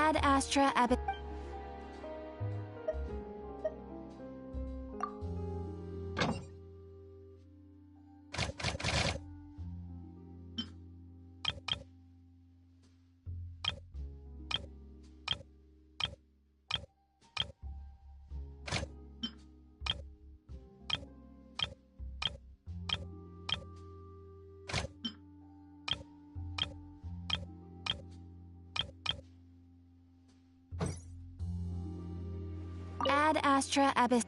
Ad Astra Ab. Ad Astra Abyss.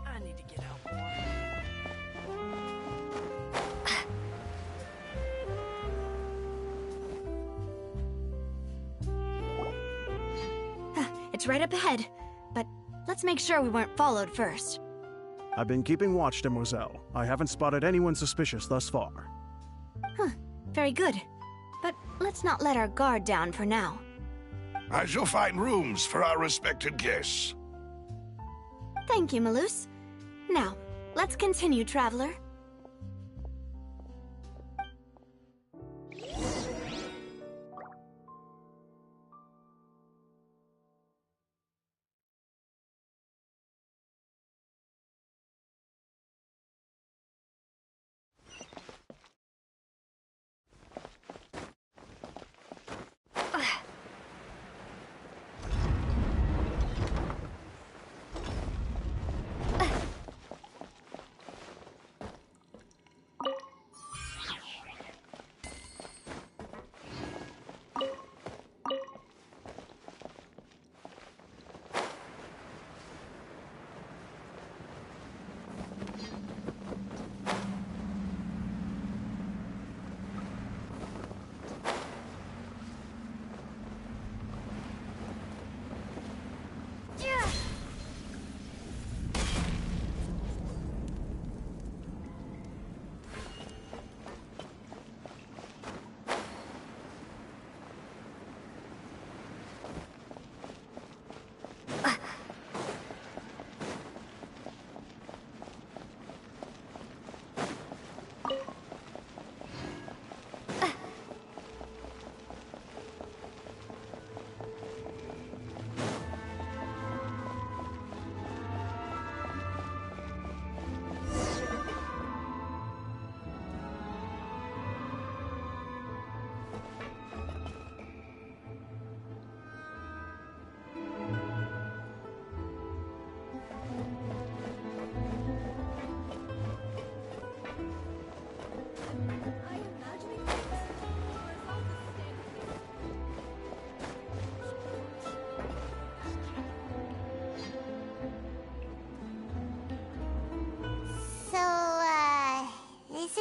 I need to get out more. It's right up ahead, but let's make sure we weren't followed first. I've been keeping watch, demoiselle. I haven't spotted anyone suspicious thus far. Very good. But let's not let our guard down for now. I shall find rooms for our respected guests. Thank you, Malus. Now, let's continue, traveler.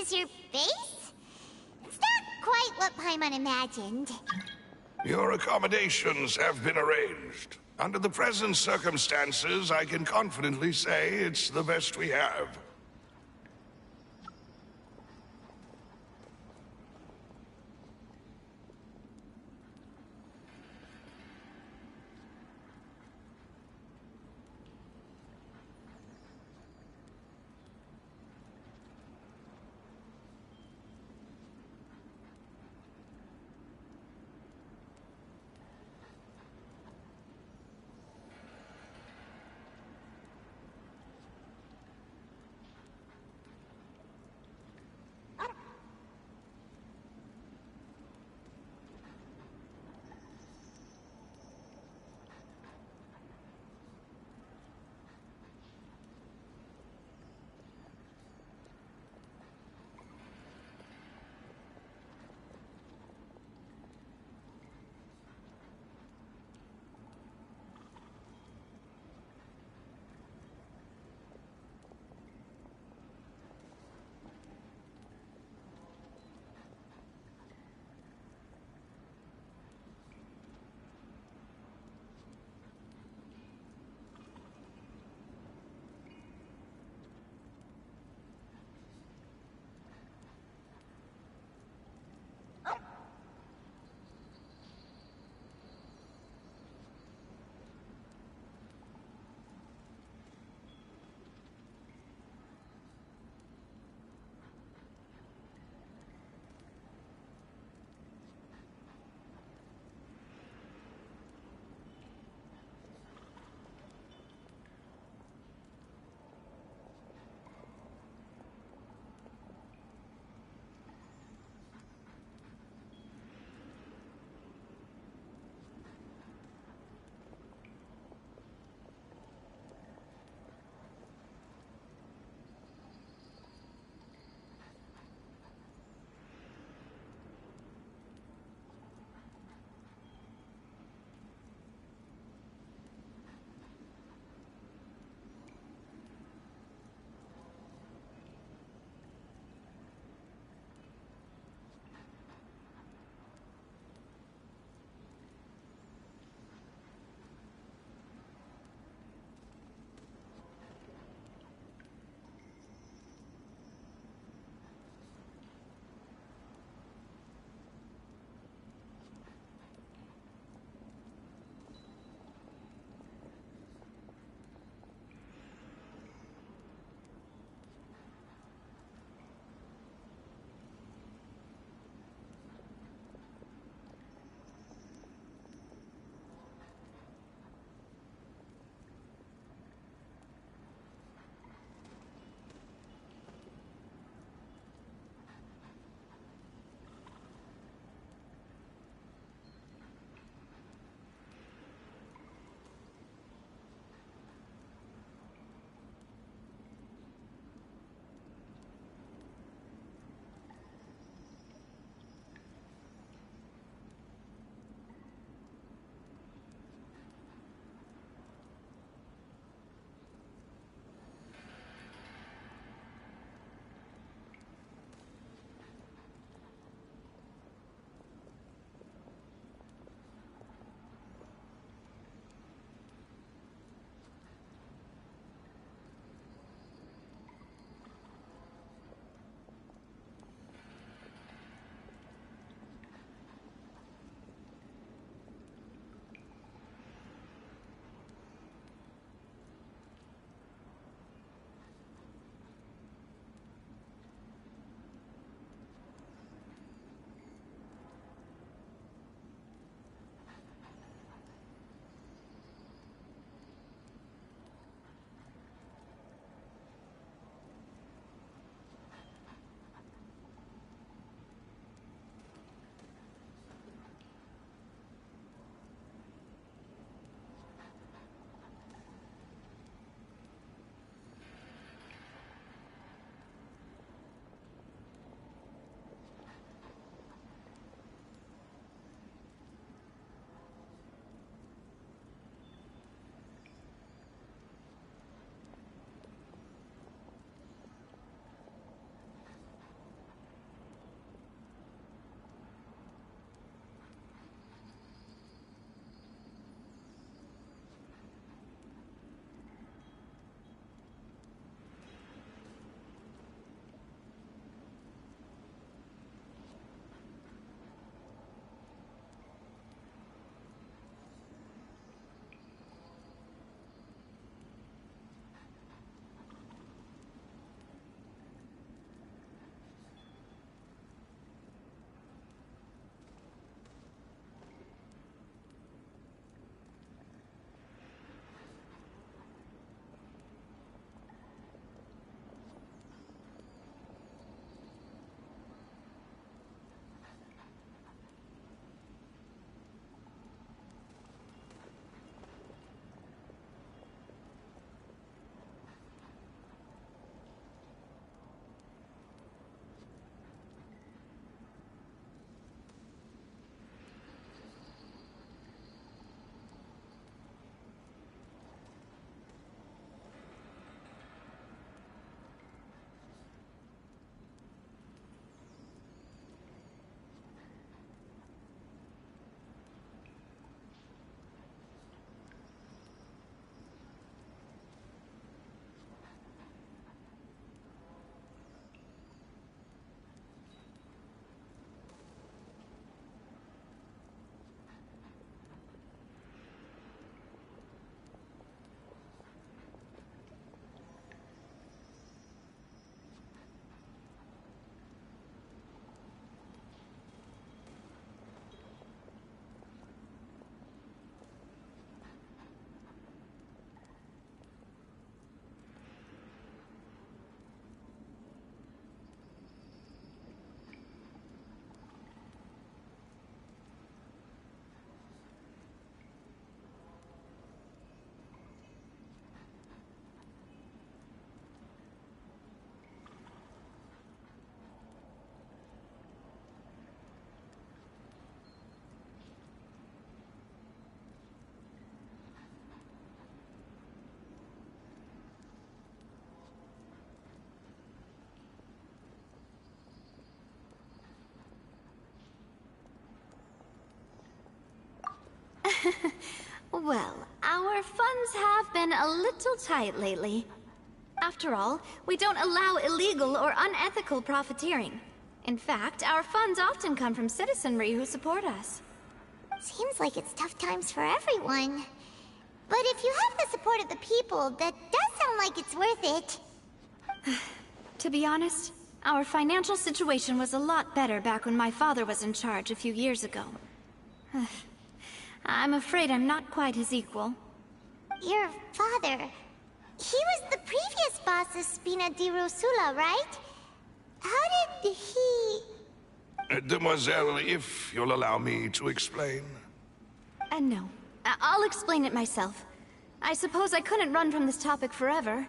is your base? It's not quite what Paimon imagined. Your accommodations have been arranged. Under the present circumstances, I can confidently say it's the best we have. Well, our funds have been a little tight lately. After all, we don't allow illegal or unethical profiteering. In fact, our funds often come from citizenry who support us. Seems like it's tough times for everyone. But if you have the support of the people, that does sound like it's worth it. To be honest, our financial situation was a lot better back when my father was in charge a few years ago. I'm afraid I'm not quite his equal. Your father... he was the previous boss of Spina di Rosula, right? How did he... Demoiselle, if you'll allow me to explain. No. I'll explain it myself. I suppose I couldn't run from this topic forever.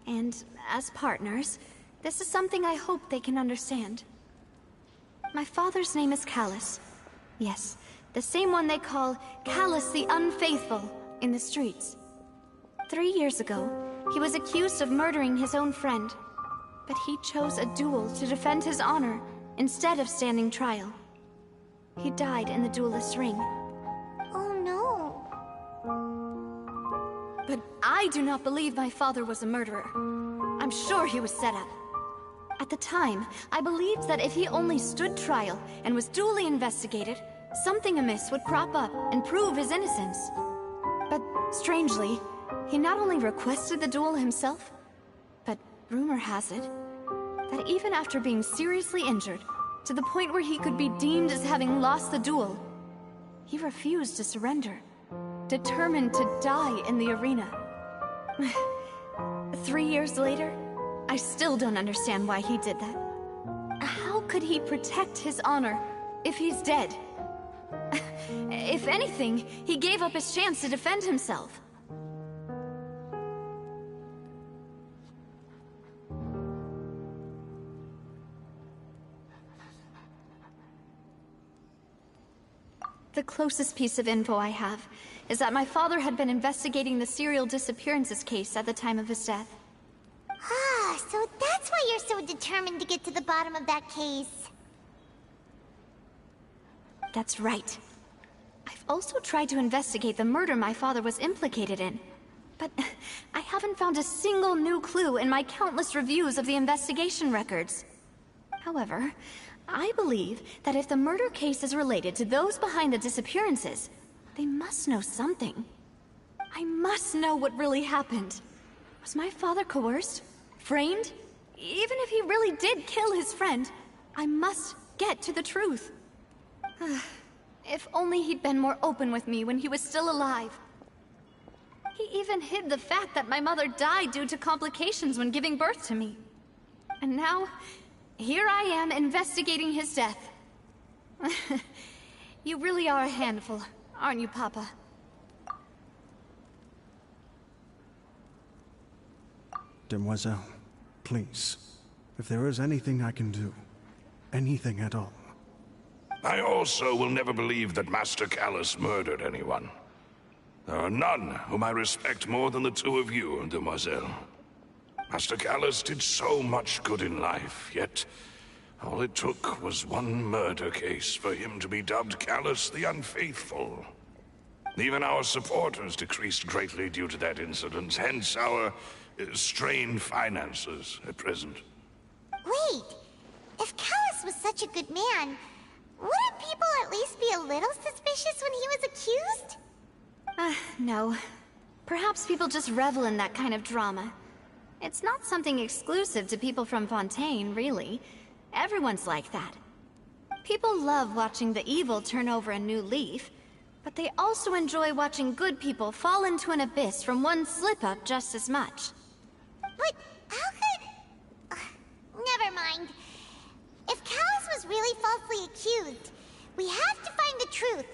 And as partners, this is something I hope they can understand. My father's name is Callus. Yes, the same one they call Callus the Unfaithful in the streets. 3 years ago, he was accused of murdering his own friend. But he chose a duel to defend his honor instead of standing trial. He died in the duelist's ring. Oh no. But I do not believe my father was a murderer. I'm sure he was set up. At the time, I believed that if he only stood trial and was duly investigated, something amiss would crop up and prove his innocence. But strangely, he not only requested the duel himself, but rumor has it that even after being seriously injured, to the point where he could be deemed as having lost the duel, he refused to surrender, determined to die in the arena. 3 years later, I still don't understand why he did that. How could he protect his honor if he's dead? If anything, he gave up his chance to defend himself. The closest piece of info I have is that my father had been investigating the serial disappearances case at the time of his death. Ah, so that's why you're so determined to get to the bottom of that case. That's right. I've also tried to investigate the murder my father was implicated in, but I haven't found a single new clue in my countless reviews of the investigation records. However, I believe that if the murder case is related to those behind the disappearances, they must know something. I must know what really happened. Was my father coerced? Framed? Even if he really did kill his friend, I must get to the truth. If only he'd been more open with me when he was still alive. He even hid the fact that my mother died due to complications when giving birth to me. And now, here I am investigating his death. You really are a handful, aren't you, Papa? Demoiselle, please. If there is anything I can do, anything at all. I also will never believe that Master Callus murdered anyone. There are none whom I respect more than the two of you, Demoiselle. Master Callus did so much good in life, yet all it took was one murder case for him to be dubbed Callus the Unfaithful. Even our supporters decreased greatly due to that incident, hence our strained finances at present. Wait, if Callus was such a good man, wouldn't people at least be a little suspicious when he was accused? No. Perhaps people just revel in that kind of drama. It's not something exclusive to people from Fontaine, really. Everyone's like that. People love watching the evil turn over a new leaf, but they also enjoy watching good people fall into an abyss from one slip-up just as much. But how could... never mind. If Callus was really falsely accused, we have to find the truth.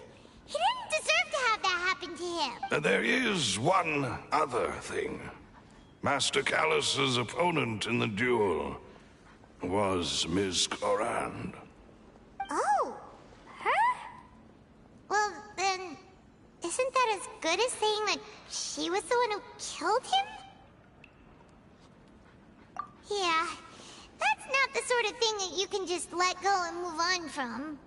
He didn't deserve to have that happen to him. There is one other thing. Master Callus's opponent in the duel was Ms. Clorand. Oh, her? Well, then, isn't that as good as saying that she was the one who killed him? Yeah, that's not the sort of thing that you can just let go and move on from.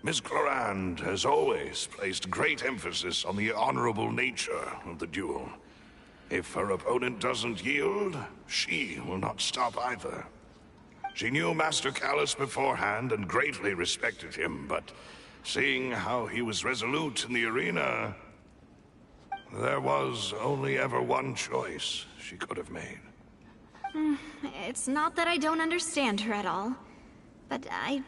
Miss Clorand has always placed great emphasis on the honorable nature of the duel. If her opponent doesn't yield, she will not stop either. She knew Master Callus beforehand and greatly respected him, but seeing how he was resolute in the arena, there was only ever one choice she could have made. It's not that I don't understand her at all, but I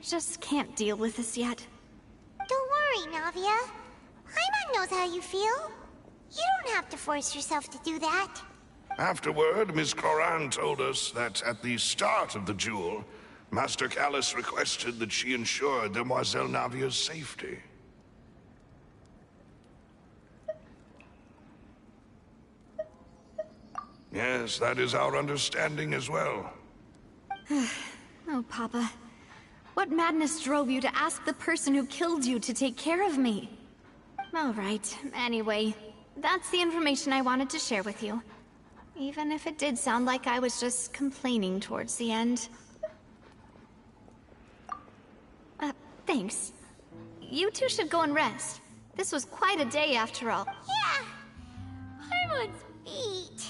just can't deal with this yet. Don't worry, Navia. Paimon knows how you feel. You don't have to force yourself to do that. Afterward, Miss Clorand told us that at the start of the duel, Master Callus requested that she ensure Demoiselle Navia's safety. Yes, that is our understanding as well. Oh, Papa. What madness drove you to ask the person who killed you to take care of me? All right, anyway, that's the information I wanted to share with you. Even if it did sound like I was just complaining towards the end. Thanks. You two should go and rest. This was quite a day after all. Yeah. Paimon's beat.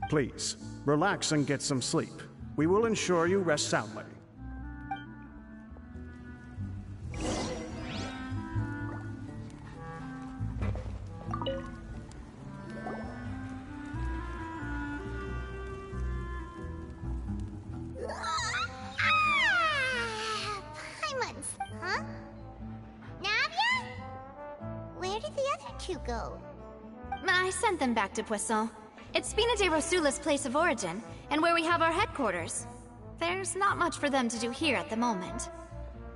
Please, relax and get some sleep. We will ensure you rest soundly. Paimon's, huh? Navia? Where did the other two go? I sent them back to Poisson. It's Spina de Rosula's place of origin, and where we have our headquarters. There's not much for them to do here at the moment.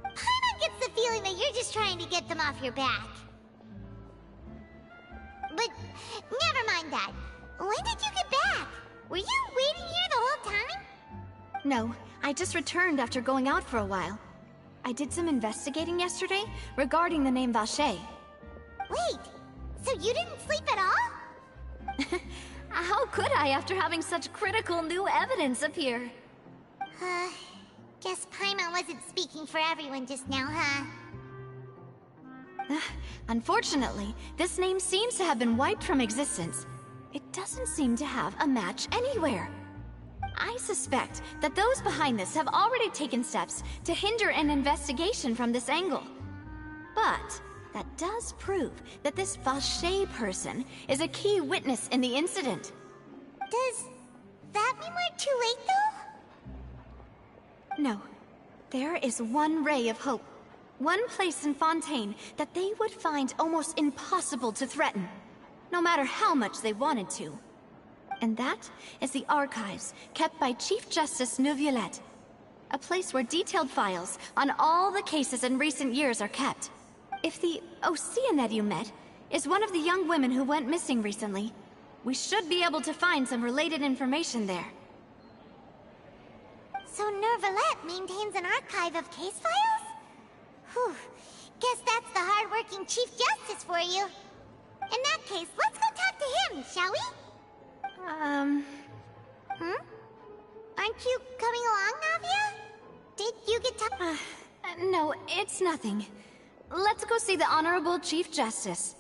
Paimon gets the feeling that you're just trying to get them off your back. But never mind that. When did you get back? Were you waiting here the whole time? No, I just returned after going out for a while. I did some investigating yesterday regarding the name Vacher. Wait, so you didn't sleep at all? How could I after having such critical new evidence appear? Guess Paimon wasn't speaking for everyone just now, huh? Unfortunately, this name seems to have been wiped from existence. It doesn't seem to have a match anywhere. I suspect that those behind this have already taken steps to hinder an investigation from this angle. But that does prove that this Vacher person is a key witness in the incident. Does that mean we're too late, though? No. There is one ray of hope. One place in Fontaine that they would find almost impossible to threaten, no matter how much they wanted to. And that is the archives kept by Chief Justice Neuvillette. A place where detailed files on all the cases in recent years are kept. If the Oceanette you met is one of the young women who went missing recently, we should be able to find some related information there. So Neuvillette maintains an archive of case files? Whew. Guess that's the hard-working Chief Justice for you. In that case, let's go talk to him, shall we? Aren't you coming along, Navia? Did you get to... No, it's nothing. Let's go see the Honorable Chief Justice.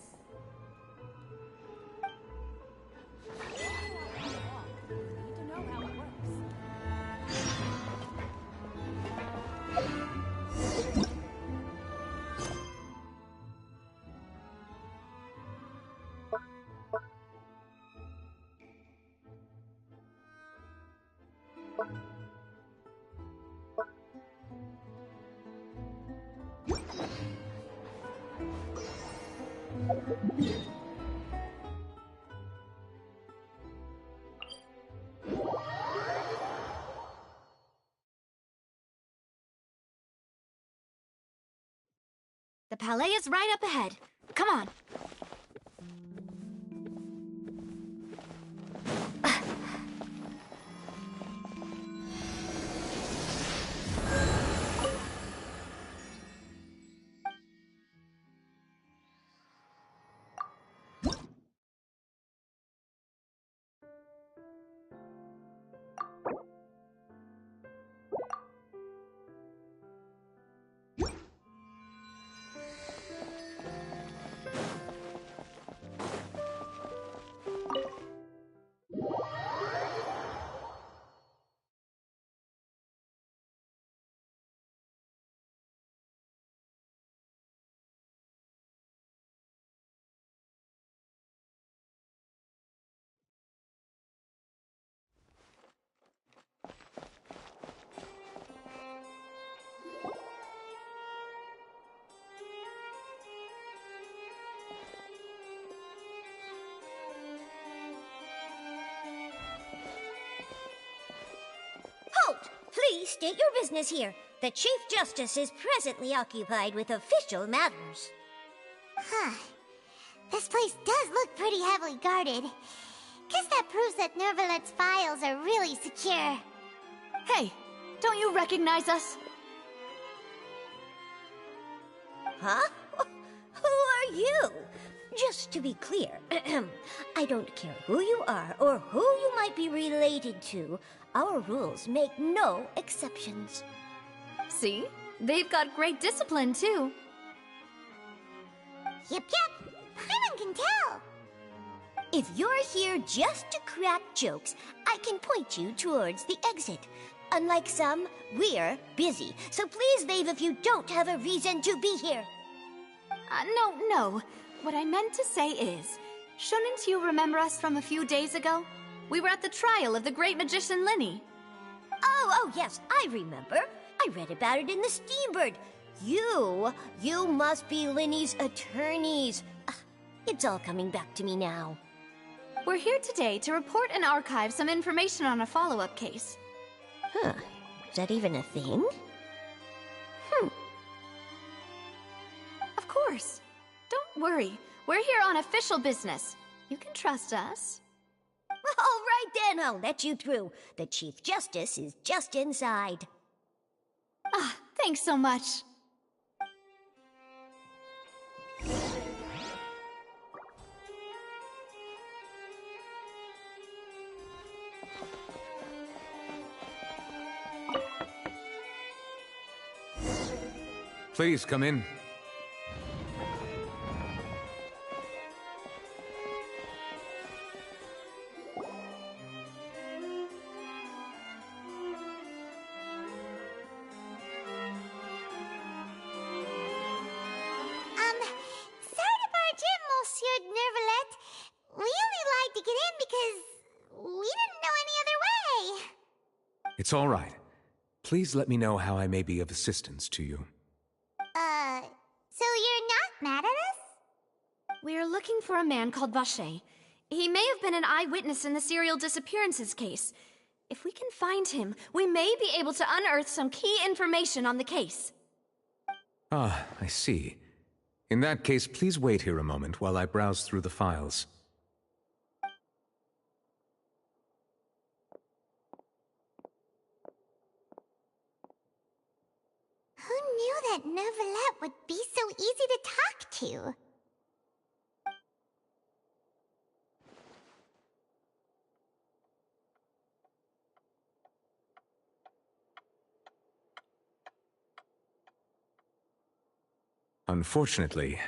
The Palais is right up ahead. Come on. Please state your business here. The Chief Justice is presently occupied with official matters. Huh. This place does look pretty heavily guarded. Guess that proves that Nervalet's files are really secure. Hey, don't you recognize us? Huh? Who are you? Just to be clear, I don't care who you are or who you might be related to. Our rules make no exceptions. See? They've got great discipline, too. Yep. Paimon can tell. If you're here just to crack jokes, I can point you towards the exit. Unlike some, we're busy, so please leave if you don't have a reason to be here. No. What I meant to say is, shouldn't you remember us from a few days ago? We were at the trial of the great magician Linny. Oh, yes, I remember. I read about it in the Steambird. You must be Linny's attorneys. It's all coming back to me now. We're here today to report and archive some information on a follow-up case. Huh, is that even a thing? Of course. Don't worry. We're here on official business. You can trust us. All right then, I'll let you through. The Chief Justice is just inside. Thanks so much. Please come in. Sorry to barge in, Monsieur Nervalet. We only lied to get in because we didn't know any other way. It's all right. Please let me know how I may be of assistance to you. So you're not mad at us? We're looking for a man called Vacher. He may have been an eyewitness in the serial disappearances case. If we can find him, we may be able to unearth some key information on the case. Ah, I see. In that case, please wait here a moment while I browse through the files. Who knew that Nervalet would be so easy to talk to? Unfortunately,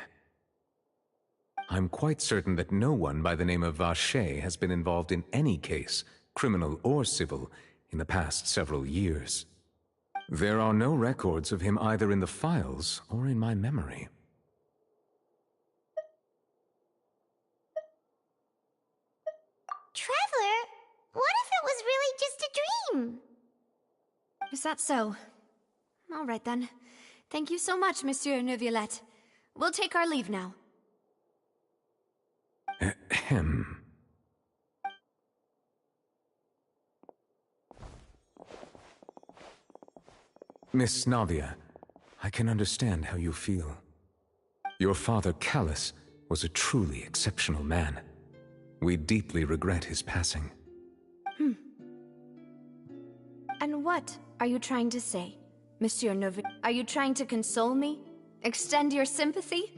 I'm quite certain that no one by the name of Vacher has been involved in any case, criminal or civil, in the past several years. There are no records of him either in the files or in my memory. Traveler, what if it was really just a dream? Is that so? All right then. Thank you so much, Monsieur Neuvillette. We'll take our leave now. Ahem. Miss Navia, I can understand how you feel. Your father, Callus, was a truly exceptional man. We deeply regret his passing. And what are you trying to say, Monsieur Neuvillette? Are you trying to console me? Extend your sympathy?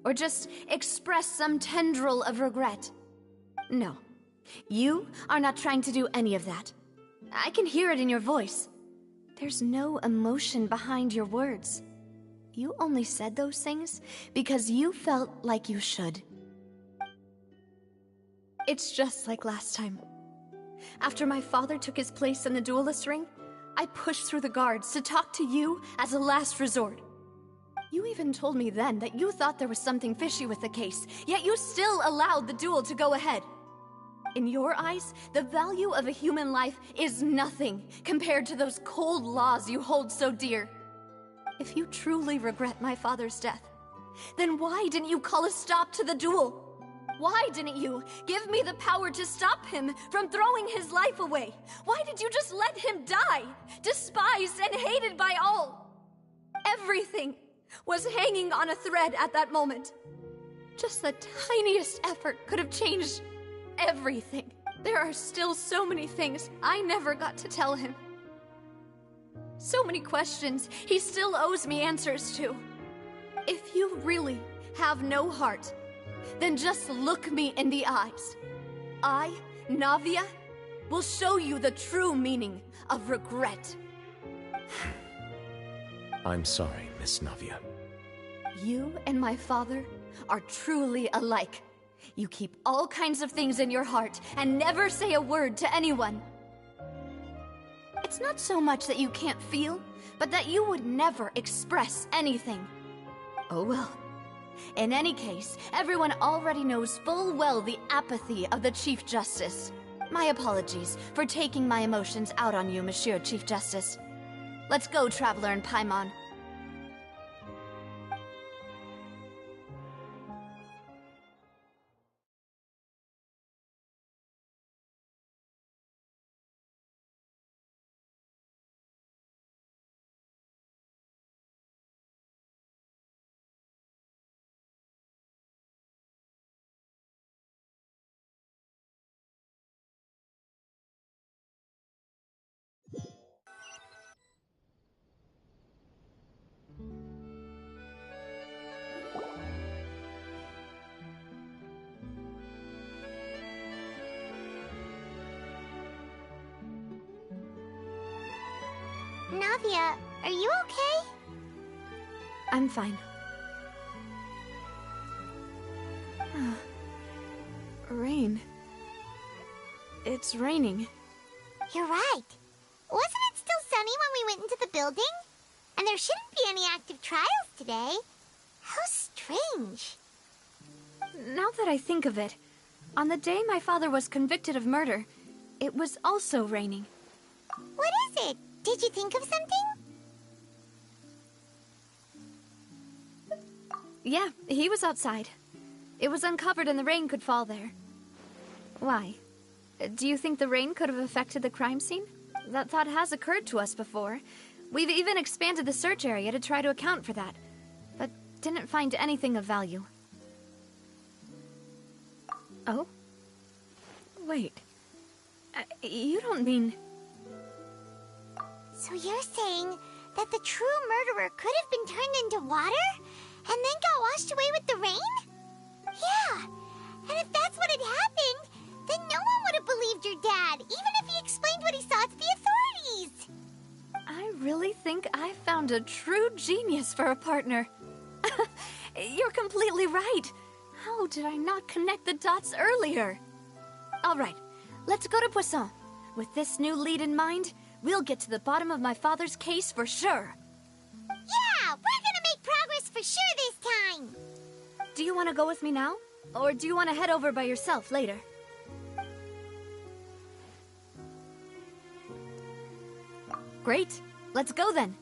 Or just express some tendril of regret? No. You are not trying to do any of that. I can hear it in your voice. There's no emotion behind your words. You only said those things because you felt like you should. It's just like last time. After my father took his place in the duelist ring, I pushed through the guards to talk to you as a last resort. You even told me then that you thought there was something fishy with the case, yet you still allowed the duel to go ahead. In your eyes, the value of a human life is nothing compared to those cold laws you hold so dear. If you truly regret my father's death, then why didn't you call a stop to the duel? Why didn't you give me the power to stop him from throwing his life away? Why did you just let him die? despised and hated by all. Everything was hanging on a thread at that moment. Just the tiniest effort could have changed everything. There are still so many things I never got to tell him. So many questions he still owes me answers to. If you really have no heart, then just look me in the eyes. I, Navia, will show you the true meaning of regret. I'm sorry, Miss Navia. You and my father are truly alike. You keep all kinds of things in your heart and never say a word to anyone. It's not so much that you can't feel, but that you would never express anything. Oh well. In any case, everyone already knows full well the apathy of the Chief Justice. My apologies for taking my emotions out on you, Monsieur Chief Justice. Let's go, Traveler and Paimon. Navia, are you okay? I'm fine. Rain. It's raining. You're right. Wasn't it still sunny when we went into the building? And there shouldn't be any active trials today. How strange. Now that I think of it, on the day my father was convicted of murder, it was also raining. What is it? Did you think of something? Yeah, he was outside. It was uncovered and the rain could fall there. Why? Do you think the rain could have affected the crime scene? That thought has occurred to us before. We've even expanded the search area to try to account for that, but didn't find anything of value. Oh? Wait. You don't mean... So you're saying that the true murderer could have been turned into water? And then got washed away with the rain? Yeah. And if that's what had happened, then no one would have believed your dad, even if he explained what he saw to the authorities. I really think I found a true genius for a partner. You're completely right. How did I not connect the dots earlier? All right, let's go to Poisson. With this new lead in mind, we'll get to the bottom of my father's case for sure. Yeah, we're gonna make progress for sure this time. Do you want to go with me now? Or do you want to head over by yourself later? Great. Let's go then.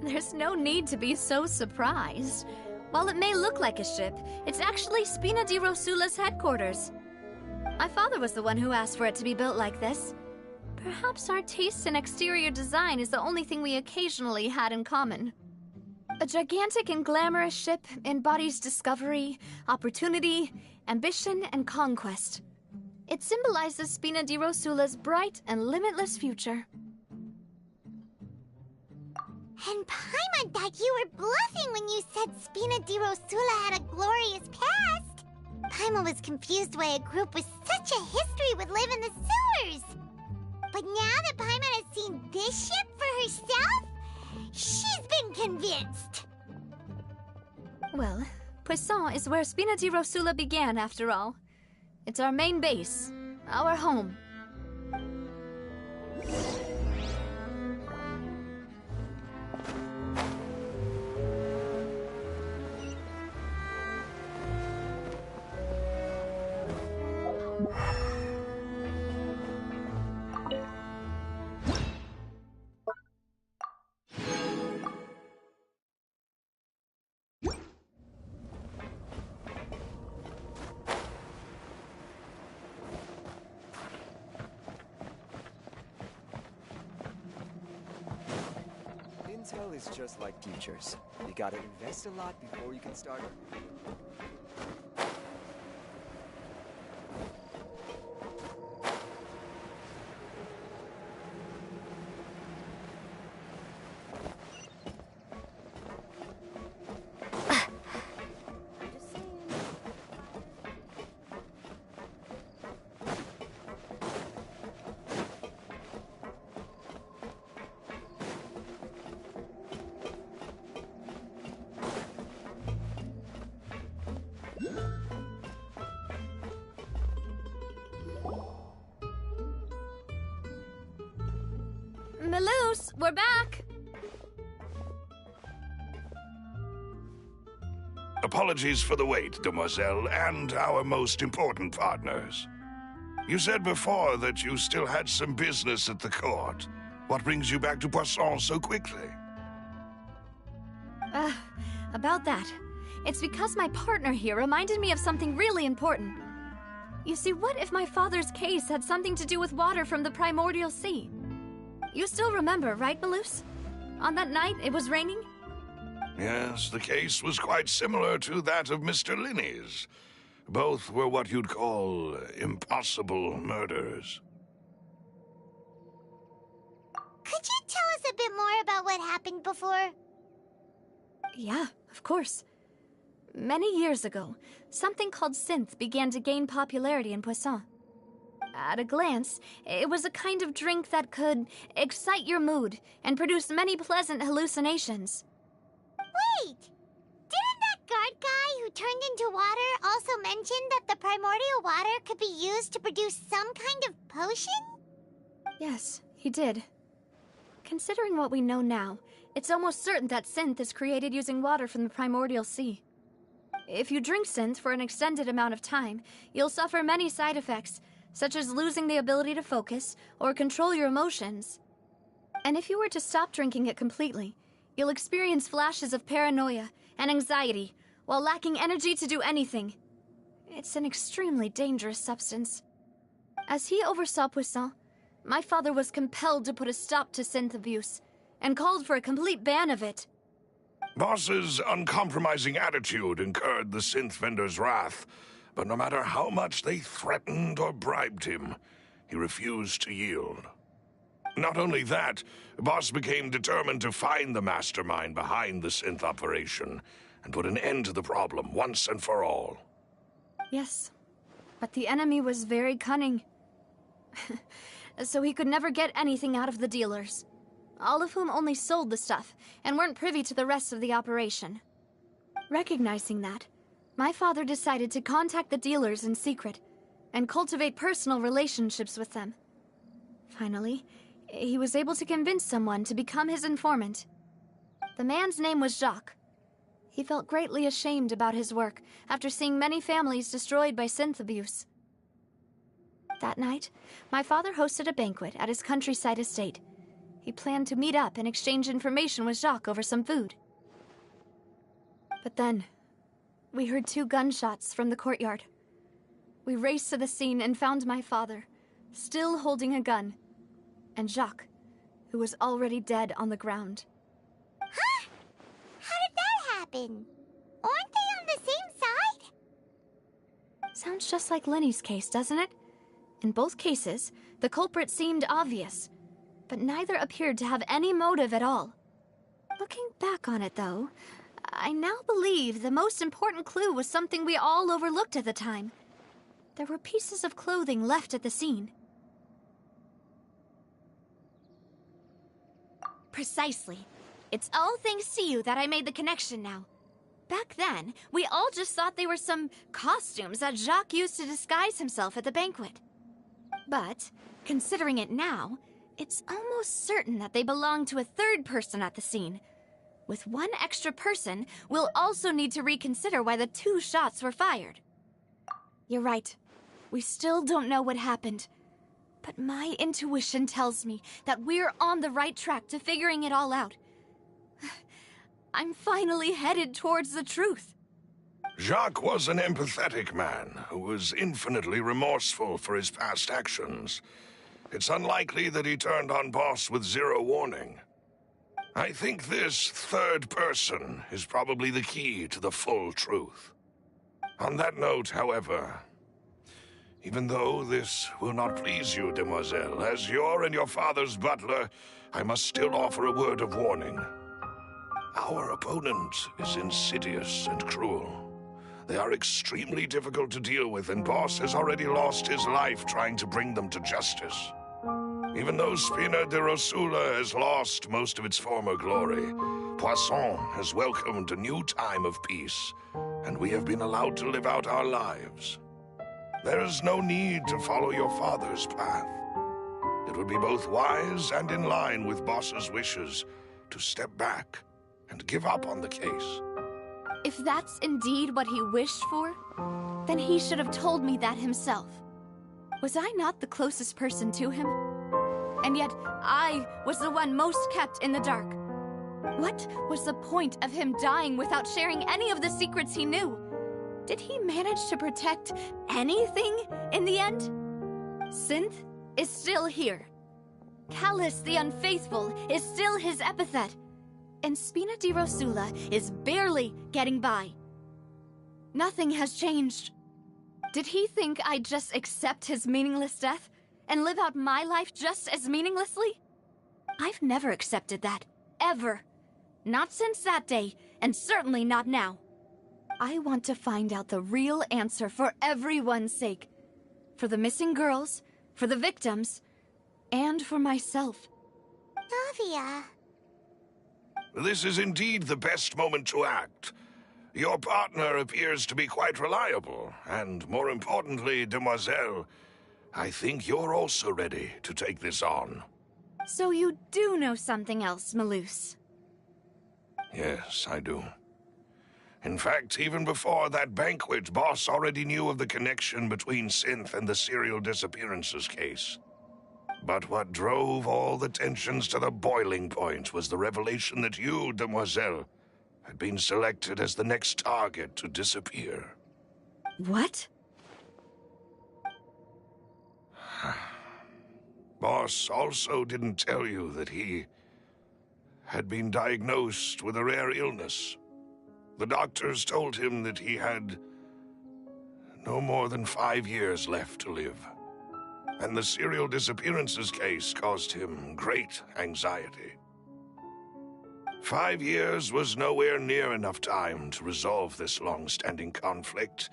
There's no need to be so surprised. While it may look like a ship, it's actually Spina di Rosula's headquarters. My father was the one who asked for it to be built like this. Perhaps our taste in exterior design is the only thing we occasionally had in common. A gigantic and glamorous ship embodies discovery, opportunity, ambition, and conquest. It symbolizes Spina di Rosula's bright and limitless future. And Paimon thought you were bluffing when you said Spina di Rosula had a glorious past. Paimon was confused why a group with such a history would live in the sewers. But now that Paimon has seen this ship for herself, she's been convinced. Well, Poisson is where Spina di Rosula began, after all. It's our main base, our home. Intel is just like teachers. You gotta invest a lot before you can start. Melus, we're back! Apologies for the wait, demoiselle, and our most important partners. You said before that you still had some business at the court. What brings you back to Poisson so quickly? About that. It's because my partner here reminded me of something really important. You see, what if my father's case had something to do with water from the primordial sea? You still remember, right, Melus? On that night, it was raining? Yes, the case was quite similar to that of Mr. Linney's. Both were what you'd call impossible murders. Could you tell us a bit more about what happened before? Yeah, of course. Many years ago, something called synth began to gain popularity in Poisson. At a glance, it was a kind of drink that could excite your mood and produce many pleasant hallucinations. Wait! Didn't that guard guy who turned into water also mention that the primordial water could be used to produce some kind of potion? Yes, he did. Considering what we know now, it's almost certain that synth is created using water from the primordial sea. If you drink synth for an extended amount of time, you'll suffer many side effects, such as losing the ability to focus or control your emotions. And if you were to stop drinking it completely, you'll experience flashes of paranoia and anxiety while lacking energy to do anything. It's an extremely dangerous substance. As he oversaw Poisson, my father was compelled to put a stop to synth abuse and called for a complete ban of it. Boss's uncompromising attitude incurred the synth vendor's wrath, but no matter how much they threatened or bribed him, he refused to yield. Not only that, Boss became determined to find the mastermind behind the synth operation and put an end to the problem once and for all. Yes, but the enemy was very cunning. So he could never get anything out of the dealers, all of whom only sold the stuff and weren't privy to the rest of the operation. Recognizing that, my father decided to contact the dealers in secret and cultivate personal relationships with them. Finally, he was able to convince someone to become his informant. The man's name was Jacques. He felt greatly ashamed about his work after seeing many families destroyed by synth abuse. That night, my father hosted a banquet at his countryside estate. He planned to meet up and exchange information with Jacques over some food. But then, we heard 2 gunshots from the courtyard. We raced to the scene and found my father, still holding a gun, and Jacques, who was already dead on the ground. Huh? How did that happen? Aren't they on the same side? Sounds just like Lenny's case, doesn't it? In both cases, the culprit seemed obvious, but neither appeared to have any motive at all. Looking back on it, though, I now believe the most important clue was something we all overlooked at the time. There were pieces of clothing left at the scene. Precisely. It's all thanks to you that I made the connection now. Back then, we all just thought they were some costumes that Jacques used to disguise himself at the banquet. But, considering it now, it's almost certain that they belong to a third person at the scene. With one extra person, we'll also need to reconsider why the 2 shots were fired. You're right. We still don't know what happened. But my intuition tells me that we're on the right track to figuring it all out. I'm finally headed towards the truth. Jacques was an empathetic man who was infinitely remorseful for his past actions. It's unlikely that he turned on Boss with 0 warning. I think this third person is probably the key to the full truth. On that note, however, even though this will not please you, demoiselle, as your and your father's butler, I must still offer a word of warning. Our opponent is insidious and cruel. They are extremely difficult to deal with, and Boss has already lost his life trying to bring them to justice. Even though Spina de Rosula has lost most of its former glory, Poisson has welcomed a new time of peace, and we have been allowed to live out our lives. There is no need to follow your father's path. It would be both wise and in line with Boss's wishes to step back and give up on the case. If that's indeed what he wished for, then he should have told me that himself. Was I not the closest person to him? And yet, I was the one most kept in the dark. What was the point of him dying without sharing any of the secrets he knew? Did he manage to protect anything in the end? Synth is still here. Callus the Unfaithful is still his epithet. And Spina di Rosula is barely getting by. Nothing has changed. Did he think I'd just accept his meaningless death and live out my life just as meaninglessly? I've never accepted that, ever. Not since that day, and certainly not now. I want to find out the real answer for everyone's sake. For the missing girls, for the victims, and for myself. Navia. This is indeed the best moment to act. Your partner appears to be quite reliable, and more importantly, demoiselle, I think you're also ready to take this on. So you do know something else, Malus? Yes, I do. In fact, even before that banquet, Boss already knew of the connection between Synth and the serial disappearances case. But what drove all the tensions to the boiling point was the revelation that you, demoiselle, had been selected as the next target to disappear. What? Boss also didn't tell you that he had been diagnosed with a rare illness. The doctors told him that he had no more than 5 years left to live. And the serial disappearances case caused him great anxiety. 5 years was nowhere near enough time to resolve this long-standing conflict.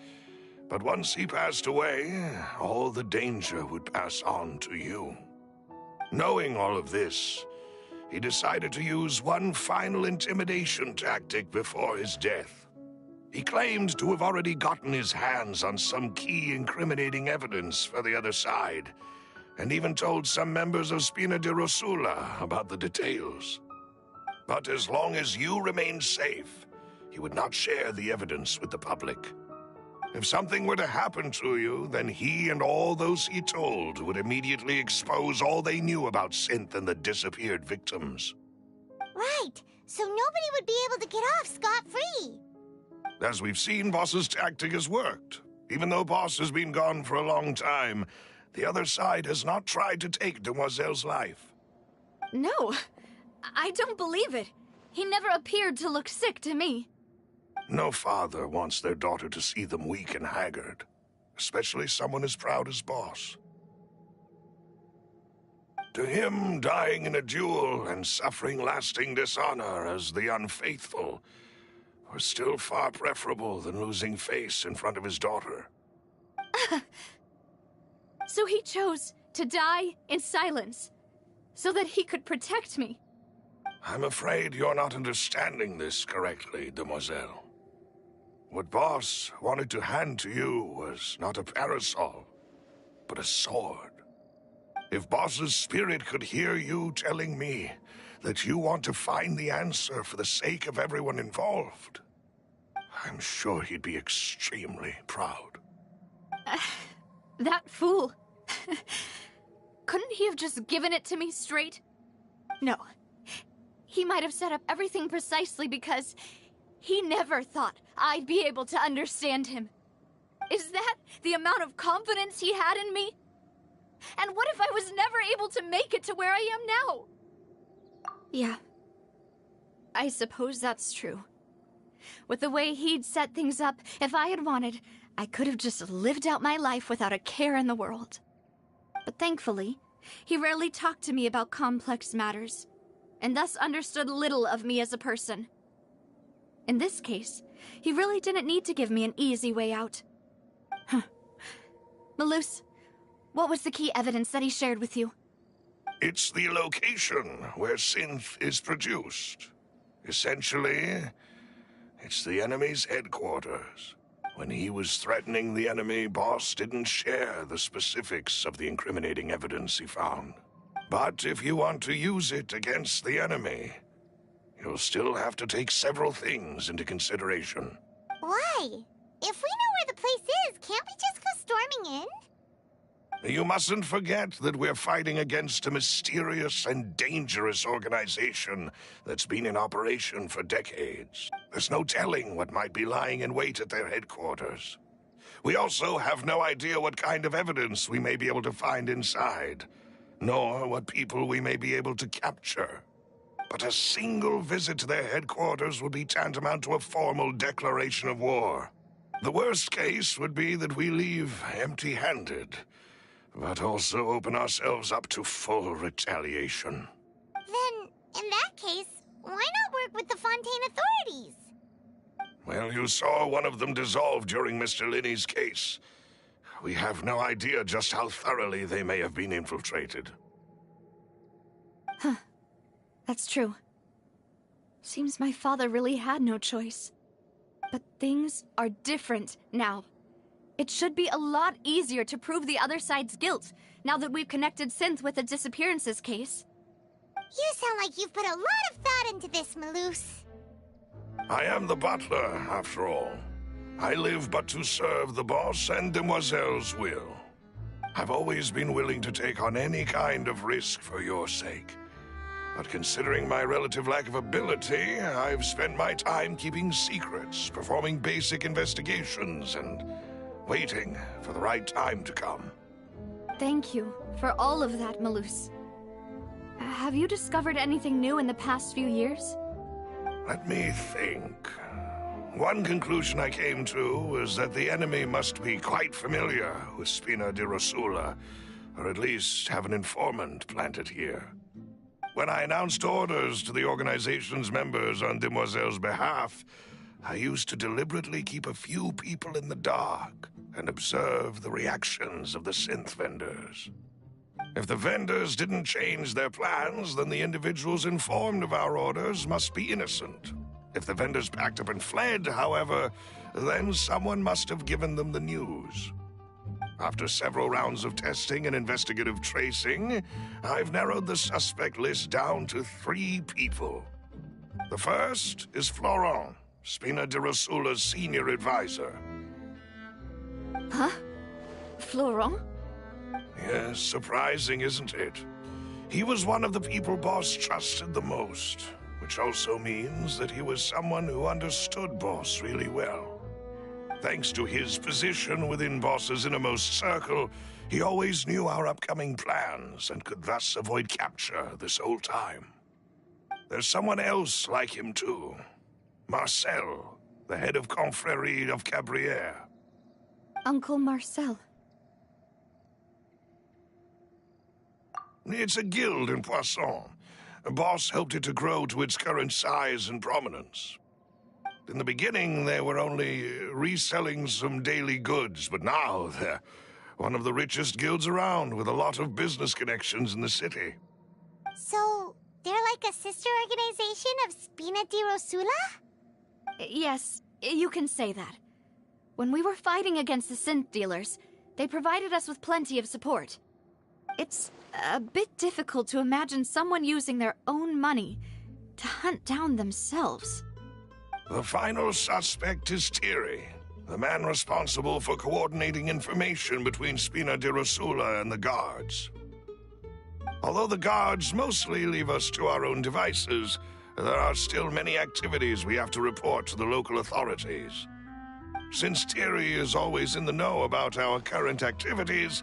But once he passed away, all the danger would pass on to you. Knowing all of this, he decided to use one final intimidation tactic before his death. He claimed to have already gotten his hands on some key incriminating evidence for the other side, and even told some members of Spina di Rosula about the details. But as long as you remained safe, he would not share the evidence with the public. If something were to happen to you, then he and all those he told would immediately expose all they knew about Synth and the disappeared victims. Right, so nobody would be able to get off scot-free. As we've seen, Boss's tactic has worked. Even though Boss has been gone for a long time, the other side has not tried to take Demoiselle's life. No, I don't believe it. He never appeared to look sick to me. No father wants their daughter to see them weak and haggard, especially someone as proud as Boss. To him, dying in a duel and suffering lasting dishonor as the unfaithful was still far preferable than losing face in front of his daughter. So he chose to die in silence, so that he could protect me. I'm afraid you're not understanding this correctly, Demoiselle. What Boss wanted to hand to you was not a parasol, but a sword. If Boss's spirit could hear you telling me that you want to find the answer for the sake of everyone involved, I'm sure he'd be extremely proud. That fool. Couldn't he have just given it to me straight? No. He might have set up everything precisely because he never thought I'd be able to understand him. Is that the amount of confidence he had in me? And what if I was never able to make it to where I am now? Yeah. I suppose that's true. With the way he'd set things up, if I had wanted, I could have just lived out my life without a care in the world. But thankfully, he rarely talked to me about complex matters, and thus understood little of me as a person. In this case, he really didn't need to give me an easy way out. Malus, what was the key evidence that he shared with you? It's the location where Synth is produced. Essentially, it's the enemy's headquarters. When he was threatening the enemy, Boss didn't share the specifics of the incriminating evidence he found. But if you want to use it against the enemy, you'll still have to take several things into consideration. Why? If we know where the place is, can't we just go storming in? You mustn't forget that we're fighting against a mysterious and dangerous organization that's been in operation for decades. There's no telling what might be lying in wait at their headquarters. We also have no idea what kind of evidence we may be able to find inside, nor what people we may be able to capture. But a single visit to their headquarters would be tantamount to a formal declaration of war. The worst case would be that we leave empty-handed, but also open ourselves up to full retaliation. Then, in that case, why not work with the Fontaine authorities? Well, you saw one of them dissolve during Mr. Linney's case. We have no idea just how thoroughly they may have been infiltrated. Huh. That's true. Seems my father really had no choice. But things are different now. It should be a lot easier to prove the other side's guilt, now that we've connected Synth with the disappearances case. You sound like you've put a lot of thought into this, Malus. I am the butler, after all. I live but to serve the boss and Demoiselle's will. I've always been willing to take on any kind of risk for your sake. But considering my relative lack of ability, I've spent my time keeping secrets, performing basic investigations, and waiting for the right time to come. Thank you for all of that, Malus. Have you discovered anything new in the past few years? Let me think. One conclusion I came to was that the enemy must be quite familiar with Spina di Rosula, or at least have an informant planted here. When I announced orders to the organization's members on Demoiselle's behalf, I used to deliberately keep a few people in the dark and observe the reactions of the synth vendors. If the vendors didn't change their plans, then the individuals informed of our orders must be innocent. If the vendors packed up and fled, however, then someone must have given them the news. After several rounds of testing and investigative tracing, I've narrowed the suspect list down to 3 people. The first is Florent, Spina di Rosula's senior advisor. Huh? Florent? Yes, surprising, isn't it? He was one of the people Boss trusted the most, which also means that he was someone who understood Boss really well. Thanks to his position within Boss's innermost circle, he always knew our upcoming plans and could thus avoid capture this whole time. There's someone else like him too. Marcel, the head of Confrérie of Cabrières. Uncle Marcel. It's a guild in Poisson. Boss helped it to grow to its current size and prominence. In the beginning, they were only reselling some daily goods, but now they're one of the richest guilds around with a lot of business connections in the city. So, they're like a sister organization of Spina di Rosula? Yes, you can say that. When we were fighting against the synth dealers, they provided us with plenty of support. It's a bit difficult to imagine someone using their own money to hunt down themselves. The final suspect is Thierry, the man responsible for coordinating information between Spina di Rosula and the guards. Although the guards mostly leave us to our own devices, there are still many activities we have to report to the local authorities. Since Thierry is always in the know about our current activities,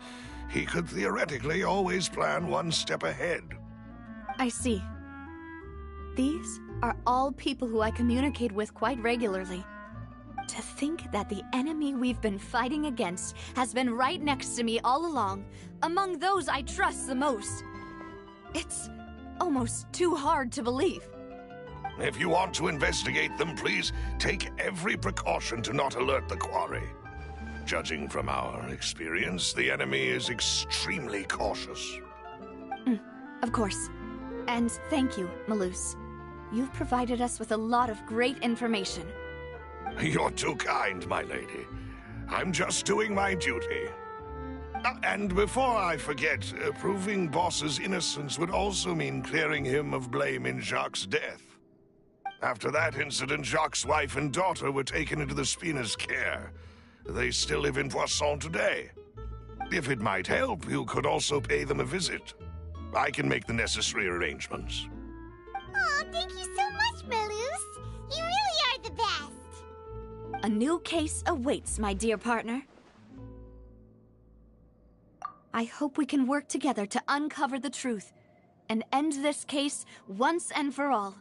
he could theoretically always plan one step ahead. I see. These are all people who I communicate with quite regularly. To think that the enemy we've been fighting against has been right next to me all along, among those I trust the most. It's almost too hard to believe. If you want to investigate them, please take every precaution to not alert the quarry. Judging from our experience, the enemy is extremely cautious. Of course. And thank you, Malus. You've provided us with a lot of great information. You're too kind, my lady. I'm just doing my duty. And before I forget, proving Boss's innocence would also mean clearing him of blame in Jacques' death. After that incident, Jacques' wife and daughter were taken into the Spina's care. They still live in Poisson today. If it might help, you could also pay them a visit. I can make the necessary arrangements. Aw, thank you so much, Malus. You really are the best. A new case awaits, my dear partner. I hope we can work together to uncover the truth and end this case once and for all.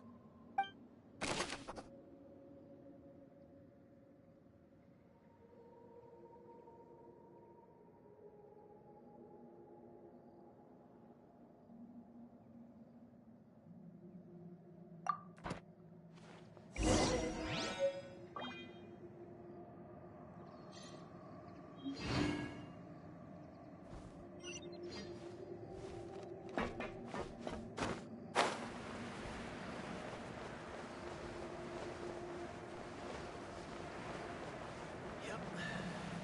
Yep.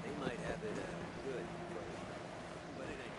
They might have it good for a while, but it ain't.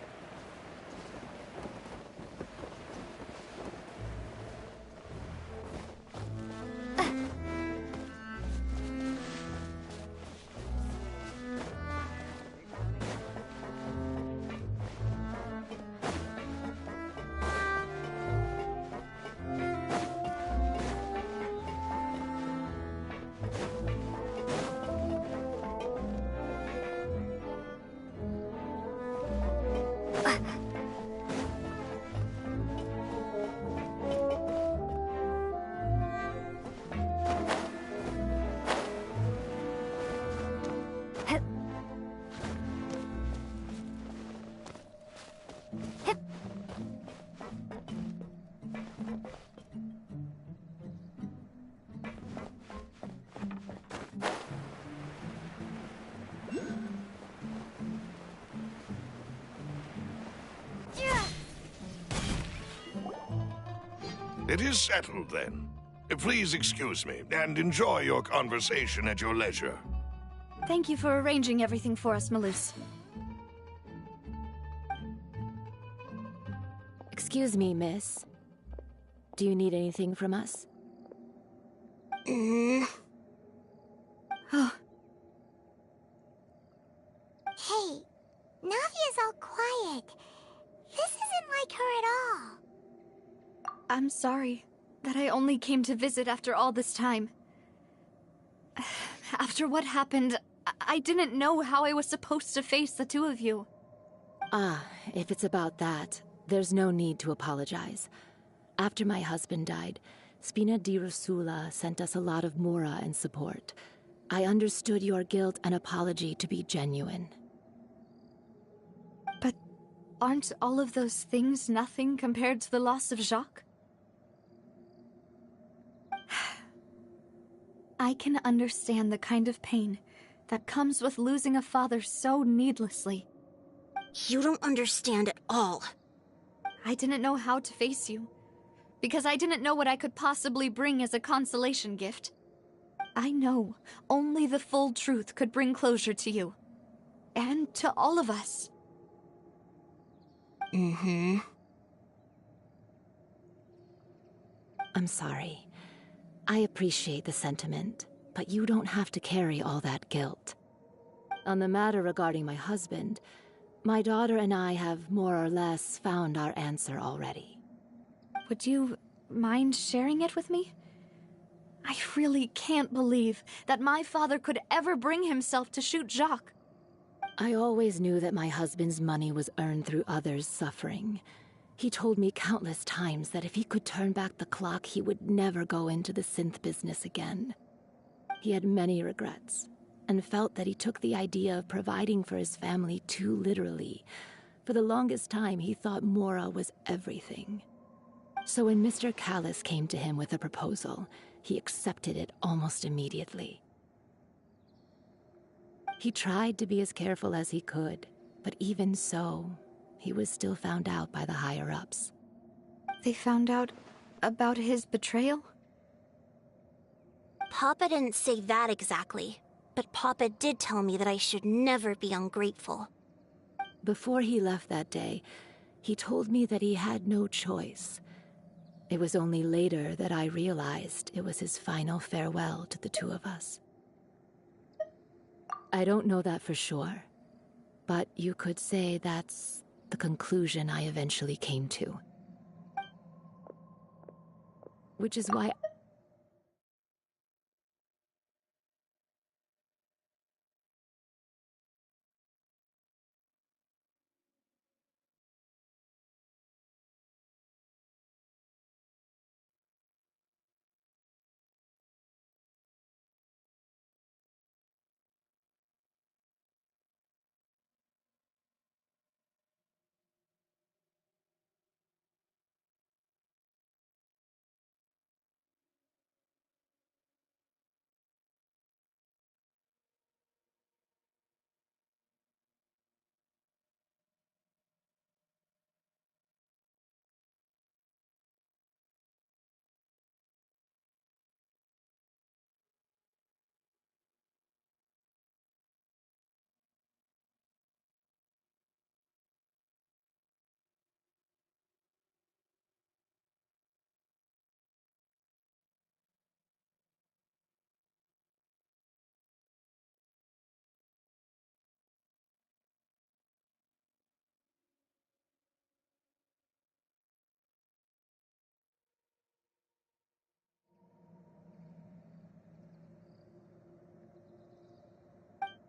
It is settled, then. Please excuse me, and enjoy your conversation at your leisure. Thank you for arranging everything for us, Malus. Excuse me, miss. Do you need anything from us? Oh. Hey, Navia's all quiet. This isn't like her at all. I'm sorry that I only came to visit after all this time. After what happened, I didn't know how I was supposed to face the two of you. Ah, if it's about that, there's no need to apologize. After my husband died, Spina di Rosula sent us a lot of mora and support. I understood your guilt and apology to be genuine. But aren't all of those things nothing compared to the loss of Jacques? I can understand the kind of pain that comes with losing a father so needlessly. You don't understand at all. I didn't know how to face you, because I didn't know what I could possibly bring as a consolation gift. I know only the full truth could bring closure to you. And to all of us. I'm sorry. I appreciate the sentiment, but you don't have to carry all that guilt. On the matter regarding my husband, my daughter and I have more or less found our answer already. Would you mind sharing it with me? I really can't believe that my father could ever bring himself to shoot Jacques. I always knew that my husband's money was earned through others' suffering. He told me countless times that if he could turn back the clock, he would never go into the synth business again. He had many regrets, and felt that he took the idea of providing for his family too literally. For the longest time, he thought Mora was everything. So when Mr. Callis came to him with a proposal, he accepted it almost immediately. He tried to be as careful as he could, but even so, he was still found out by the higher-ups. They found out about his betrayal? Papa didn't say that exactly, but Papa did tell me that I should never be ungrateful. Before he left that day, he told me that he had no choice. It was only later that I realized it was his final farewell to the two of us. I don't know that for sure, but you could say that's the conclusion I eventually came to. Which is why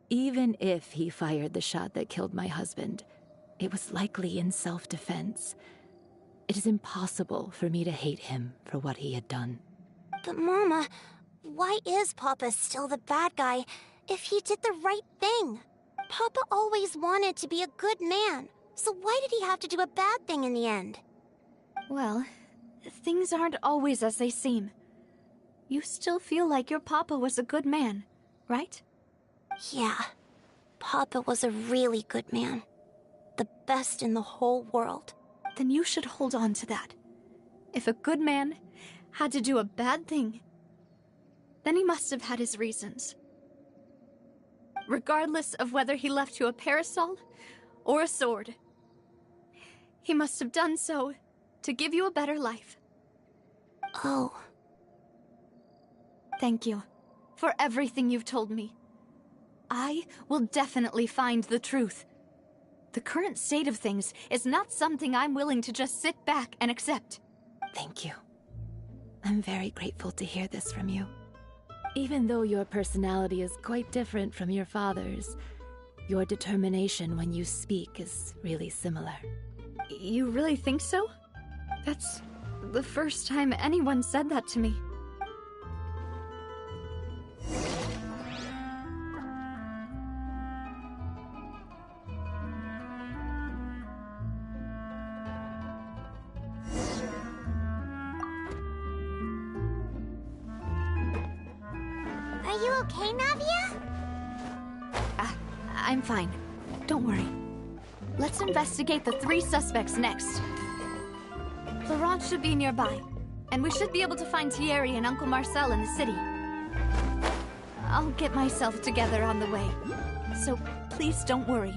even if he fired the shot that killed my husband, it was likely in self-defense. It is impossible for me to hate him for what he had done. But Mama, why is Papa still the bad guy if he did the right thing? Papa always wanted to be a good man, so why did he have to do a bad thing in the end? Well, things aren't always as they seem. You still feel like your papa was a good man, right? Yeah, Papa was a really good man. The best in the whole world. Then you should hold on to that. If a good man had to do a bad thing, then he must have had his reasons. Regardless of whether he left you a parasol or a sword, he must have done so to give you a better life. Oh. Thank you for everything you've told me. I will definitely find the truth. The current state of things is not something I'm willing to just sit back and accept. Thank you. I'm very grateful to hear this from you. Even though your personality is quite different from your father's, your determination when you speak is really similar. You really think so? That's the first time anyone said that to me. Are you okay, Navia? I'm fine. Don't worry. Let's investigate the 3 suspects next. Laurent should be nearby, and we should be able to find Thierry and Uncle Marcel in the city. I'll get myself together on the way, so please don't worry.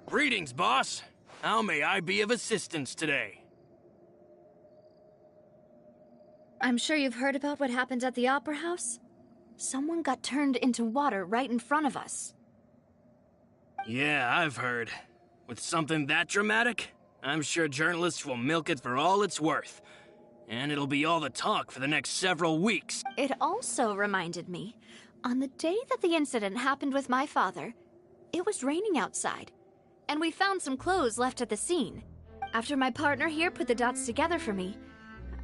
Greetings, boss. How may I be of assistance today? I'm sure you've heard about what happened at the Opera House? Someone got turned into water right in front of us. Yeah, I've heard. With something that dramatic, I'm sure journalists will milk it for all it's worth. And it'll be all the talk for the next several weeks. It also reminded me, on the day that the incident happened with my father, it was raining outside, and we found some clothes left at the scene. After my partner here put the dots together for me,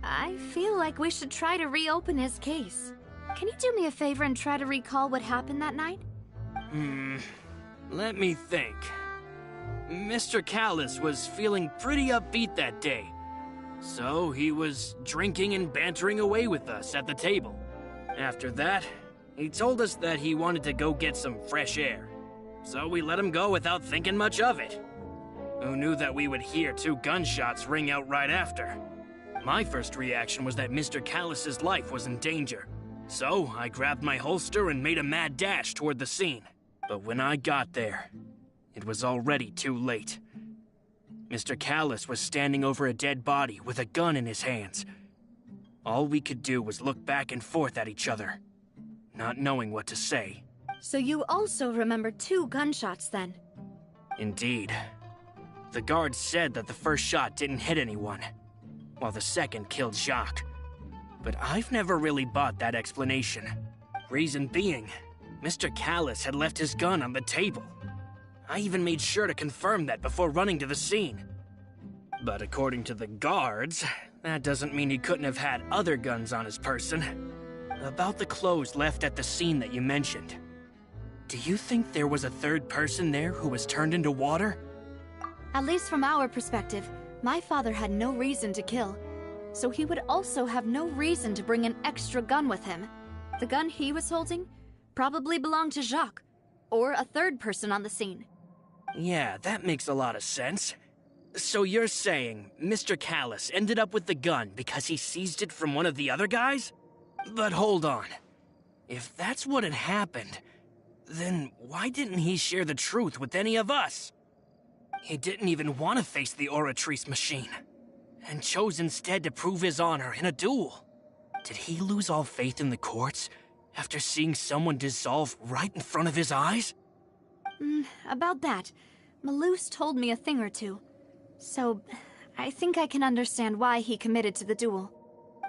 I feel like we should try to reopen his case. Can you do me a favor and try to recall what happened that night? Let me think. Mr. Callis was feeling pretty upbeat that day. So he was drinking and bantering away with us at the table. After that, he told us that he wanted to go get some fresh air. So we let him go without thinking much of it. Who knew that we would hear 2 gunshots ring out right after? My first reaction was that Mr. Callis's life was in danger. So I grabbed my holster and made a mad dash toward the scene. But when I got there, it was already too late. Mr. Callis was standing over a dead body with a gun in his hands. All we could do was look back and forth at each other, not knowing what to say. So you also remember 2 gunshots then? Indeed. The guard said that the first shot didn't hit anyone, while the second killed Jacques. But I've never really bought that explanation. Reason being, Mr. Callis had left his gun on the table. I even made sure to confirm that before running to the scene. But according to the guards, that doesn't mean he couldn't have had other guns on his person. About the clothes left at the scene that you mentioned, do you think there was a third person there who was turned into water? At least from our perspective, my father had no reason to kill. So he would also have no reason to bring an extra gun with him. The gun he was holding probably belonged to Jacques, or a third person on the scene. Yeah, that makes a lot of sense. So you're saying Mr. Callis ended up with the gun because he seized it from one of the other guys? But hold on. If that's what had happened, then why didn't he share the truth with any of us? He didn't even want to face the Oratrice machine, and chose instead to prove his honor in a duel. Did he lose all faith in the courts after seeing someone dissolve right in front of his eyes? About that, Malus told me a thing or two. So, I think I can understand why he committed to the duel.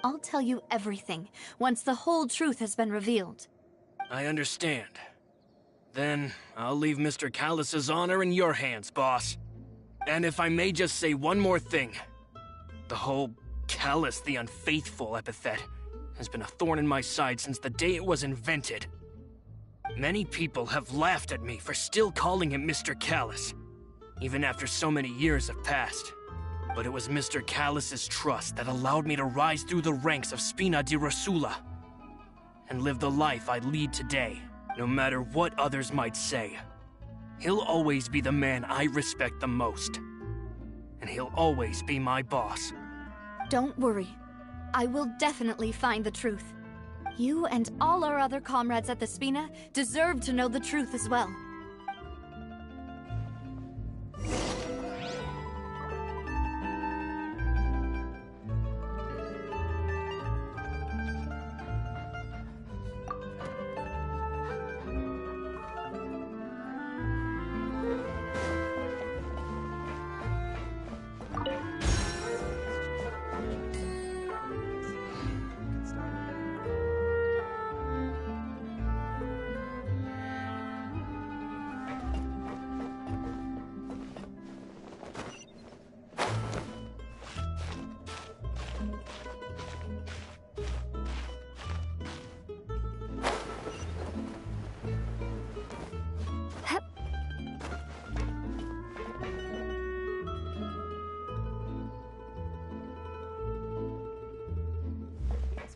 I'll tell you everything, once the whole truth has been revealed. I understand. Then, I'll leave Mr. Callus's honor in your hands, boss. And if I may just say one more thing. The whole Callus the Unfaithful epithet has been a thorn in my side since the day it was invented. Many people have laughed at me for still calling him Mr. Callus, even after so many years have passed. But it was Mr. Callus's trust that allowed me to rise through the ranks of Spina di Rosula and live the life I lead today, no matter what others might say. He'll always be the man I respect the most, and he'll always be my boss. Don't worry. I will definitely find the truth. You and all our other comrades at the Spina deserve to know the truth as well.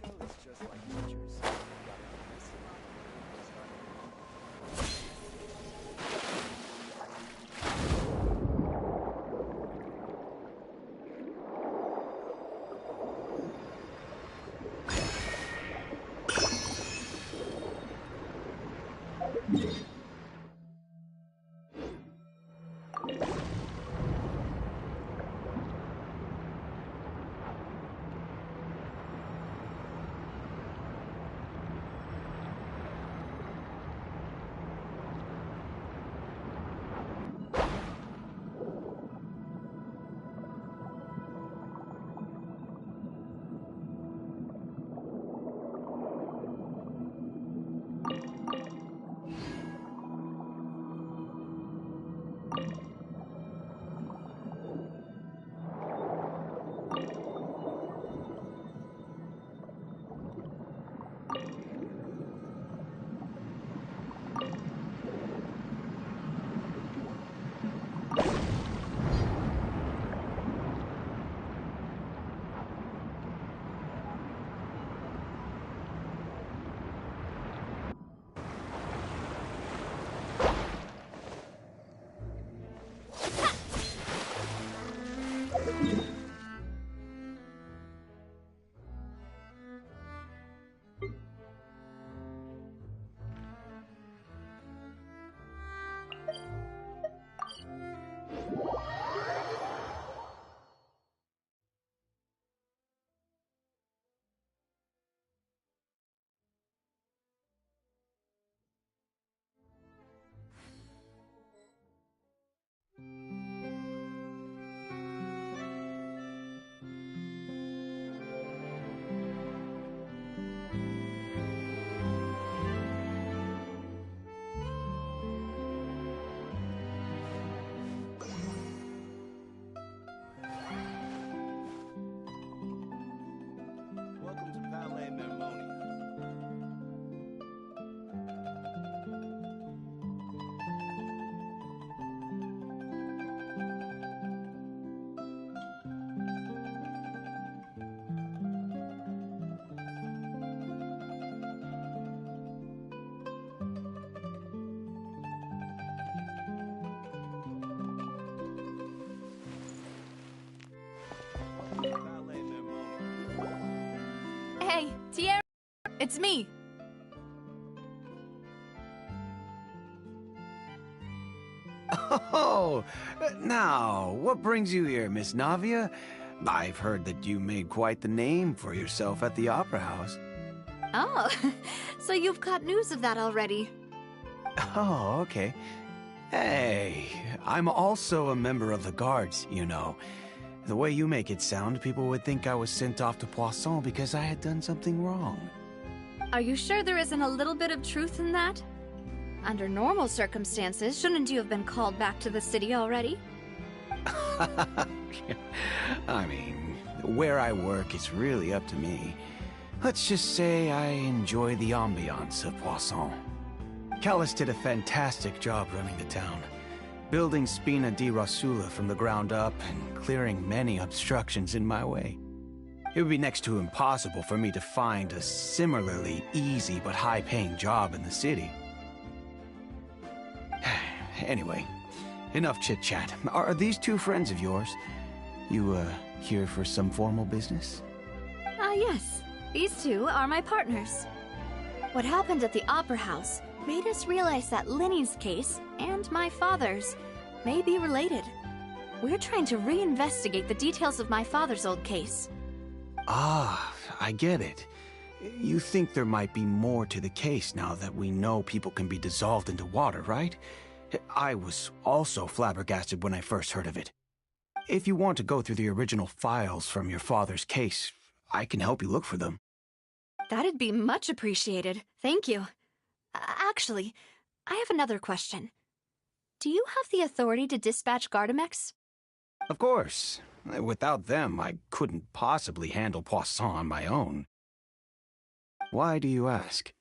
Intel is just like teachers. You gotta invest a lot before you can start. Welcome to Ballet Mermonia. Ballet Mermonia. Hey, Tierra! It's me! Oh, now, what brings you here, Miss Navia? I've heard that you made quite the name for yourself at the Opera House. Oh, so you've got news of that already. Oh, okay. Hey, I'm also a member of the Guards, you know. The way you make it sound, people would think I was sent off to Poisson because I had done something wrong. Are you sure there isn't a little bit of truth in that? Under normal circumstances, shouldn't you have been called back to the city already? I mean, where I work is really up to me. Let's just say I enjoy the ambiance of Poisson. Callus did a fantastic job running the town, building Spina di Rosula from the ground up and clearing many obstructions in my way. It would be next to impossible for me to find a similarly easy but high-paying job in the city. Anyway, enough chit-chat. Are these two friends of yours? You, here for some formal business? Yes. These two are my partners. What happened at the Opera House made us realize that Linny's case and my father's may be related. We're trying to reinvestigate the details of my father's old case. Ah, I get it. You think there might be more to the case now that we know people can be dissolved into water, right? I was also flabbergasted when I first heard of it. If you want to go through the original files from your father's case, I can help you look for them. That'd be much appreciated. Thank you. Actually, I have another question. Do you have the authority to dispatch Gardamex? Of course. Without them, I couldn't possibly handle Poisson on my own. Why do you ask?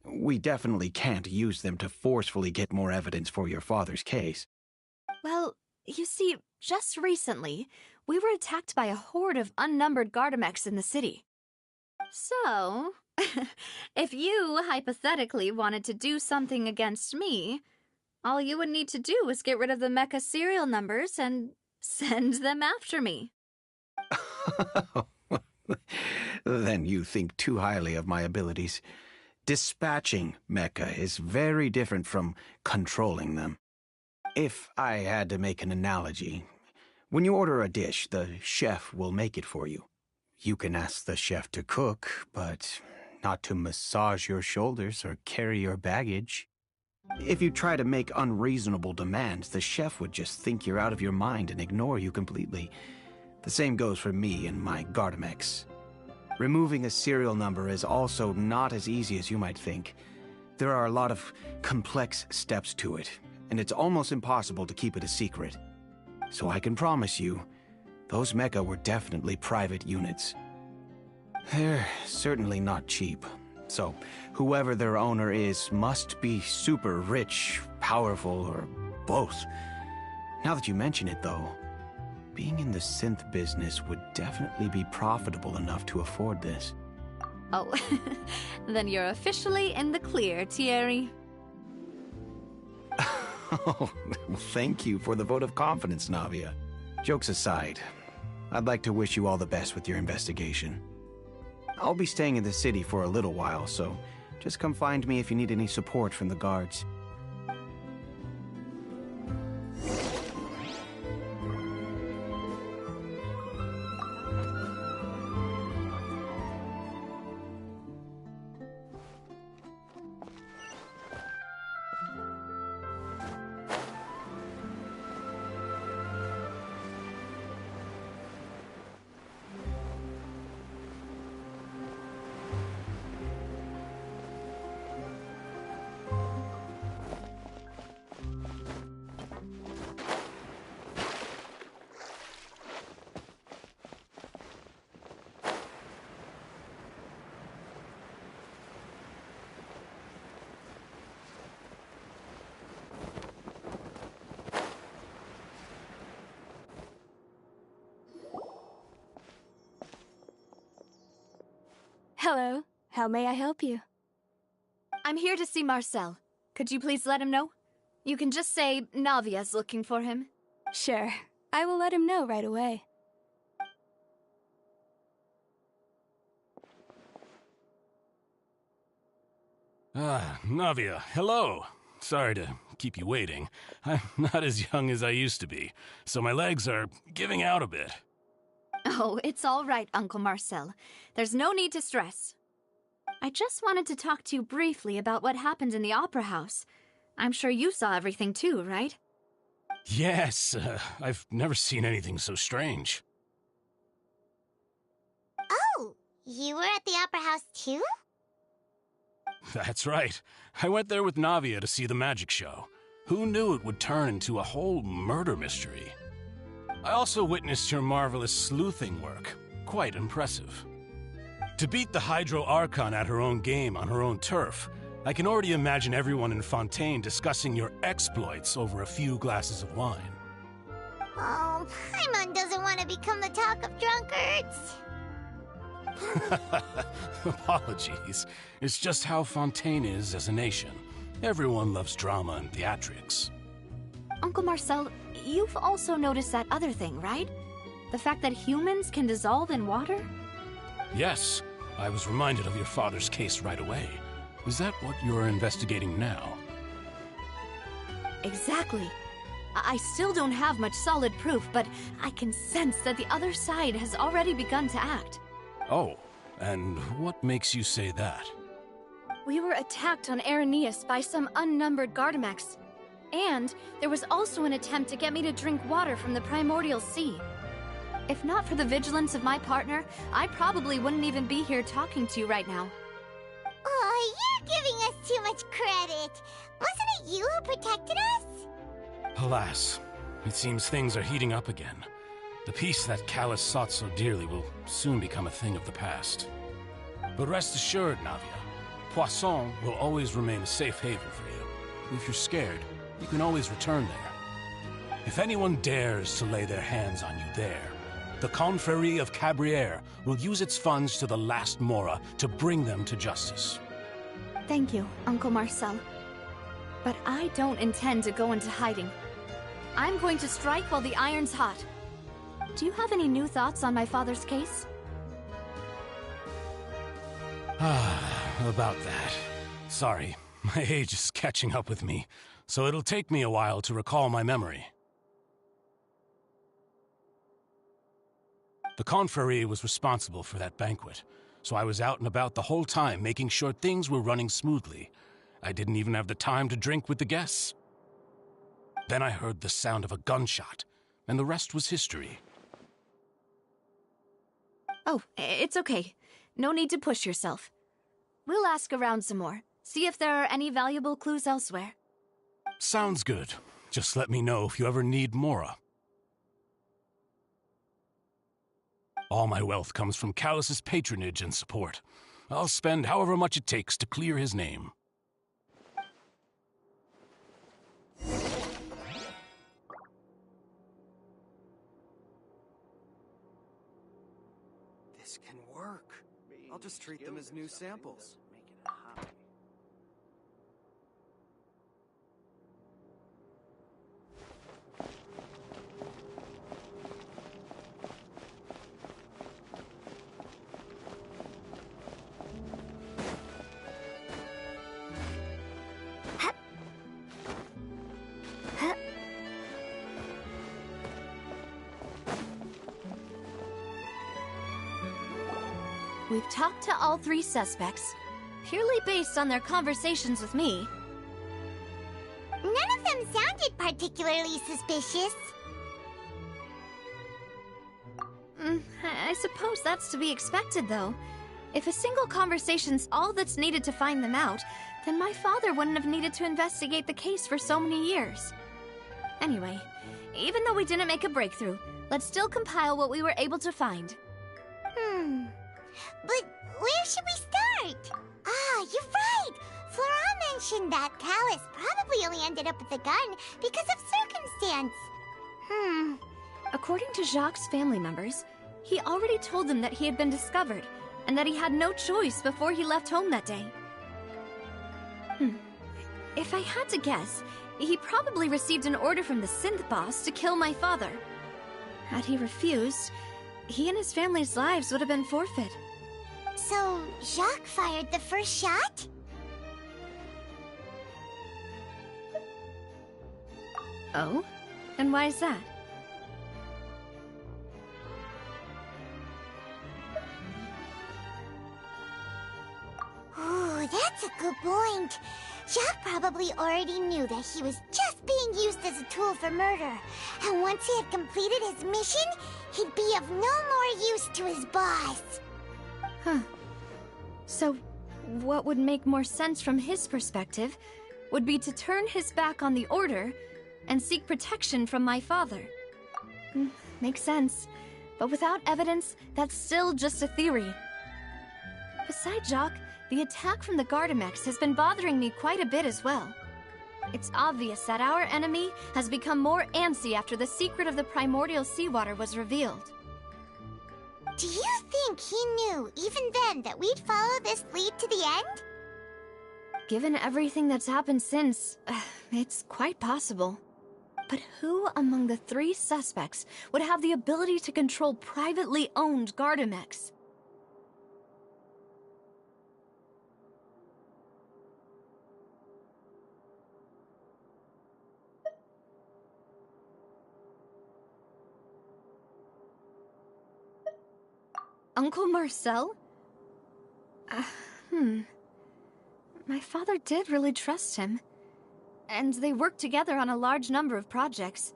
We definitely can't use them to forcefully get more evidence for your father's case. Well, you see, just recently, we were attacked by a horde of unnumbered Gardamex in the city. So, if you hypothetically wanted to do something against me, all you would need to do is get rid of the mecha serial numbers and send them after me. Then you think too highly of my abilities. Dispatching mecha is very different from controlling them. If I had to make an analogy, when you order a dish, the chef will make it for you. You can ask the chef to cook, but not to massage your shoulders or carry your baggage. If you try to make unreasonable demands, the chef would just think you're out of your mind and ignore you completely. The same goes for me and my Gardamex. Removing a serial number is also not as easy as you might think. There are a lot of complex steps to it, and it's almost impossible to keep it a secret. So I can promise you, those mecha were definitely private units. They're certainly not cheap. So, whoever their owner is must be super rich, powerful, or both. Now that you mention it, though, being in the synth business would definitely be profitable enough to afford this. Oh, then you're officially in the clear, Thierry. Oh, thank you for the vote of confidence, Navia. Jokes aside, I'd like to wish you all the best with your investigation. I'll be staying in the city for a little while, so just come find me if you need any support from the guards. Hello. How may I help you? I'm here to see Marcel. Could you please let him know? You can just say Navia's looking for him. Sure. I will let him know right away. Navia, hello. Sorry to keep you waiting. I'm not as young as I used to be, so my legs are giving out a bit. Oh, it's all right, Uncle Marcel. There's no need to stress. I just wanted to talk to you briefly about what happened in the Opera House. I'm sure you saw everything too, right? Yes, I've never seen anything so strange. You were at the Opera House too? That's right. I went there with Navia to see the magic show. Who knew it would turn into a whole murder mystery? I also witnessed your marvelous sleuthing work. Quite impressive. To beat the Hydro Archon at her own game on her own turf, I can already imagine everyone in Fontaine discussing your exploits over a few glasses of wine. Oh, Paimon doesn't want to become the talk of drunkards. Apologies. It's just how Fontaine is as a nation. Everyone loves drama and theatrics. Uncle Marcel, you've also noticed that other thing, right? The fact that humans can dissolve in water? Yes, I was reminded of your father's case right away. Is that what you're investigating now? Exactly. I still don't have much solid proof, but I can sense that the other side has already begun to act. Oh, and what makes you say that? We were attacked on Araneus by some unnumbered Gardamex. And there was also an attempt to get me to drink water from the primordial sea. If not for the vigilance of my partner, I probably wouldn't even be here talking to you right now. Oh, you're giving us too much credit. Wasn't it you who protected us? Alas, it seems things are heating up again. The peace that Callus sought so dearly will soon become a thing of the past. But rest assured, Navia, Poisson will always remain a safe haven for you. If you're scared, you can always return there. If anyone dares to lay their hands on you there, the Confrérie of Cabrières will use its funds to the last Mora to bring them to justice. Thank you, Uncle Marcel. But I don't intend to go into hiding. I'm going to strike while the iron's hot. Do you have any new thoughts on my father's case? About that. Sorry, my age is catching up with me, so it'll take me a while to recall my memory. The Confrérie was responsible for that banquet, so I was out and about the whole time making sure things were running smoothly. I didn't even have the time to drink with the guests. Then I heard the sound of a gunshot, and the rest was history. Oh, it's okay. No need to push yourself. We'll ask around some more, see if there are any valuable clues elsewhere. Sounds good. Just let me know if you ever need Mora. All my wealth comes from Callus's patronage and support. I'll spend however much it takes to clear his name. This can work. I'll just treat them as new samples. We've talked to all three suspects, purely based on their conversations with me. None of them sounded particularly suspicious. I suppose that's to be expected, though. If a single conversation's all that's needed to find them out, then my father wouldn't have needed to investigate the case for so many years. Anyway, even though we didn't make a breakthrough, let's still compile what we were able to find. But where should we start? Ah, you're right! Flora mentioned that Callus probably only ended up with the gun because of circumstance. According to Jacques' family members, he already told them that he had been discovered, and that he had no choice before he left home that day. If I had to guess, he probably received an order from the synth boss to kill my father. Had he refused, he and his family's lives would have been forfeit. So, Jacques fired the first shot? Oh? And why is that? Ooh, that's a good point. Jacques probably already knew that he was just being used as a tool for murder. And once he had completed his mission, he'd be of no more use to his boss. Huh. So, what would make more sense from his perspective would be to turn his back on the Order and seek protection from my father. Makes sense. But without evidence, that's still just a theory. Besides Jacques, the attack from the Gardamex has been bothering me quite a bit as well. It's obvious that our enemy has become more antsy after the secret of the primordial seawater was revealed. Do you think he knew, even then, that we'd follow this lead to the end? Given everything that's happened since, it's quite possible. But who among the 3 suspects would have the ability to control privately owned Gardamex? Uncle Marcel? My father did really trust him. And they worked together on a large number of projects.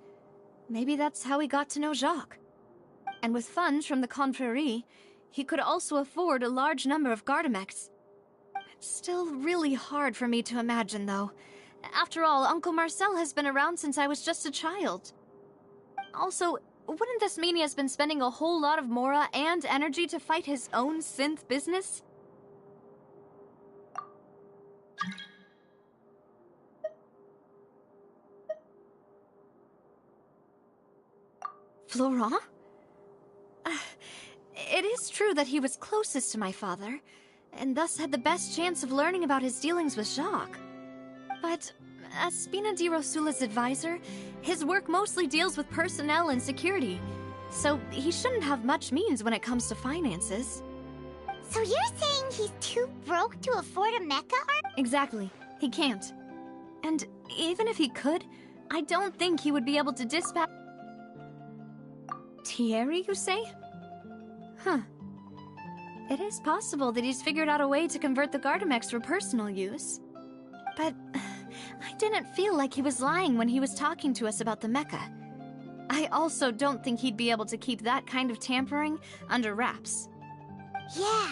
Maybe that's how he got to know Jacques. And with funds from the Confrérie, he could also afford a large number of Gardamex. It's still really hard for me to imagine, though. After all, Uncle Marcel has been around since I was just a child. Also, wouldn't this mean he has been spending a whole lot of mora and energy to fight his own synth business? Florent? It is true that he was closest to my father, and thus had the best chance of learning about his dealings with Jacques. But as Spina di Rosula's advisor, his work mostly deals with personnel and security, so he shouldn't have much means when it comes to finances. So you're saying he's too broke to afford a mecha? Exactly. He can't. And even if he could, I don't think he would be able to dispatch... Thierry, you say? Huh. It is possible that he's figured out a way to convert the Gardamex for personal use. But I didn't feel like he was lying when he was talking to us about the mecha. I also don't think he'd be able to keep that kind of tampering under wraps. Yeah.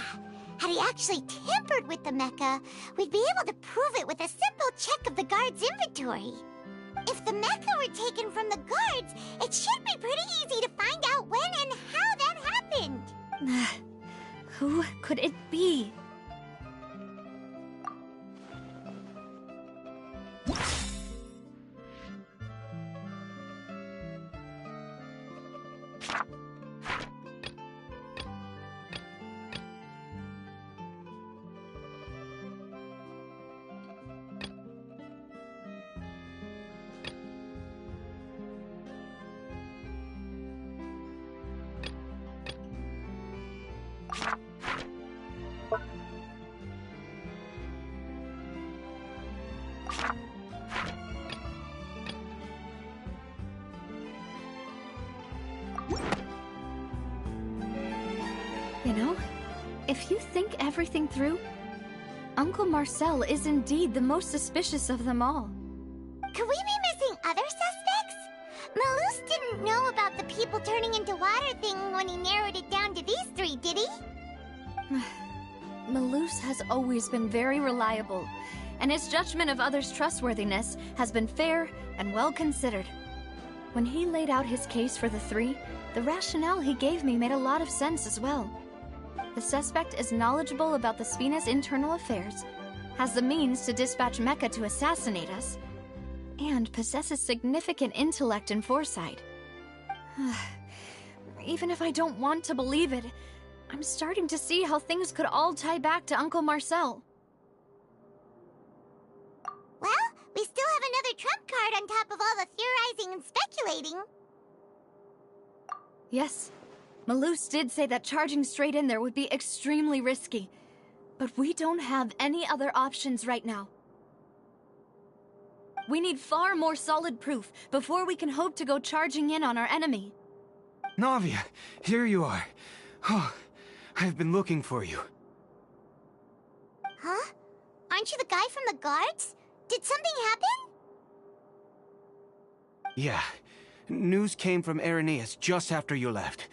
Had he actually tampered with the mecha, we'd be able to prove it with a simple check of the guard's inventory. If the mecha were taken from the guards, it should be pretty easy to find out when and how that happened. Who could it be? You know, if you think everything through, Uncle Marcel is indeed the most suspicious of them all. Could we be missing other suspects? Malus didn't know about the people turning into water thing when he narrowed it down to these 3, did he? Malus has always been very reliable, and his judgment of others' trustworthiness has been fair and well considered. When he laid out his case for the 3, the rationale he gave me made a lot of sense as well. The suspect is knowledgeable about the Spina's internal affairs, has the means to dispatch Mecha to assassinate us, and possesses significant intellect and foresight. Even if I don't want to believe it, I'm starting to see how things could all tie back to Uncle Marcel. Well, we still have another trump card on top of all the theorizing and speculating. Yes, Malus did say that charging straight in there would be extremely risky, but we don't have any other options right now. We need far more solid proof before we can hope to go charging in on our enemy. Navia, here you are. Oh, I've been looking for you. Huh? Aren't you the guy from the guards? Did something happen? Yeah. News came from Irenaeus just after you left.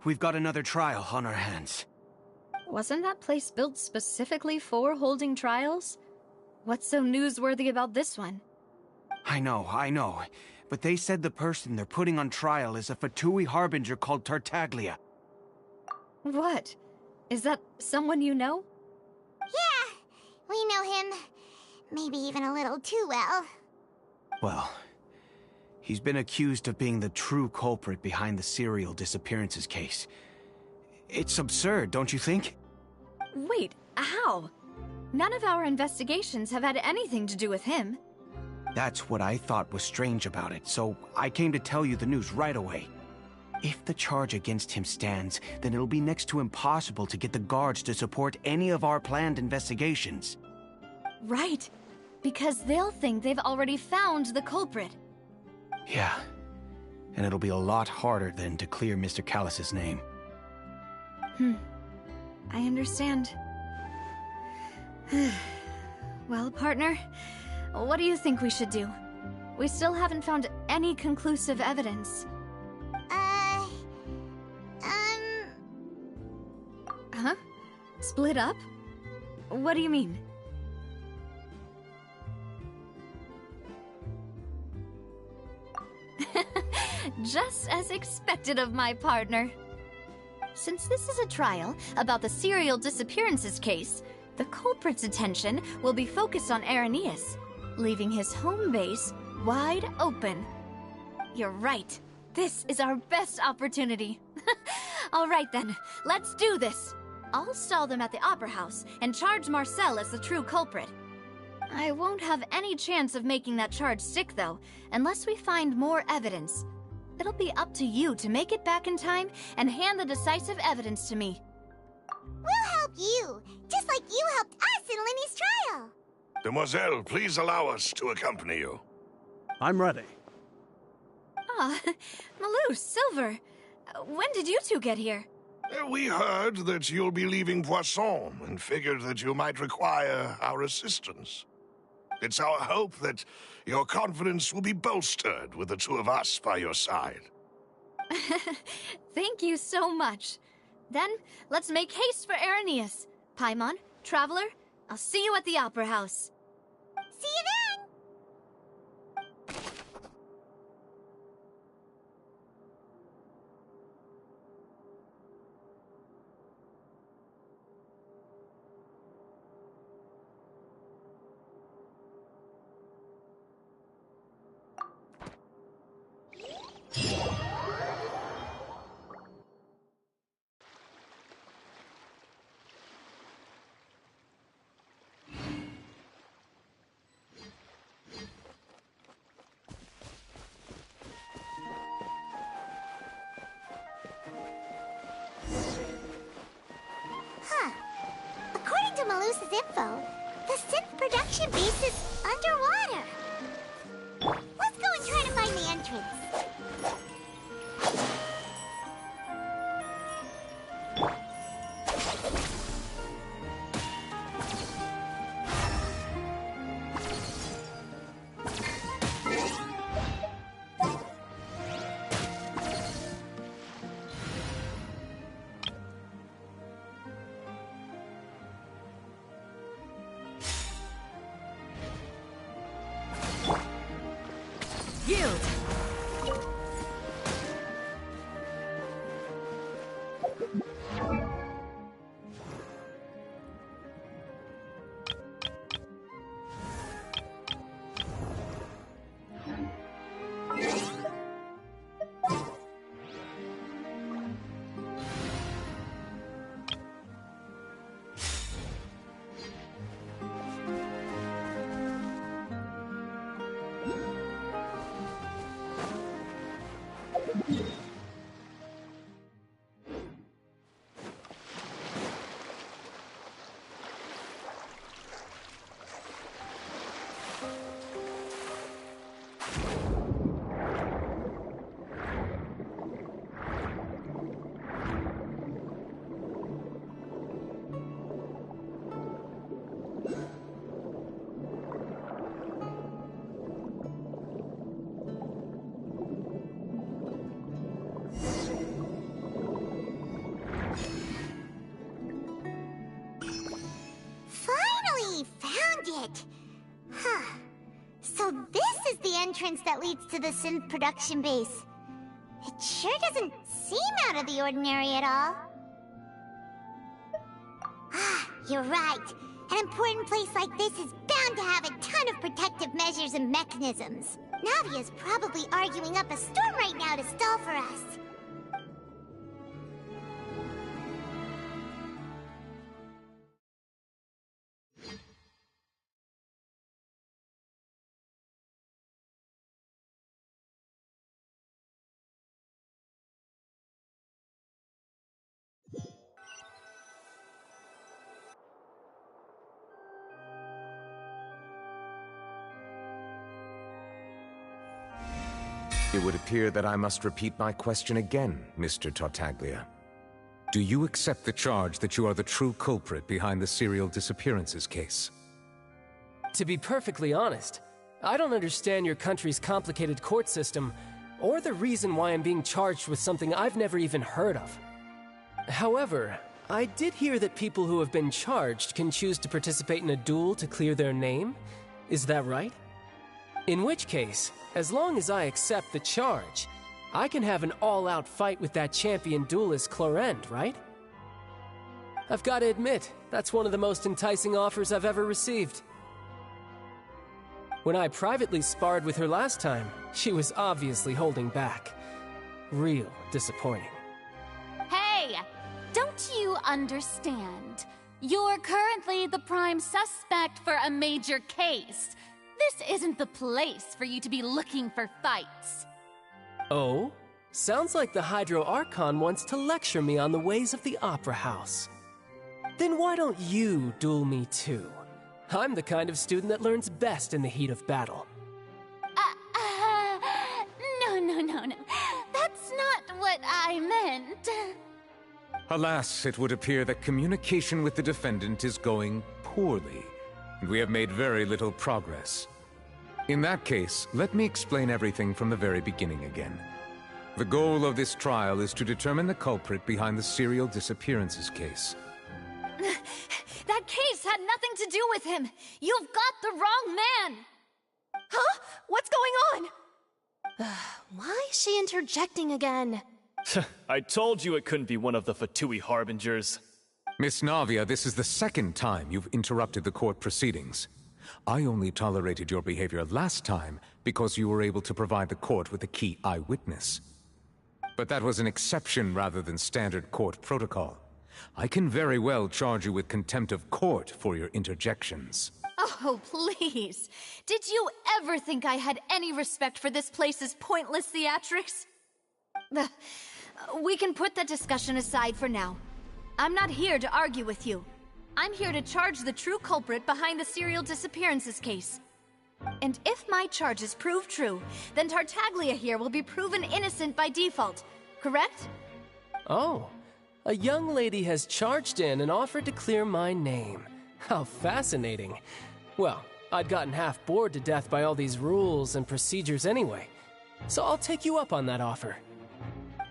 We've got another trial on our hands. Wasn't that place built specifically for holding trials? What's so newsworthy about this one? I know. But they said the person they're putting on trial is a Fatui harbinger called Tartaglia. What? Is that someone you know? Yeah, we know him. Maybe even a little too well. Well, he's been accused of being the true culprit behind the serial disappearances case. It's absurd, don't you think? Wait, how? None of our investigations have had anything to do with him. That's what I thought was strange about it, so I came to tell you the news right away. If the charge against him stands, then it'll be next to impossible to get the guards to support any of our planned investigations. Right, because they'll think they've already found the culprit. Yeah, and it'll be a lot harder then to clear Mr. Callus's name. I understand. Well, partner, what do you think we should do? We still haven't found any conclusive evidence. Huh? Split up? What do you mean? Just as expected of my partner. Since this is a trial about the serial disappearances case, the culprit's attention will be focused on Irenaeus, leaving his home base wide open. You're right. This is our best opportunity. All right then, let's do this. I'll stall them at the Opera House and charge Marcel as the true culprit. I won't have any chance of making that charge stick, though, unless we find more evidence. It'll be up to you to make it back in time and hand the decisive evidence to me. We'll help you, just like you helped us in Linny's trial. Demoiselle, please allow us to accompany you. I'm ready. Ah, Malou, Silver, when did you two get here? We heard that you'll be leaving Poisson and figured that you might require our assistance. It's our hope that your confidence will be bolstered with the two of us by your side. Thank you so much. Then, let's make haste for Irenaeus. Paimon, Traveler, I'll see you at the Opera House. See you then! According to Malusa's info, the synth production base is underwater. Let's go and try to find the entrance. So this is the entrance that leads to the synth production base. It sure doesn't seem out of the ordinary at all. Ah, you're right. An important place like this is bound to have a ton of protective measures and mechanisms. Navia's probably arguing up a storm right now to stall for us. It would appear that I must repeat my question again, Mr. Tartaglia. Do you accept the charge that you are the true culprit behind the serial disappearances case? To be perfectly honest, I don't understand your country's complicated court system, or the reason why I'm being charged with something I've never even heard of. However, I did hear that people who have been charged can choose to participate in a duel to clear their name. Is that right? In which case, as long as I accept the charge, I can have an all-out fight with that champion duelist Clorend, right? I've got to admit, that's one of the most enticing offers I've ever received. When I privately sparred with her last time, she was obviously holding back. Real disappointing. Hey! Don't you understand? You're currently the prime suspect for a major case. This isn't the place for you to be looking for fights. Oh? Sounds like the Hydro Archon wants to lecture me on the ways of the Opera House. Then why don't you duel me too? I'm the kind of student that learns best in the heat of battle. No. That's not what I meant. Alas, it would appear that communication with the defendant is going poorly, and we have made very little progress. In that case, let me explain everything from the very beginning again. The goal of this trial is to determine the culprit behind the serial disappearances case. That case had nothing to do with him! You've got the wrong man! Huh? What's going on? Why is she interjecting again? I told you it couldn't be one of the Fatui Harbingers. Miss Navia, this is the second time you've interrupted the court proceedings. I only tolerated your behavior last time because you were able to provide the court with a key eyewitness. But that was an exception rather than standard court protocol. I can very well charge you with contempt of court for your interjections. Oh, please. Did you ever think I had any respect for this place's pointless theatrics? We can put that discussion aside for now. I'm not here to argue with you. I'm here to charge the true culprit behind the serial disappearances case. And if my charges prove true, then Tartaglia here will be proven innocent by default, correct? Oh, a young lady has charged in and offered to clear my name. How fascinating. Well, I'd gotten half bored to death by all these rules and procedures anyway, so I'll take you up on that offer.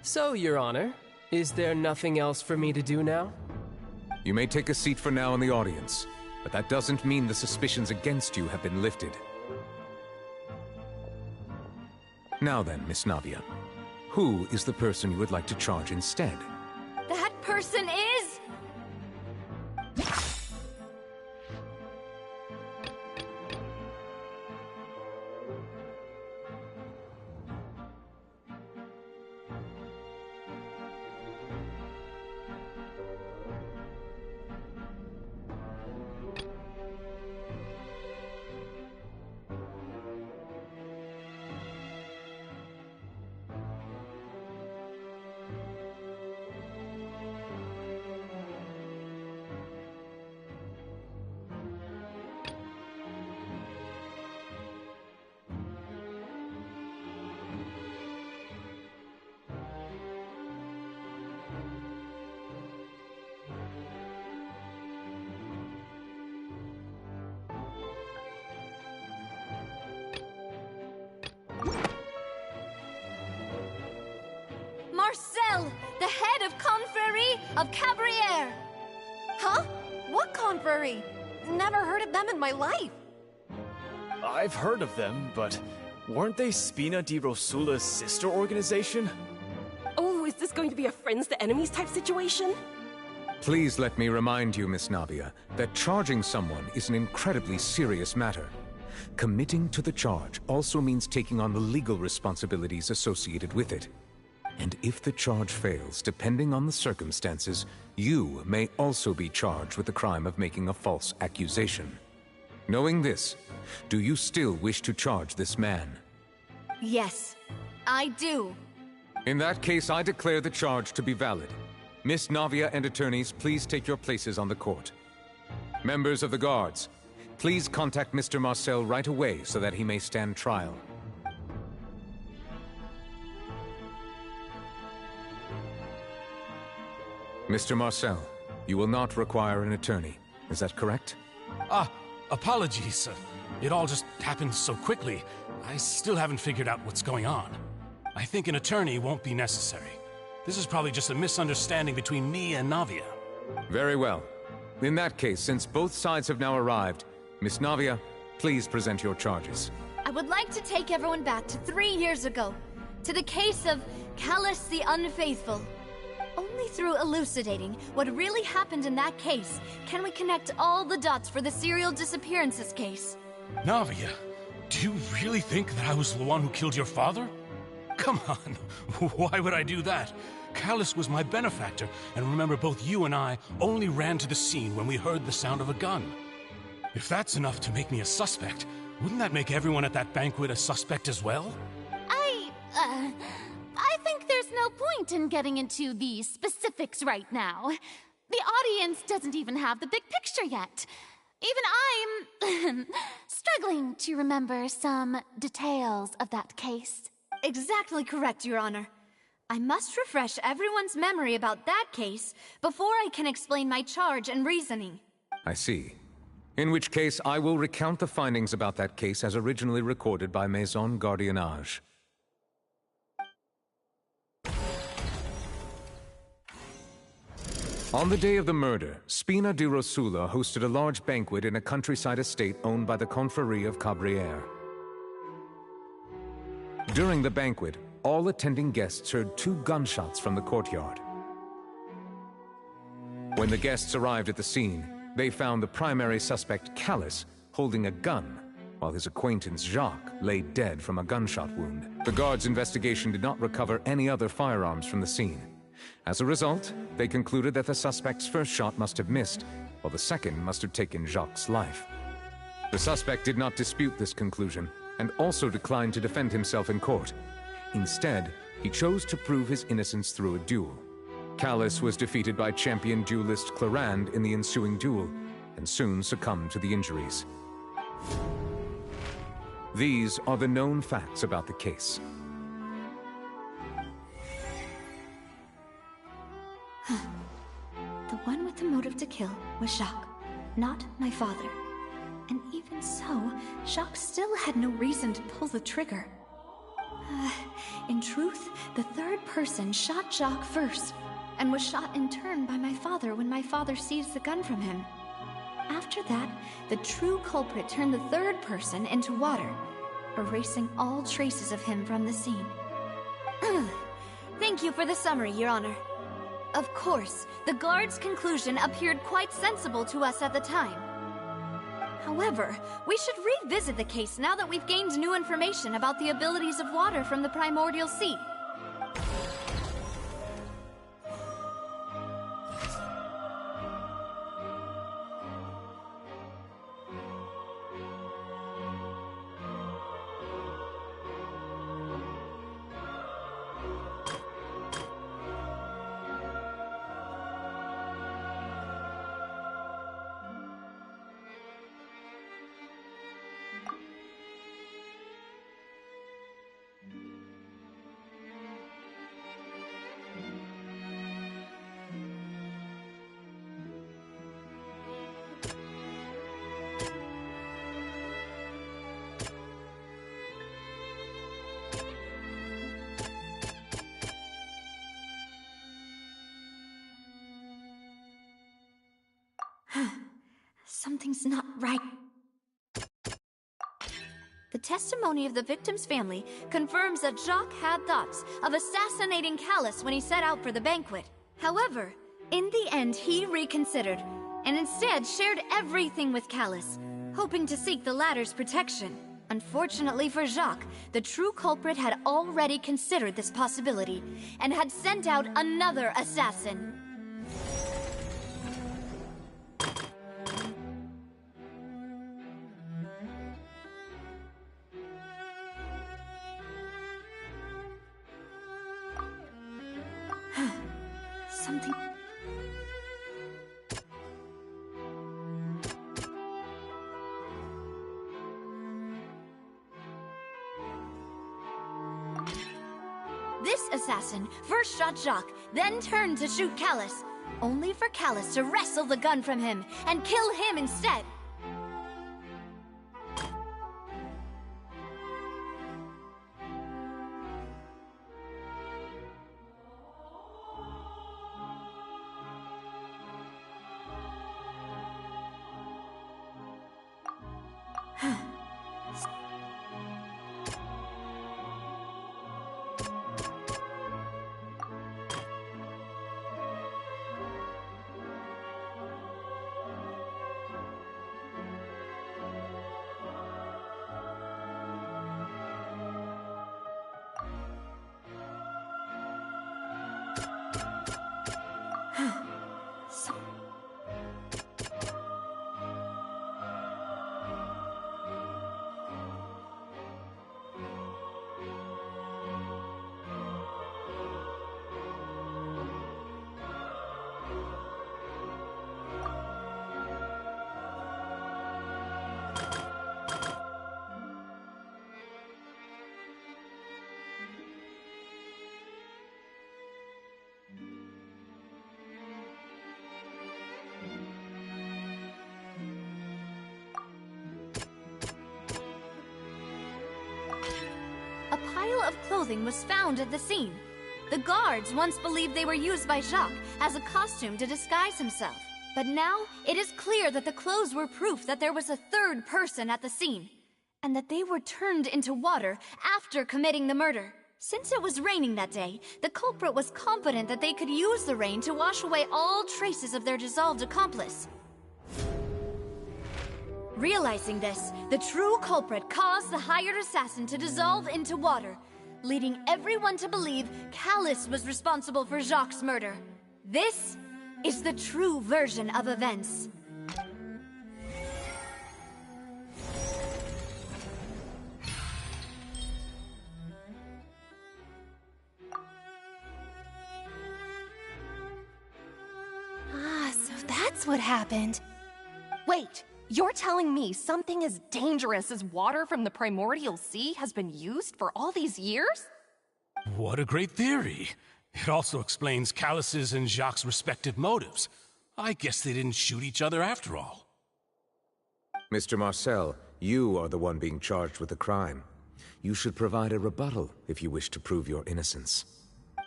So, Your Honor, is there nothing else for me to do now? You may take a seat for now in the audience, but that doesn't mean the suspicions against you have been lifted. Now then, Miss Navia, who is the person you would like to charge instead? That person is... Marcel, the head of Confrérie of Cabrières! Huh? What confrérie? Never heard of them in my life. I've heard of them, but weren't they Spina di Rosula's sister organization? Oh, is this going to be a friends to enemies type situation? Please let me remind you, Miss Navia, that charging someone is an incredibly serious matter. Committing to the charge also means taking on the legal responsibilities associated with it. And if the charge fails, depending on the circumstances, you may also be charged with the crime of making a false accusation. Knowing this, do you still wish to charge this man? Yes, I do. In that case, I declare the charge to be valid. Miss Navia and attorneys, please take your places on the court. Members of the guards, please contact Mr. Marcel right away so that he may stand trial. Mr. Marcel, you will not require an attorney. Is that correct? Apologies. It all just happened so quickly. I still haven't figured out what's going on. I think an attorney won't be necessary. This is probably just a misunderstanding between me and Navia. Very well. In that case, since both sides have now arrived, Miss Navia, please present your charges. I would like to take everyone back to 3 years ago, to the case of Callus the Unfaithful. Only through elucidating what really happened in that case can we connect all the dots for the serial disappearances case. Navia, do you really think that I was the one who killed your father? Come on, why would I do that? Callus was my benefactor, and remember both you and I only ran to the scene when we heard the sound of a gun. If that's enough to make me a suspect, wouldn't that make everyone at that banquet a suspect as well? I think there's no point in getting into the specifics right now. The audience doesn't even have the big picture yet. Even I'm struggling to remember some details of that case. Exactly correct, Your Honor. I must refresh everyone's memory about that case before I can explain my charge and reasoning. I see. In which case, I will recount the findings about that case as originally recorded by Maison Gardiennage. On the day of the murder, Spina di Rosula hosted a large banquet in a countryside estate owned by the Confrérie of Cabrières. During the banquet, all attending guests heard 2 gunshots from the courtyard. When the guests arrived at the scene, they found the primary suspect, Callus, holding a gun, while his acquaintance, Jacques, lay dead from a gunshot wound. The guards' investigation did not recover any other firearms from the scene. As a result, they concluded that the suspect's first shot must have missed, while the second must have taken Jacques' life. The suspect did not dispute this conclusion, and also declined to defend himself in court. Instead, he chose to prove his innocence through a duel. Callus was defeated by champion duelist Clarande in the ensuing duel, and soon succumbed to the injuries. These are the known facts about the case. The one with the motive to kill was Jacques, not my father. And even so, Jacques still had no reason to pull the trigger. In truth, the third person shot Jacques first, and was shot in turn by my father when my father seized the gun from him. After that, the true culprit turned the third person into water, erasing all traces of him from the scene. Thank you for the summary, Your Honor. Of course, the guard's conclusion appeared quite sensible to us at the time. However, we should revisit the case now that we've gained new information about the abilities of water from the primordial sea. Something's not right. The testimony of the victim's family confirms that Jacques had thoughts of assassinating Callus when he set out for the banquet. However, in the end he reconsidered, and instead shared everything with Callus, hoping to seek the latter's protection. Unfortunately for Jacques, the true culprit had already considered this possibility, and had sent out another assassin. Something... This assassin first shot Jacques, then turned to shoot Callus, only for Callus to wrestle the gun from him and kill him instead. A pile of clothing was found at the scene. The guards once believed they were used by Jacques as a costume to disguise himself. But now, it is clear that the clothes were proof that there was a third person at the scene, and that they were turned into water after committing the murder. Since it was raining that day, the culprit was confident that they could use the rain to wash away all traces of their dissolved accomplice. Realizing this, the true culprit caused the hired assassin to dissolve into water, leading everyone to believe Callus was responsible for Jacques' murder. This is the true version of events. Ah, so that's what happened. Wait, you're telling me something as dangerous as water from the primordial sea has been used for all these years? What a great theory. It also explains Callus's and Jacques' respective motives. I guess they didn't shoot each other after all. Mr. Marcel, you are the one being charged with the crime. You should provide a rebuttal if you wish to prove your innocence.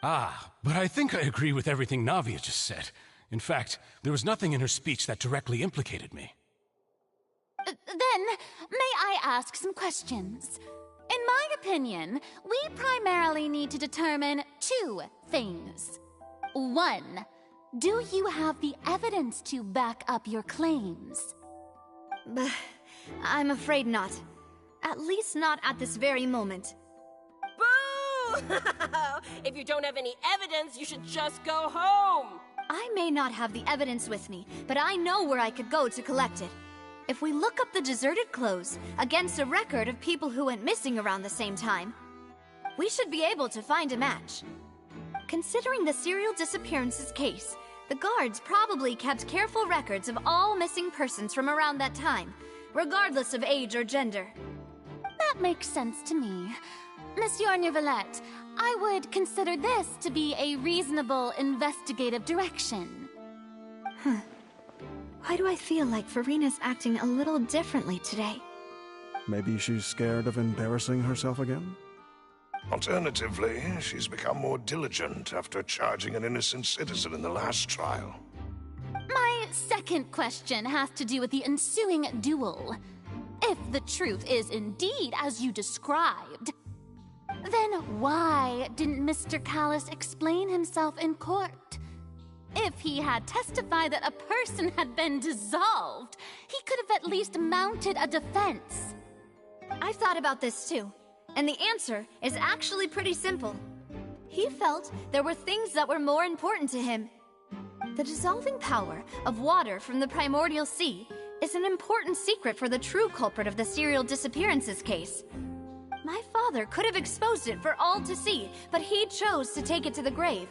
Ah, but I think I agree with everything Navia just said. In fact, there was nothing in her speech that directly implicated me. Then, may I ask some questions? In my opinion, we primarily need to determine two things. One, do you have the evidence to back up your claims? I'm afraid not. At least not at this very moment. Boo! If you don't have any evidence, you should just go home! I may not have the evidence with me, but I know where I could go to collect it. If we look up the deserted clothes against a record of people who went missing around the same time, we should be able to find a match. Considering the serial disappearances case, the guards probably kept careful records of all missing persons from around that time, regardless of age or gender. That makes sense to me. Monsieur Neuvillette, I would consider this to be a reasonable investigative direction. Why do I feel like Farina's acting a little differently today? Maybe she's scared of embarrassing herself again? Alternatively, she's become more diligent after charging an innocent citizen in the last trial. My second question has to do with the ensuing duel. if the truth is indeed as you described, then why didn't Mr. Callus explain himself in court? If he had testified that a person had been dissolved, he could have at least mounted a defense. I've thought about this too, and the answer is actually pretty simple. He felt there were things that were more important to him. The dissolving power of water from the primordial sea is an important secret for the true culprit of the serial disappearances case. My father could have exposed it for all to see, but he chose to take it to the grave.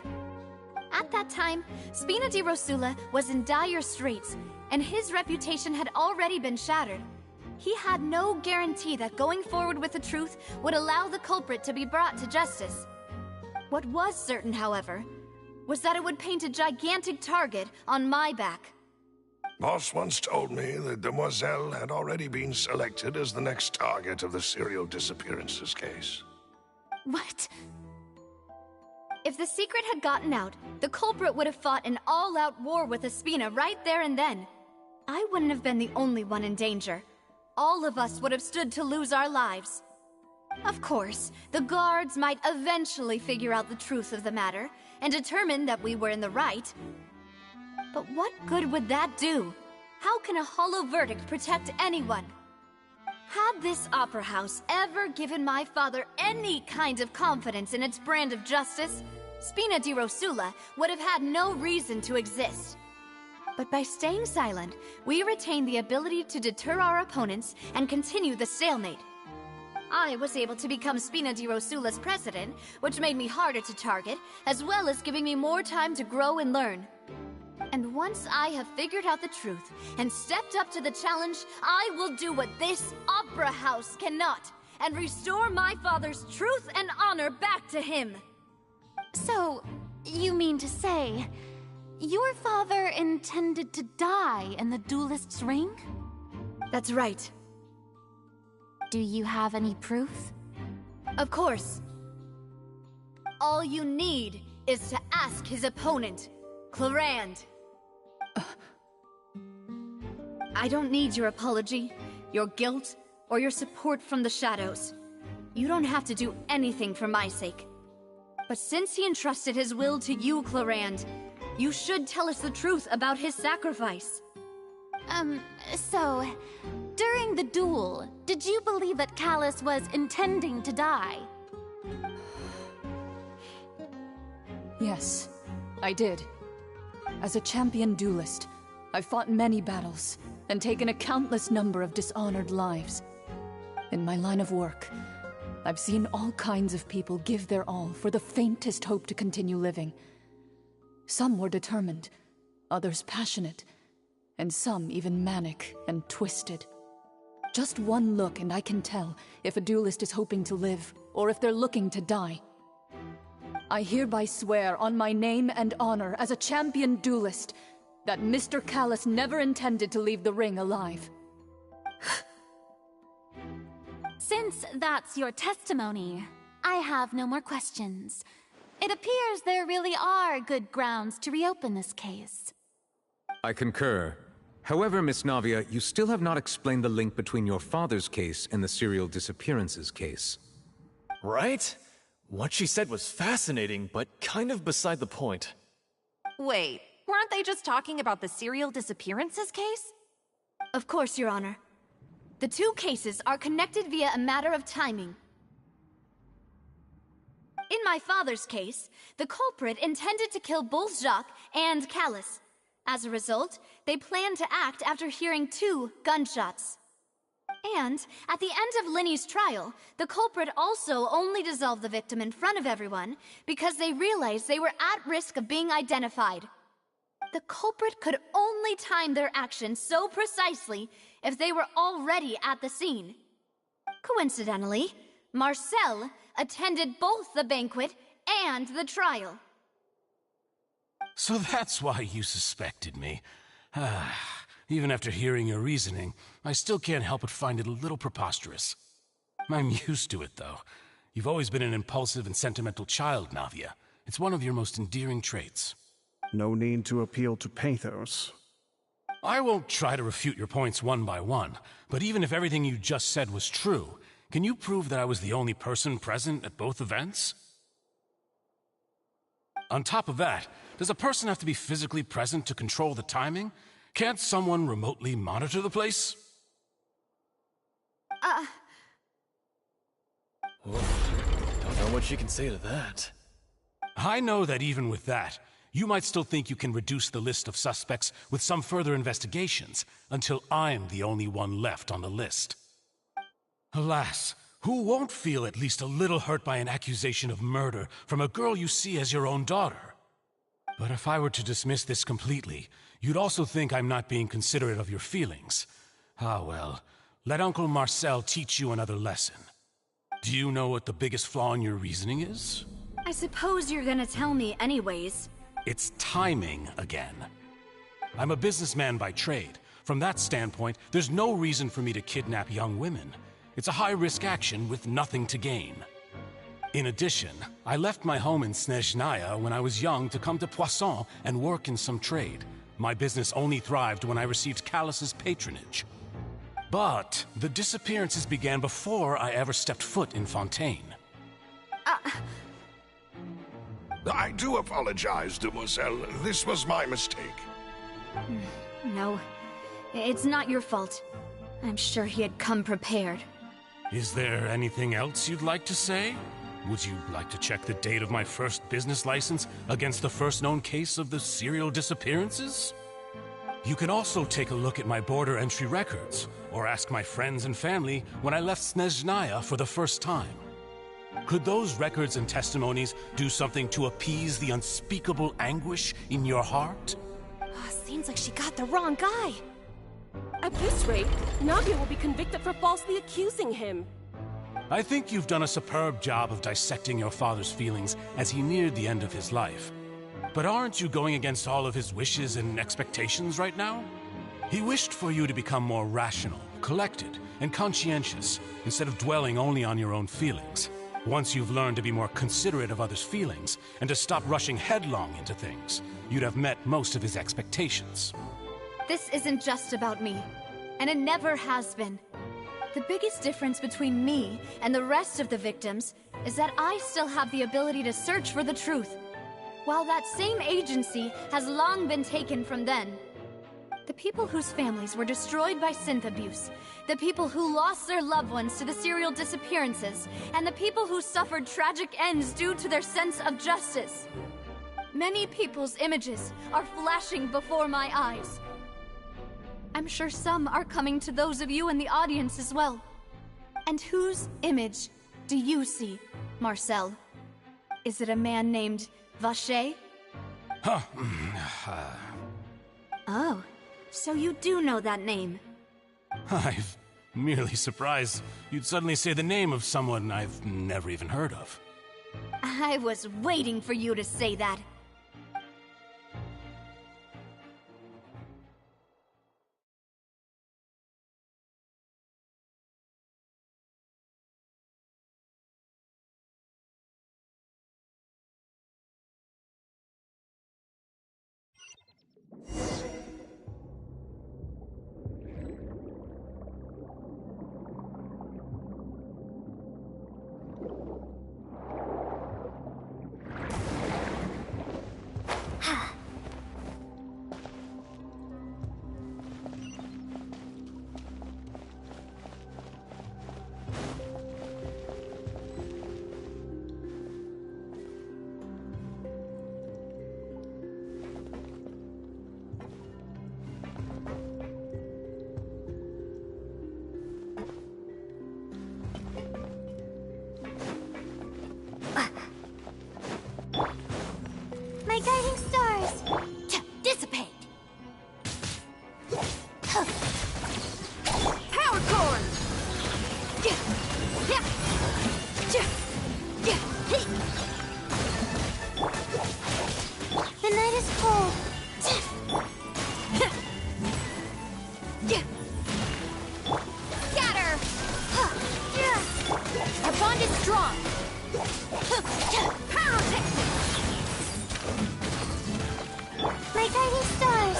At that time, Spina di Rosula was in dire straits, and his reputation had already been shattered. He had no guarantee that going forward with the truth would allow the culprit to be brought to justice. What was certain, however, was that it would paint a gigantic target on my back. Boss once told me that Demoiselle had already been selected as the next target of the serial disappearances case. What? If the secret had gotten out, the culprit would have fought an all-out war with Espina right there and then. I wouldn't have been the only one in danger. All of us would have stood to lose our lives. Of course, the guards might eventually figure out the truth of the matter and determine that we were in the right. But what good would that do? How can a hollow verdict protect anyone? Had this opera house ever given my father any kind of confidence in its brand of justice, Spina di Rosula would have had no reason to exist. But by staying silent, we retain the ability to deter our opponents and continue the stalemate. I was able to become Spina di Rosula's president, which made me harder to target, as well as giving me more time to grow and learn. And once I have figured out the truth and stepped up to the challenge, I will do what this opera house cannot, and restore my father's truth and honor back to him. So, you mean to say, your father intended to die in the duelist's ring? That's right. Do you have any proof? Of course. All you need is to ask his opponent, Clarand. I don't need your apology, your guilt, or your support from the shadows. You don't have to do anything for my sake. But since he entrusted his will to you, Clarand, you should tell us the truth about his sacrifice. So, during the duel, did you believe that Callus was intending to die? Yes, I did. As a champion duelist, I've fought many battles and taken a countless number of dishonored lives. In my line of work, I've seen all kinds of people give their all for the faintest hope to continue living. Some were determined, others passionate, and some even manic and twisted. Just one look and I can tell if a duelist is hoping to live or if they're looking to die. I hereby swear on my name and honor as a champion duelist that Mr. Callus never intended to leave the ring alive. Since that's your testimony, I have no more questions. It appears there really are good grounds to reopen this case. I concur. However, Miss Navia, you still have not explained the link between your father's case and the serial disappearances case. Right? What she said was fascinating, but kind of beside the point. Wait, weren't they just talking about the serial disappearances case? Of course, Your Honor. The two cases are connected via a matter of timing. In my father's case, the culprit intended to kill both Jacques and Callus. As a result, they planned to act after hearing 2 gunshots. And at the end of Linny's trial, the culprit also only dissolved the victim in front of everyone because they realized they were at risk of being identified. The culprit could only time their actions so precisely if they were already at the scene. Coincidentally, Marcel attended both the banquet and the trial. So that's why you suspected me. Even after hearing your reasoning, I still can't help but find it a little preposterous. I'm used to it, though. You've always been an impulsive and sentimental child, Navia. It's one of your most endearing traits. No need to appeal to pathos. I won't try to refute your points one by one, but even if everything you just said was true, can you prove that I was the only person present at both events? On top of that, does a person have to be physically present to control the timing? Can't someone remotely monitor the place? Don't know what she can say to that. I know that even with that, you might still think you can reduce the list of suspects with some further investigations, until I'm the only one left on the list. Alas, who won't feel at least a little hurt by an accusation of murder from a girl you see as your own daughter? But if I were to dismiss this completely, you'd also think I'm not being considerate of your feelings. Ah well, let Uncle Marcel teach you another lesson. Do you know what the biggest flaw in your reasoning is? I suppose you're gonna tell me anyways. It's timing again. I'm a businessman by trade. From that standpoint, there's no reason for me to kidnap young women. It's a high-risk action with nothing to gain. In addition, I left my home in Snezhnaya when I was young to come to Poisson and work in some trade. My business only thrived when I received Callus's patronage. But the disappearances began before I ever stepped foot in Fontaine. I do apologize, Demoiselle. This was my mistake. No, it's not your fault. I'm sure he had come prepared. Is there anything else you'd like to say? Would you like to check the date of my first business license against the first known case of the serial disappearances? You can also take a look at my border entry records, or ask my friends and family when I left Snezhnaya for the first time. Could those records and testimonies do something to appease the unspeakable anguish in your heart? Seems like she got the wrong guy. At this rate, Navia will be convicted for falsely accusing him. I think you've done a superb job of dissecting your father's feelings as he neared the end of his life. But aren't you going against all of his wishes and expectations right now? He wished for you to become more rational, collected, and conscientious, instead of dwelling only on your own feelings. Once you've learned to be more considerate of others' feelings, and to stop rushing headlong into things, you'd have met most of his expectations. This isn't just about me, and it never has been. The biggest difference between me and the rest of the victims is that I still have the ability to search for the truth, while that same agency has long been taken from them. The people whose families were destroyed by synth abuse, the people who lost their loved ones to the serial disappearances, and the people who suffered tragic ends due to their sense of justice. Many people's images are flashing before my eyes. I'm sure some are coming to those of you in the audience as well. And whose image do you see, Marcel? Is it a man named Vacher? Oh, so you do know that name. I'm merely surprised you'd suddenly say the name of someone I've never even heard of. I was waiting for you to say that. My guiding stars! Dissipate! Power core! The night is cold. Scatter! Our bond is strong! Pyrotechnic! My guiding stars!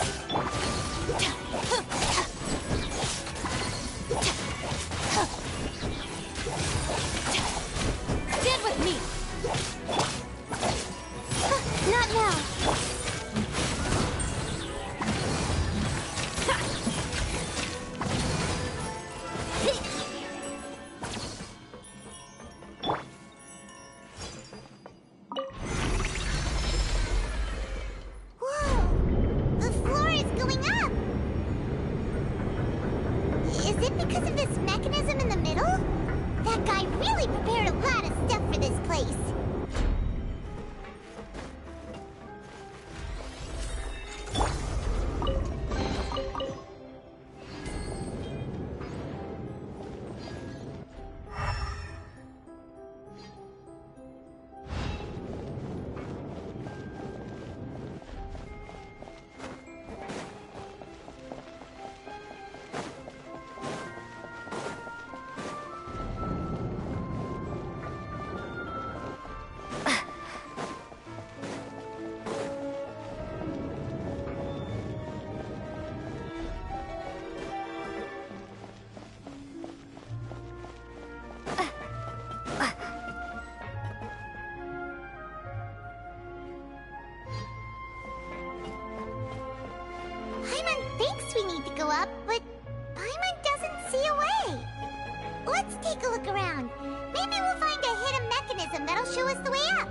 look around. Maybe we'll find a hidden mechanism that'll show us the way up.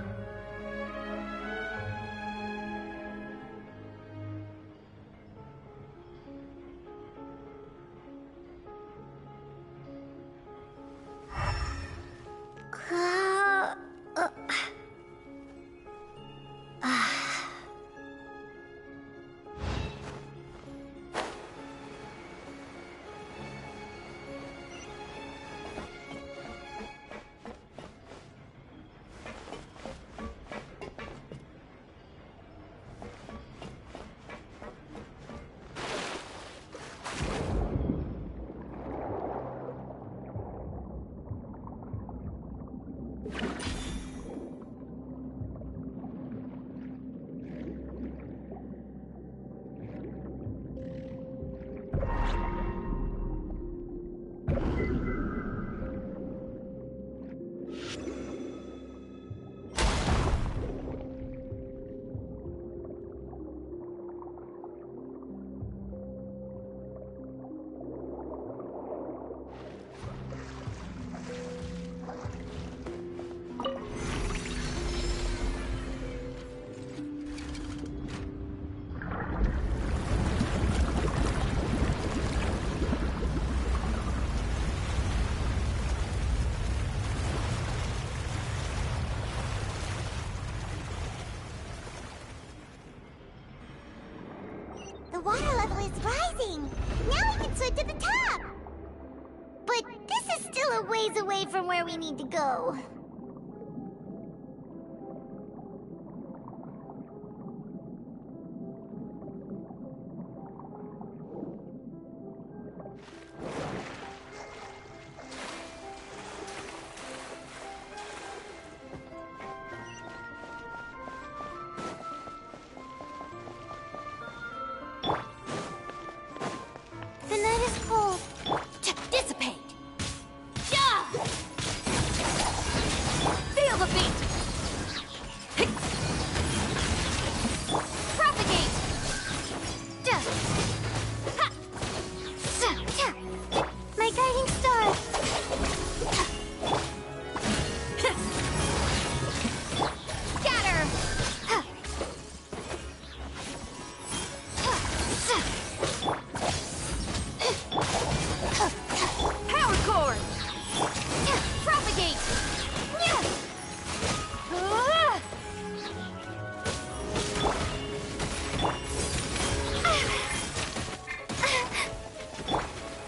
The water level is rising! Now we can swim to the top! But this is still a ways away from where we need to go. The night is cold. Dissipate! Yeah! Feel the beat! Propagate! Ha! My guiding star. Scatter! Power cord! Propagate!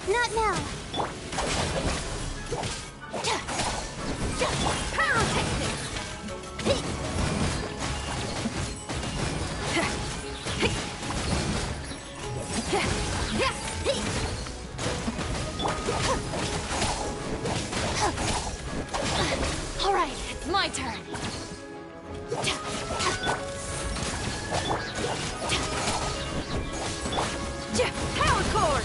Not now. All right, it's my turn. Power cord!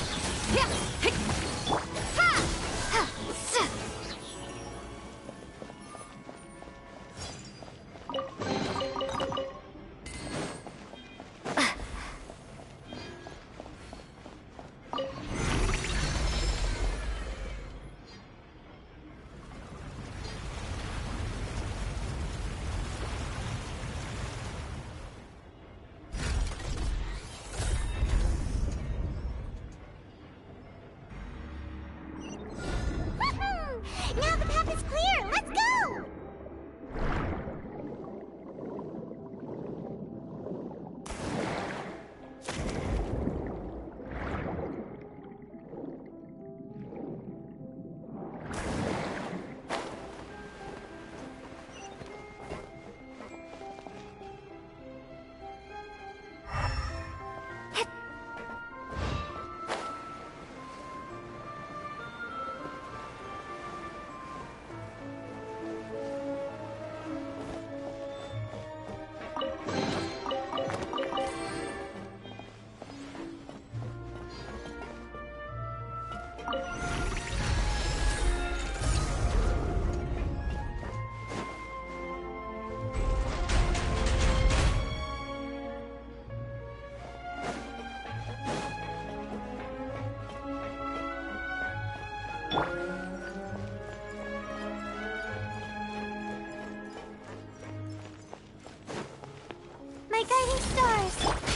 guiding stars.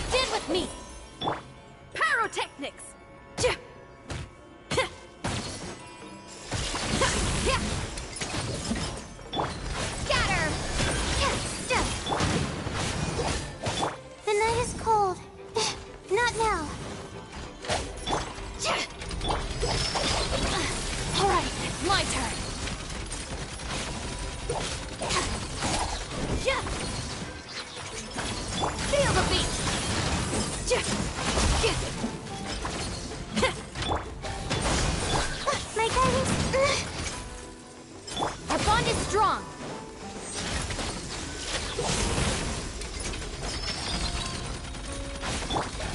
Stand with me. Pyrotechnics. Scatter. The night is cold. Not now. All right, it's my turn. Feel the beat. My guiding... Our bond is strong.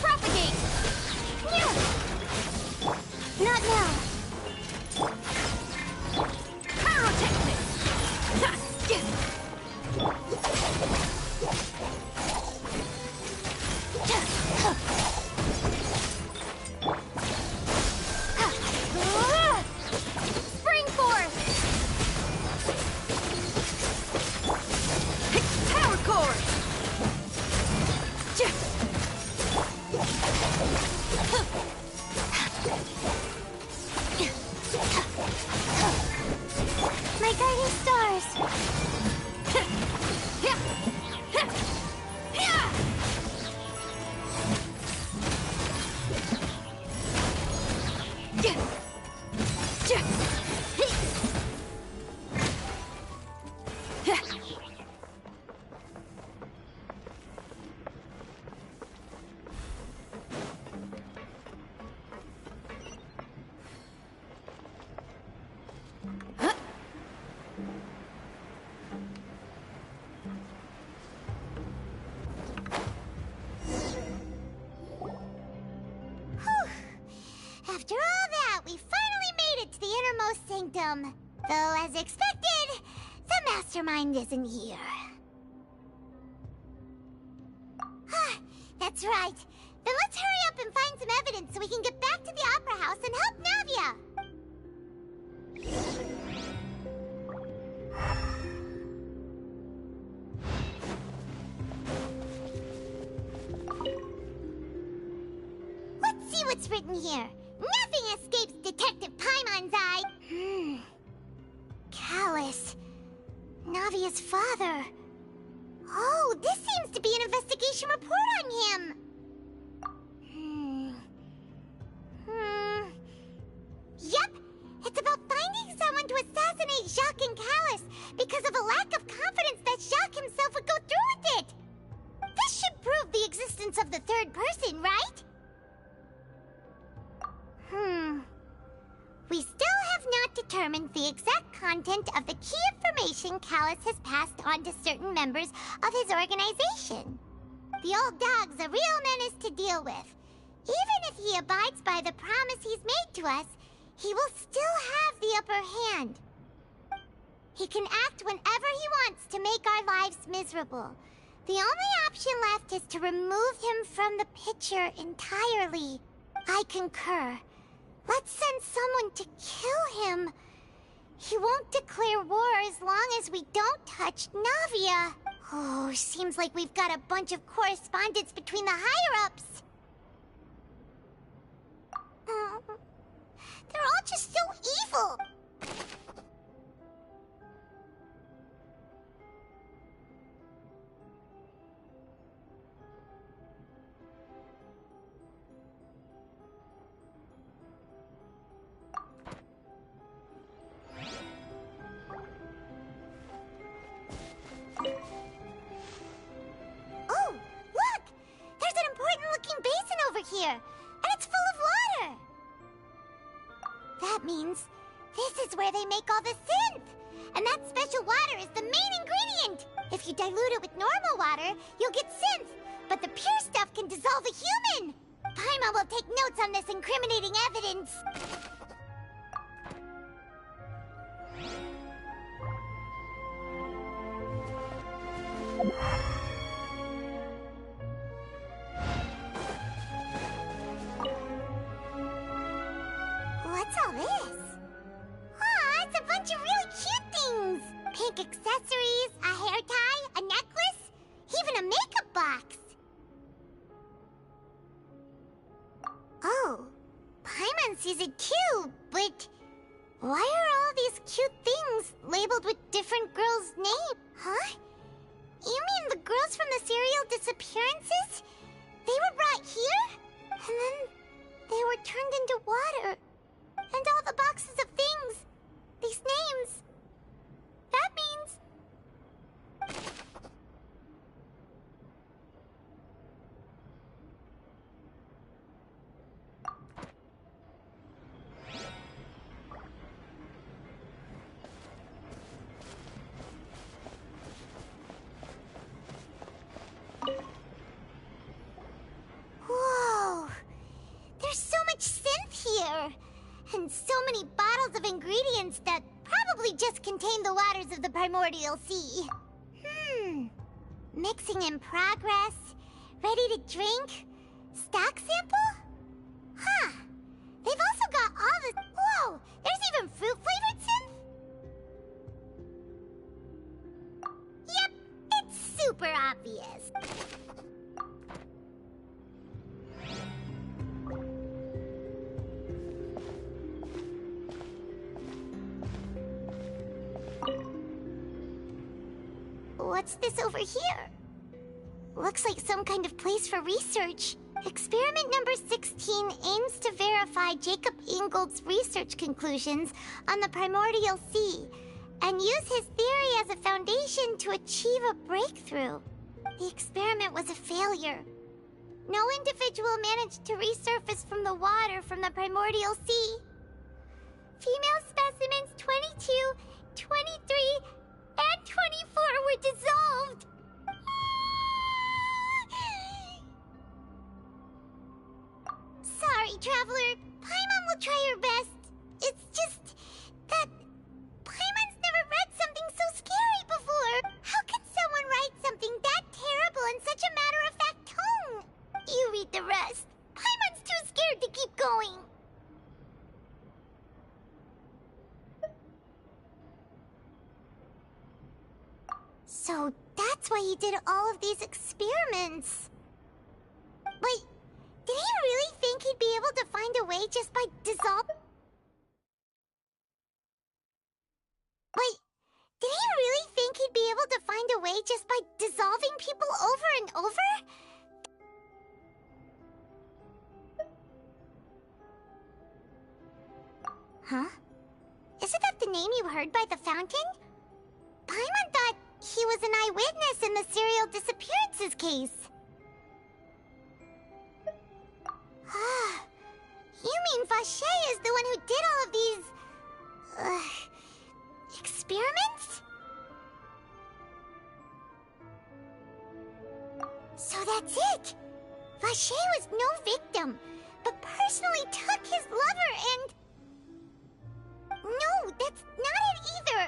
Propagate. Not now. Pyrotechnics. Spring force. Power core. My guiding stars. After all that, we finally made it to the innermost sanctum. Though, as expected, the mastermind isn't here. That's right. Then let's hurry up and find some evidence so we can get back to the Opera House and help Navia. Let's see what's written here. Nothing escapes Detective Paimon's eye. Callus. Navia's father. Oh, this seems to be an investigation report on him. Yep, it's about finding someone to assassinate Jacques and Callus because of a lack of confidence that Jacques himself would go through with it. This should prove the existence of the third person, right? We still have not determined the exact content of the key information Callus has passed on to certain members of his organization. The old dog's a real menace to deal with. Even if he abides by the promise he's made to us, he will still have the upper hand. He can act whenever he wants to make our lives miserable. The only option left is to remove him from the picture entirely. I concur. Let's send someone to kill him. He won't declare war as long as we don't touch Navia. Oh, seems like we've got a bunch of correspondence between the higher-ups. They're all just so evil. Oh, look! There's an important-looking basin over here, and it's full of water. That means this is where they make all the synth. And that special water is the main ingredient. If you dilute it with normal water, you'll get synth. But the pure stuff can dissolve a human. Paimon will take notes on this incriminating evidence. What's all this? Aw, it's a bunch of really cute things. Pink accessories, a hair tie, a necklace, even a makeup box. sees it too, but why are all these cute things labeled with different girls' names? Huh? You mean the girls from the serial disappearances? They were brought here? And then they were turned into water. And all the boxes of things, these names, that means... Whoa! There's so much synth here! And so many bottles of ingredients that probably just contain the waters of the primordial sea. Mixing in progress. Ready to drink? Stock sample? Huh. They've also got all the... Whoa! There's even fruit-flavored synth? Yep, it's super obvious. What's this over here? Looks like some kind of place for research. Experiment number 16 aims to verify Jacob Ingold's research conclusions on the primordial sea and use his theory as a foundation to achieve a breakthrough. The experiment was a failure. No individual managed to resurface from the water from the primordial sea. Female specimens 22, 23, and 24 were dissolved. Sorry, Traveler. Paimon will try her best. It's just that Paimon's never read something so scary before. How can someone write something that terrible in such a matter-of-fact tone? You read the rest. Paimon's too scared to keep going. So that's why he did all of these experiments. Wait, did he really think he'd be able to find a way just by dissolving? Wait, did he really think he'd be able to find a way just by dissolving people over and over? Huh? Isn't that the name you heard by the fountain? Paimon thought he was an eyewitness in the serial disappearances case. Ah, you mean Vache is the one who did all of these... experiments? So that's it! Vache was no victim, but personally took his lover and... No, that's not it either!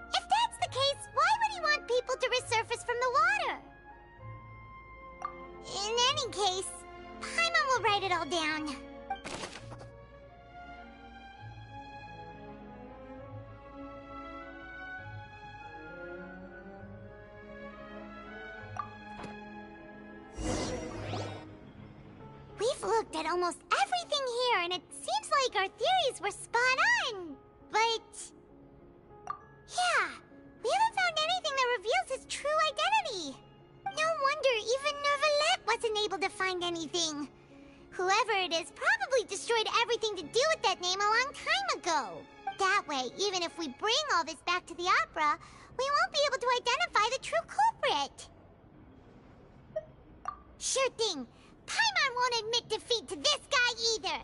If that's the case, why would he want people to resurface from the water? In any case, Paimon will write it all down. We've looked at almost everything here, and it seems like our theories were spot on. But... yeah, we haven't found anything that reveals his true identity. No wonder even Nervalette wasn't able to find anything. Whoever it is probably destroyed everything to do with that name a long time ago. That way, even if we bring all this back to the opera, we won't be able to identify the true culprit. Sure thing. Paimon won't admit defeat to this guy either.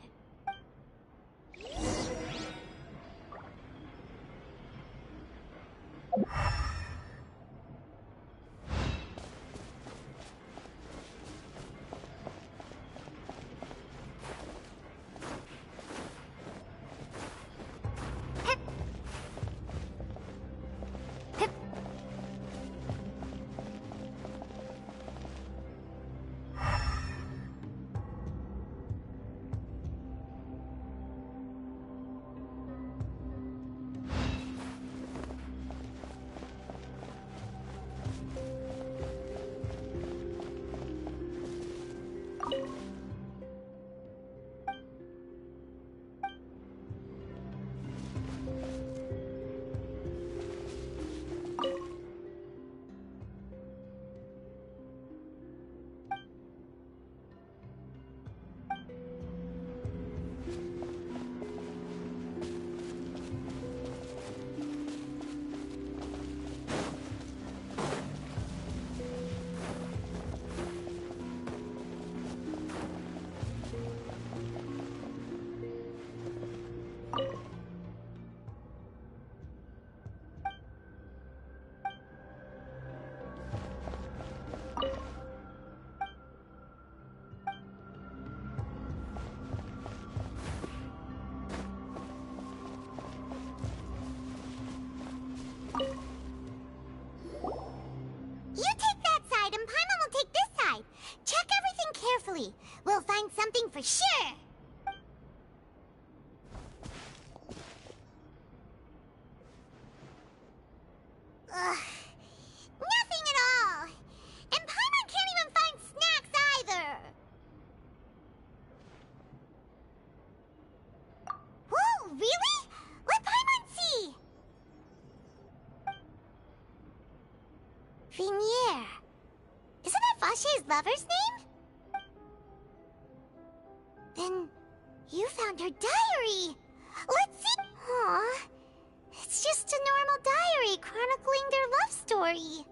Vinier. Isn't that Vache's lover's name? Then you found her diary. Let's see. Aw. It's just a normal diary chronicling their love story.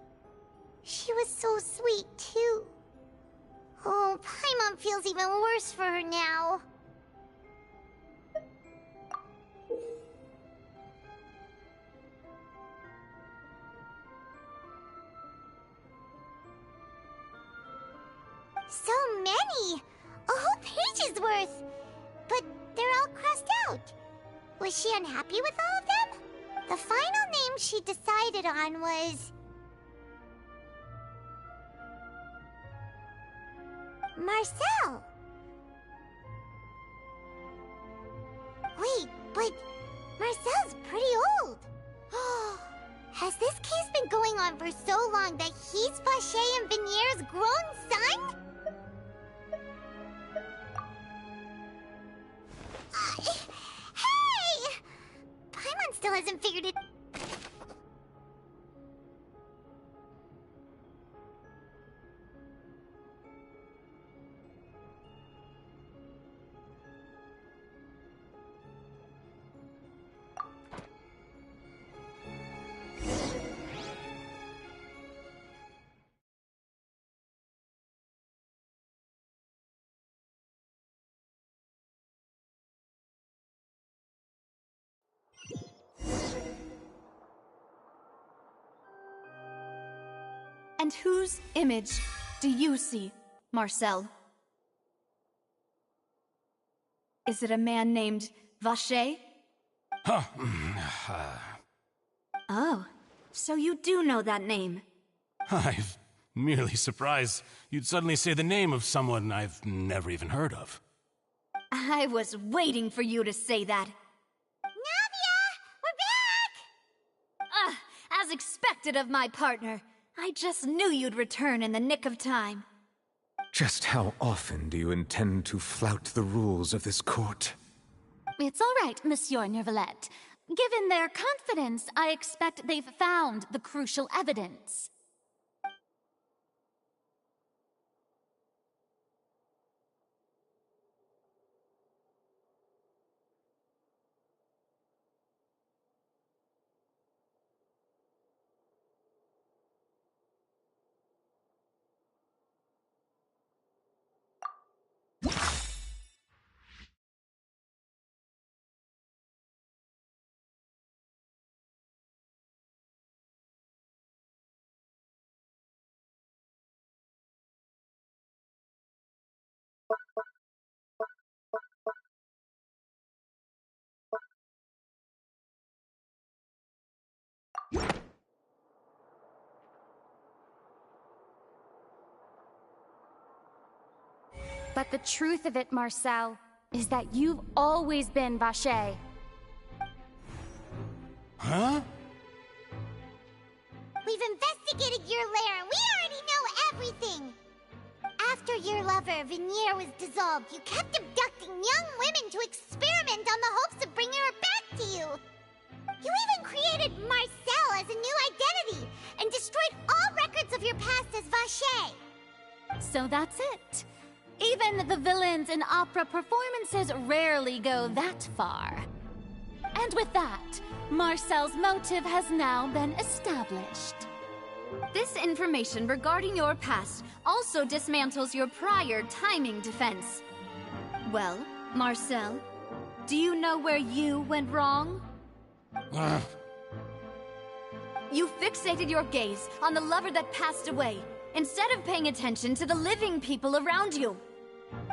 She was so sweet, too. Oh, Paimon feels even worse for her now. So many! A whole page's worth! But they're all crossed out. Was she unhappy with all of them? The final name she decided on was... Marcel. Wait, but Marcel's pretty old. Has this case been going on for so long that he's Vache and Vinier's grown son? Hey! Paimon still hasn't figured it... And whose image do you see, Marcel? Is it a man named Vache? Huh. Oh, so you do know that name. I'm merely surprised you'd suddenly say the name of someone I've never even heard of. I was waiting for you to say that. Navia! We're back! As expected of my partner. I just knew you'd return in the nick of time. Just how often do you intend to flout the rules of this court? It's all right, Monsieur Neuvillette. Given their confidence, I expect they've found the crucial evidence. But the truth of it, Marcel, is that you've always been Vache. Huh? We've investigated your lair and we already know everything! After your lover, Vinier, was dissolved, you kept abducting young women to experiment on the hopes of bringing her back to you! You even created Marcel as a new identity and destroyed all records of your past as Vache! So that's it. Even the villains in opera performances rarely go that far. And with that, Marcel's motive has now been established. This information regarding your past also dismantles your prior timing defense. Well, Marcel, do you know where you went wrong? You fixated your gaze on the lover that passed away, instead of paying attention to the living people around you.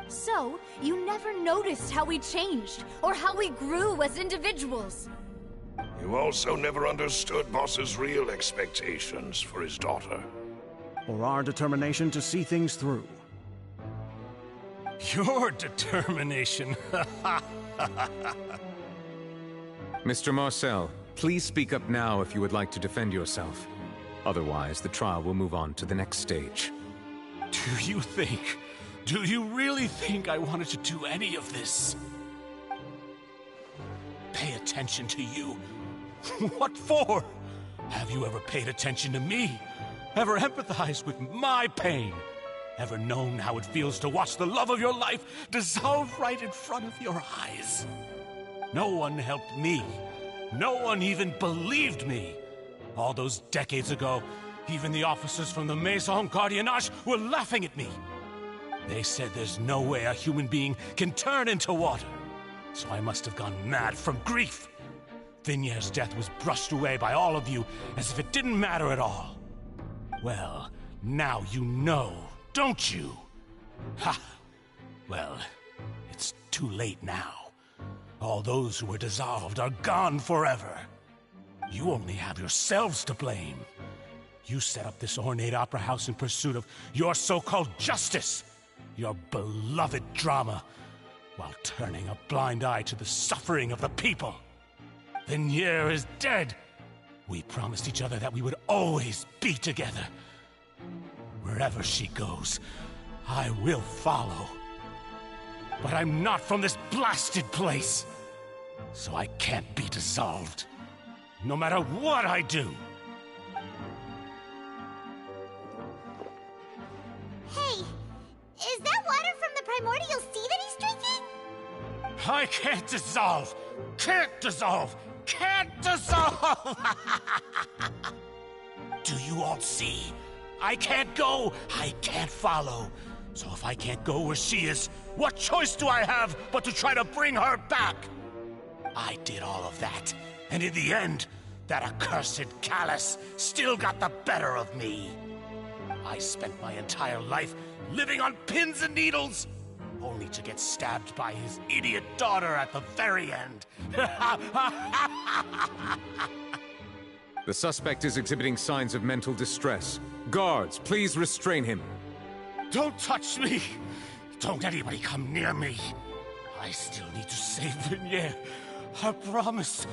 So, you never noticed how we changed, or how we grew as individuals. You also never understood Boss's real expectations for his daughter. Or our determination to see things through. Your determination. Mr. Marcel, please speak up now if you would like to defend yourself. Otherwise, the trial will move on to the next stage. Do you really think I wanted to do any of this? Pay attention to you? What for? Have you ever paid attention to me? ever empathized with my pain, ever known how it feels to watch the love of your life dissolve right in front of your eyes. No one helped me. No one even believed me. All those decades ago, even the officers from the Maison Gardiennage were laughing at me. They said there's no way a human being can turn into water. So I must have gone mad from grief. Vignier's death was brushed away by all of you as if it didn't matter at all. Well, now you know, don't you? Ha! Well, it's too late now. All those who were dissolved are gone forever. You only have yourselves to blame. You set up this ornate opera house in pursuit of your so-called justice, your beloved drama, while turning a blind eye to the suffering of the people. Vignier is dead. We promised each other that we would always be together. Wherever she goes, I will follow. But I'm not from this blasted place, so I can't be dissolved, no matter what I do. Hey, is that water from the primordial sea that he's drinking? I can't dissolve! Can't dissolve! Can't dissolve! Do you all see? I can't go, I can't follow. So if I can't go where she is, what choice do I have but to try to bring her back? I did all of that, and in the end, that accursed Callus still got the better of me. I spent my entire life living on pins and needles, only to get stabbed by his idiot daughter at the very end. The suspect is exhibiting signs of mental distress. Guards, please restrain him. Don't touch me! Don't anybody come near me! I still need to save Vignier. I promise.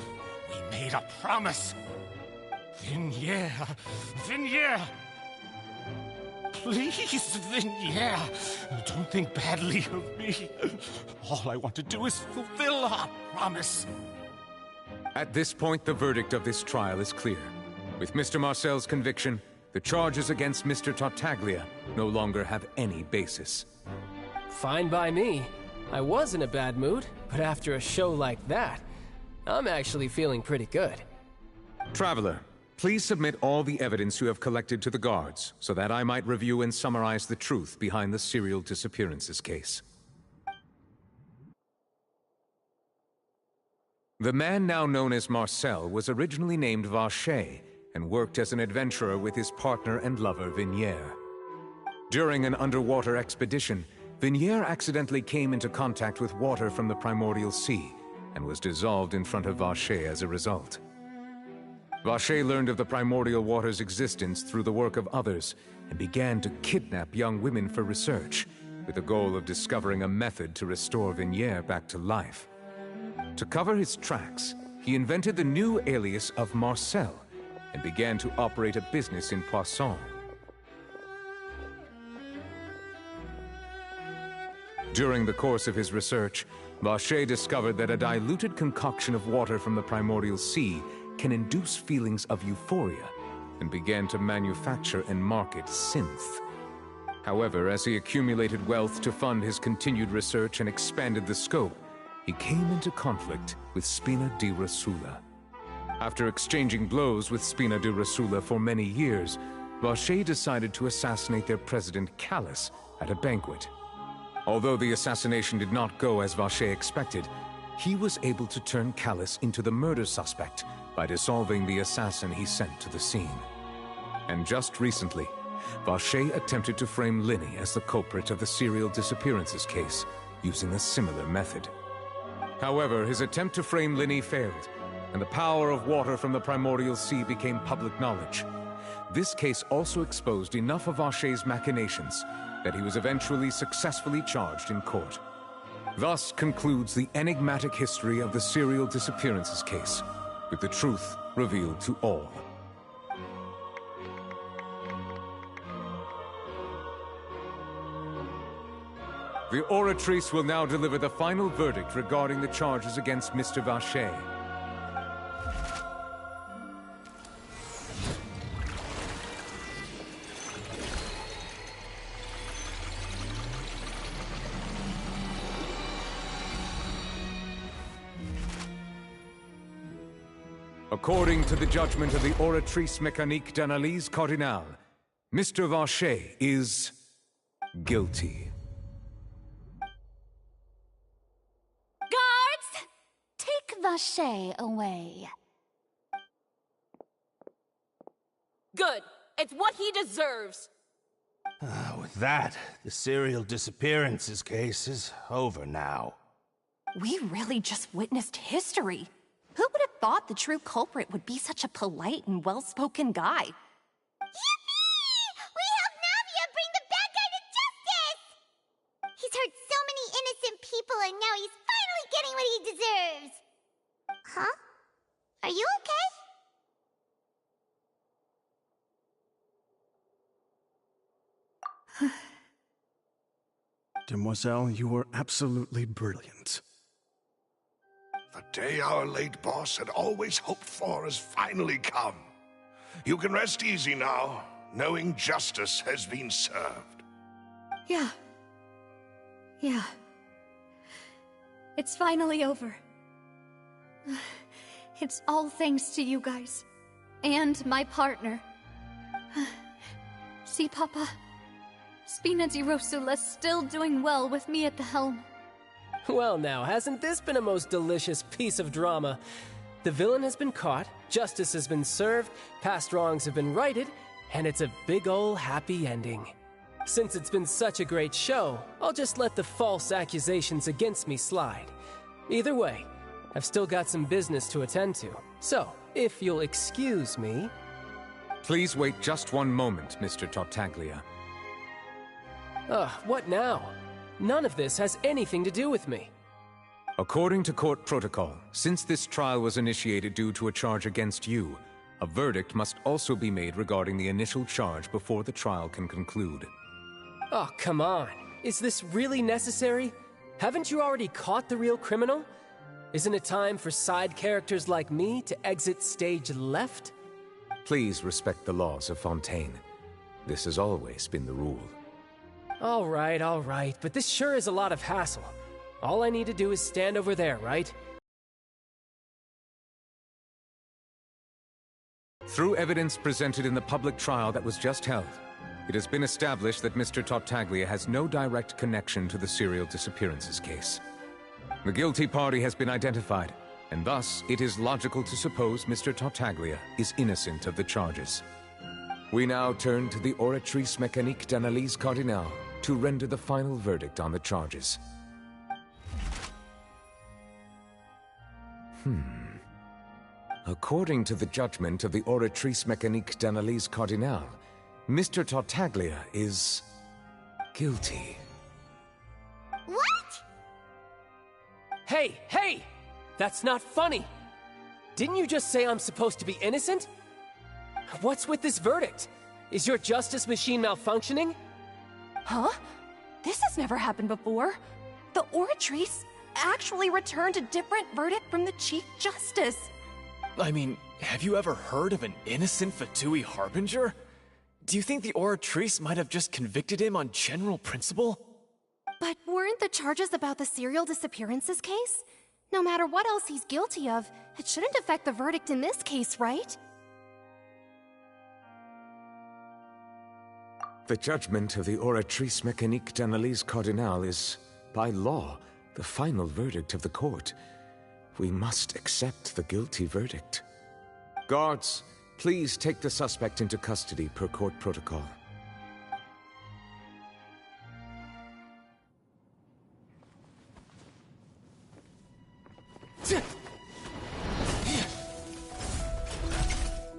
We made a promise. Vignier. Vignier! Please, Vignier. Don't think badly of me. All I want to do is fulfill our promise. At this point, the verdict of this trial is clear. With Mr. Marcel's conviction, the charges against Mr. Tartaglia no longer have any basis. Fine by me. I was in a bad mood, but after a show like that, I'm actually feeling pretty good. Traveler, please submit all the evidence you have collected to the guards, so that I might review and summarize the truth behind the serial disappearances case. The man now known as Marcel was originally named Vacher and worked as an adventurer with his partner and lover Vignier. During an underwater expedition, Vignier accidentally came into contact with water from the primordial sea and was dissolved in front of Vacher as a result. Vacher learned of the primordial water's existence through the work of others and began to kidnap young women for research, with the goal of discovering a method to restore Vignier back to life. To cover his tracks, he invented the new alias of Marcel and began to operate a business in Poisson. During the course of his research, Vacher discovered that a diluted concoction of water from the primordial sea can induce feelings of euphoria and began to manufacture and market synth. However, as he accumulated wealth to fund his continued research and expanded the scope, he came into conflict with Spina di Rosula. After exchanging blows with Spina di Rosula for many years, Vacher decided to assassinate their president Callus at a banquet. Although the assassination did not go as Vacher expected, he was able to turn Callus into the murder suspect by dissolving the assassin he sent to the scene. And just recently, Vacher attempted to frame Linny as the culprit of the serial disappearances case, using a similar method. However, his attempt to frame Linny failed, and the power of water from the primordial sea became public knowledge. This case also exposed enough of Vacher's machinations that he was eventually successfully charged in court. Thus concludes the enigmatic history of the serial disappearances case, with the truth revealed to all. The oratrice will now deliver the final verdict regarding the charges against Mr. Vacher. According to the judgment of the Oratrice Mécanique d'Analyse Cardinale, Mr. Vacher is guilty. Guards! Take Vacher away. Good. It's what he deserves. With that, the serial disappearances case is over now. We really just witnessed history. Who would have thought the true culprit would be such a polite and well-spoken guy? Yippee! We helped Navia bring the bad guy to justice! He's hurt so many innocent people and now he's finally getting what he deserves! Huh? Are you okay? Demoiselle, you were absolutely brilliant. The day our late boss had always hoped for has finally come. You can rest easy now, knowing justice has been served. Yeah. It's finally over. It's all thanks to you guys. And my partner. See, Papa? Spina di Rosula's still doing well with me at the helm. Well now, hasn't this been a most delicious piece of drama? The villain has been caught, justice has been served, past wrongs have been righted, and it's a big ol' happy ending. Since it's been such a great show, I'll just let the false accusations against me slide. Either way, I've still got some business to attend to. So, if you'll excuse me... Please wait just one moment, Mr. Tartaglia. What now? None of this has anything to do with me. According to court protocol, since this trial was initiated due to a charge against you, a verdict must also be made regarding the initial charge before the trial can conclude. Oh, come on. Is this really necessary? Haven't you already caught the real criminal? Isn't it time for side characters like me to exit stage left? Please respect the laws of Fontaine. This has always been the rule. All right, but this sure is a lot of hassle. All I need to do is stand over there, right? Through evidence presented in the public trial that was just held, it has been established that Mr. Tartaglia has no direct connection to the serial disappearances case. The guilty party has been identified, and thus it is logical to suppose Mr. Tartaglia is innocent of the charges. We now turn to the Oratrice Mécanique d'Analyse Cardinale to render the final verdict on the charges. According to the judgment of the Oratrice Mécanique d'Analyse Cardinale, Mr. Tartaglia is guilty. What? Hey! That's not funny! Didn't you just say I'm supposed to be innocent? What's with this verdict? Is your justice machine malfunctioning? Huh? This has never happened before. The Oratrice actually returned a different verdict from the Chief Justice. I mean, have you ever heard of an innocent Fatui Harbinger? Do you think the Oratrice might have just convicted him on general principle? But weren't the charges about the serial disappearances case? No matter what else he's guilty of, it shouldn't affect the verdict in this case, right? The judgment of the Oratrice Mécanique d'Analyse Cardinale is, by law, the final verdict of the court. We must accept the guilty verdict. Guards, please take the suspect into custody per court protocol.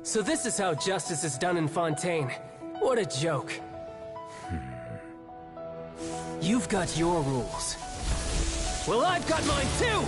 So this is how justice is done in Fontaine. What a joke. You've got your rules. Well, I've got mine too!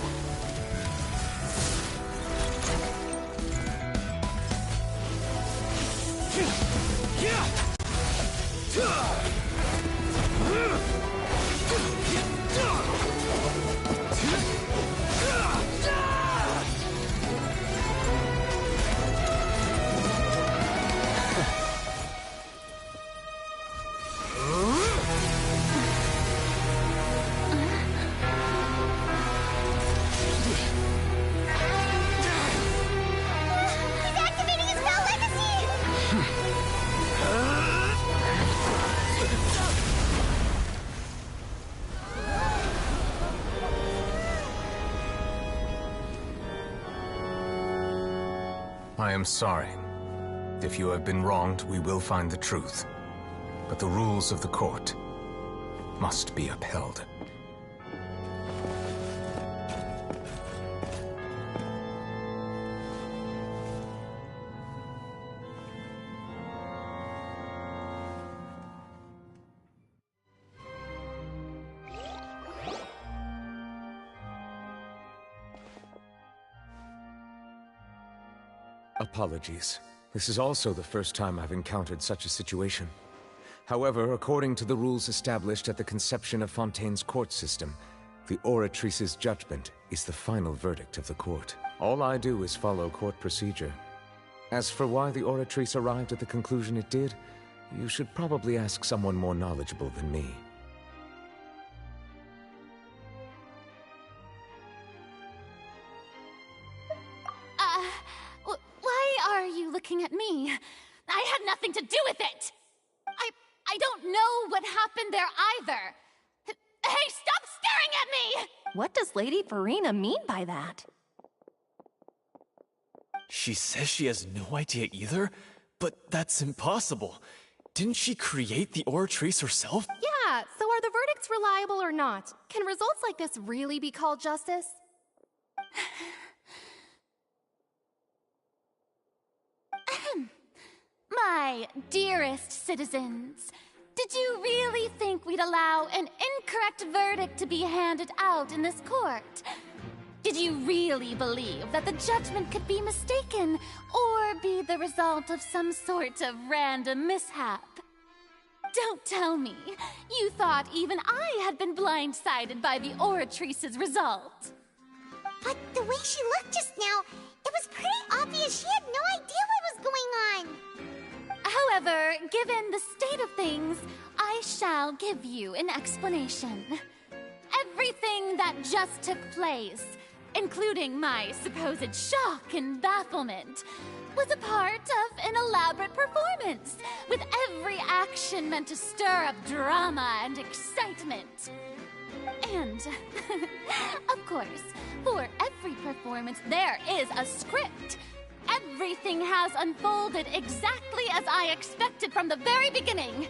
I am sorry. If you have been wronged, we will find the truth. But the rules of the court must be upheld. Apologies. This is also the first time I've encountered such a situation. However, according to the rules established at the conception of Fontaine's court system, the Oratrice's judgment is the final verdict of the court. All I do is follow court procedure. As for why the Oratrice arrived at the conclusion it did, you should probably ask someone more knowledgeable than me. Why are you looking at me? I had nothing to do with it! I don't know what happened there either! Hey, stop staring at me! What does Lady Farina mean by that? She says she has no idea either, but that's impossible. Didn't she create the Oratrice herself? Yeah, so are the verdicts reliable or not? Can results like this really be called justice? My dearest citizens, did you really think we'd allow an incorrect verdict to be handed out in this court? Did you really believe that the judgment could be mistaken or be the result of some sort of random mishap? Don't tell me you thought even I had been blindsided by the Oratrice's result. But the way she looked just now, it was pretty obvious she had no idea what was going on. However, given the state of things, I shall give you an explanation. Everything that just took place, including my supposed shock and bafflement, was a part of an elaborate performance, with every action meant to stir up drama and excitement. And, of course, for every performance there is a script. Everything has unfolded exactly as I expected from the very beginning.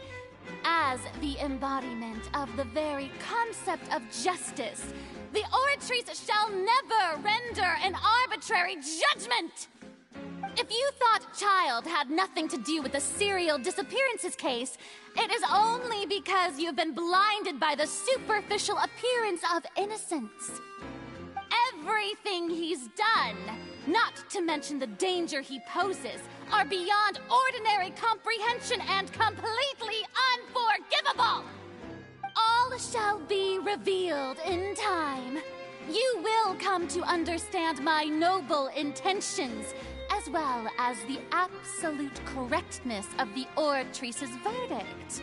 As the embodiment of the very concept of justice, the Oratrice shall never render an arbitrary judgment! If you thought Child had nothing to do with the serial disappearances case, it is only because you've been blinded by the superficial appearance of innocence. Everything he's done, not to mention the danger he poses, are beyond ordinary comprehension and completely unforgivable! All shall be revealed in time. You will come to understand my noble intentions, as well as the absolute correctness of the Oratrice's verdict.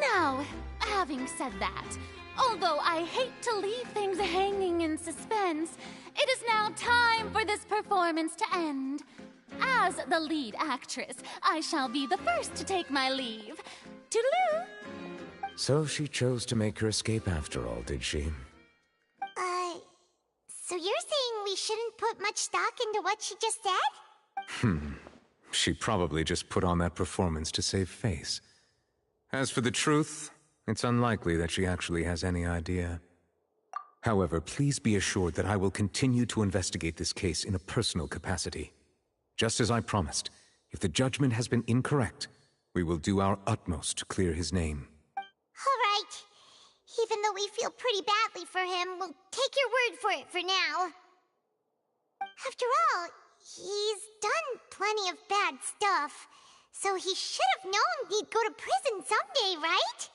Now, having said that, although I hate to leave things hanging in suspense, it is now time for this performance to end. As the lead actress, I shall be the first to take my leave. Toodaloo! So she chose to make her escape after all, did she? So you're saying we shouldn't put much stock into what she just said? She probably just put on that performance to save face. As for the truth, it's unlikely that she actually has any idea. However, please be assured that I will continue to investigate this case in a personal capacity. Just as I promised, if the judgment has been incorrect, we will do our utmost to clear his name. All right. Even though we feel pretty badly for him, we'll take your word for it for now. After all, he's done plenty of bad stuff, so he should have known he'd go to prison someday, right?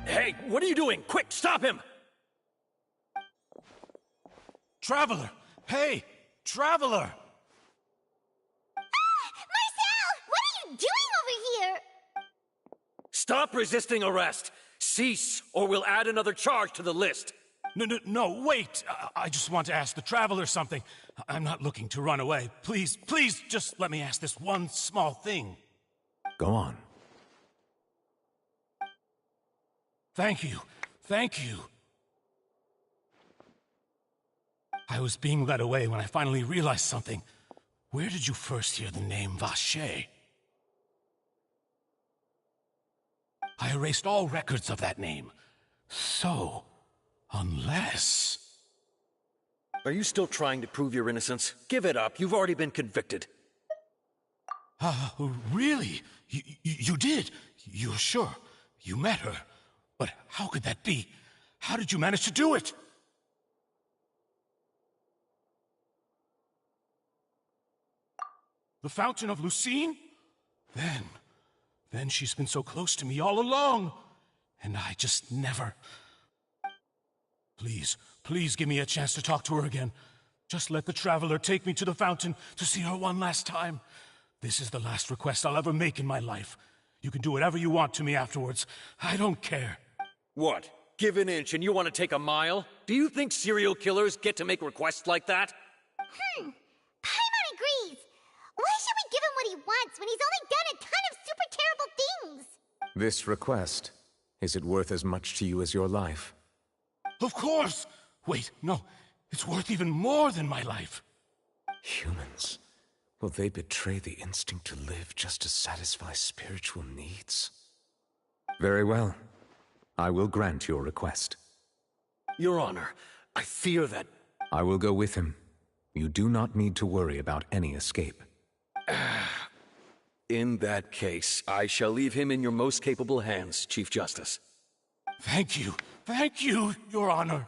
Hey, what are you doing? Quick, stop him! Traveler! Hey! Traveler! Marcel! What are you doing over here? Stop resisting arrest! Cease, or we'll add another charge to the list. No, wait! I just want to ask the Traveler something. I'm not looking to run away. Please, just let me ask this one small thing. Go on. Thank you. I was being led away when I finally realized something. Where did you first hear the name Vache? I erased all records of that name. So, unless... Are you still trying to prove your innocence? Give it up. You've already been convicted. Really? You did? You're sure? You met her? But how could that be? How did you manage to do it? The Fountain of Lucine? Then she's been so close to me all along. And I just never... Please give me a chance to talk to her again. Just let the Traveler take me to the fountain to see her one last time. This is the last request I'll ever make in my life. You can do whatever you want to me afterwards. I don't care. What? Give an inch and you want to take a mile? Do you think serial killers get to make requests like that? Paimon agrees. Why should we give him what he wants when he's only done a ton of super terrible things? This request, is it worth as much to you as your life? Of course! Wait, no. It's worth even more than my life. Humans. Will they betray the instinct to live just to satisfy spiritual needs? Very well. I will grant your request. Your Honor, I fear that... I will go with him. You do not need to worry about any escape. In that case, I shall leave him in your most capable hands, Chief Justice. Thank you, Your Honor.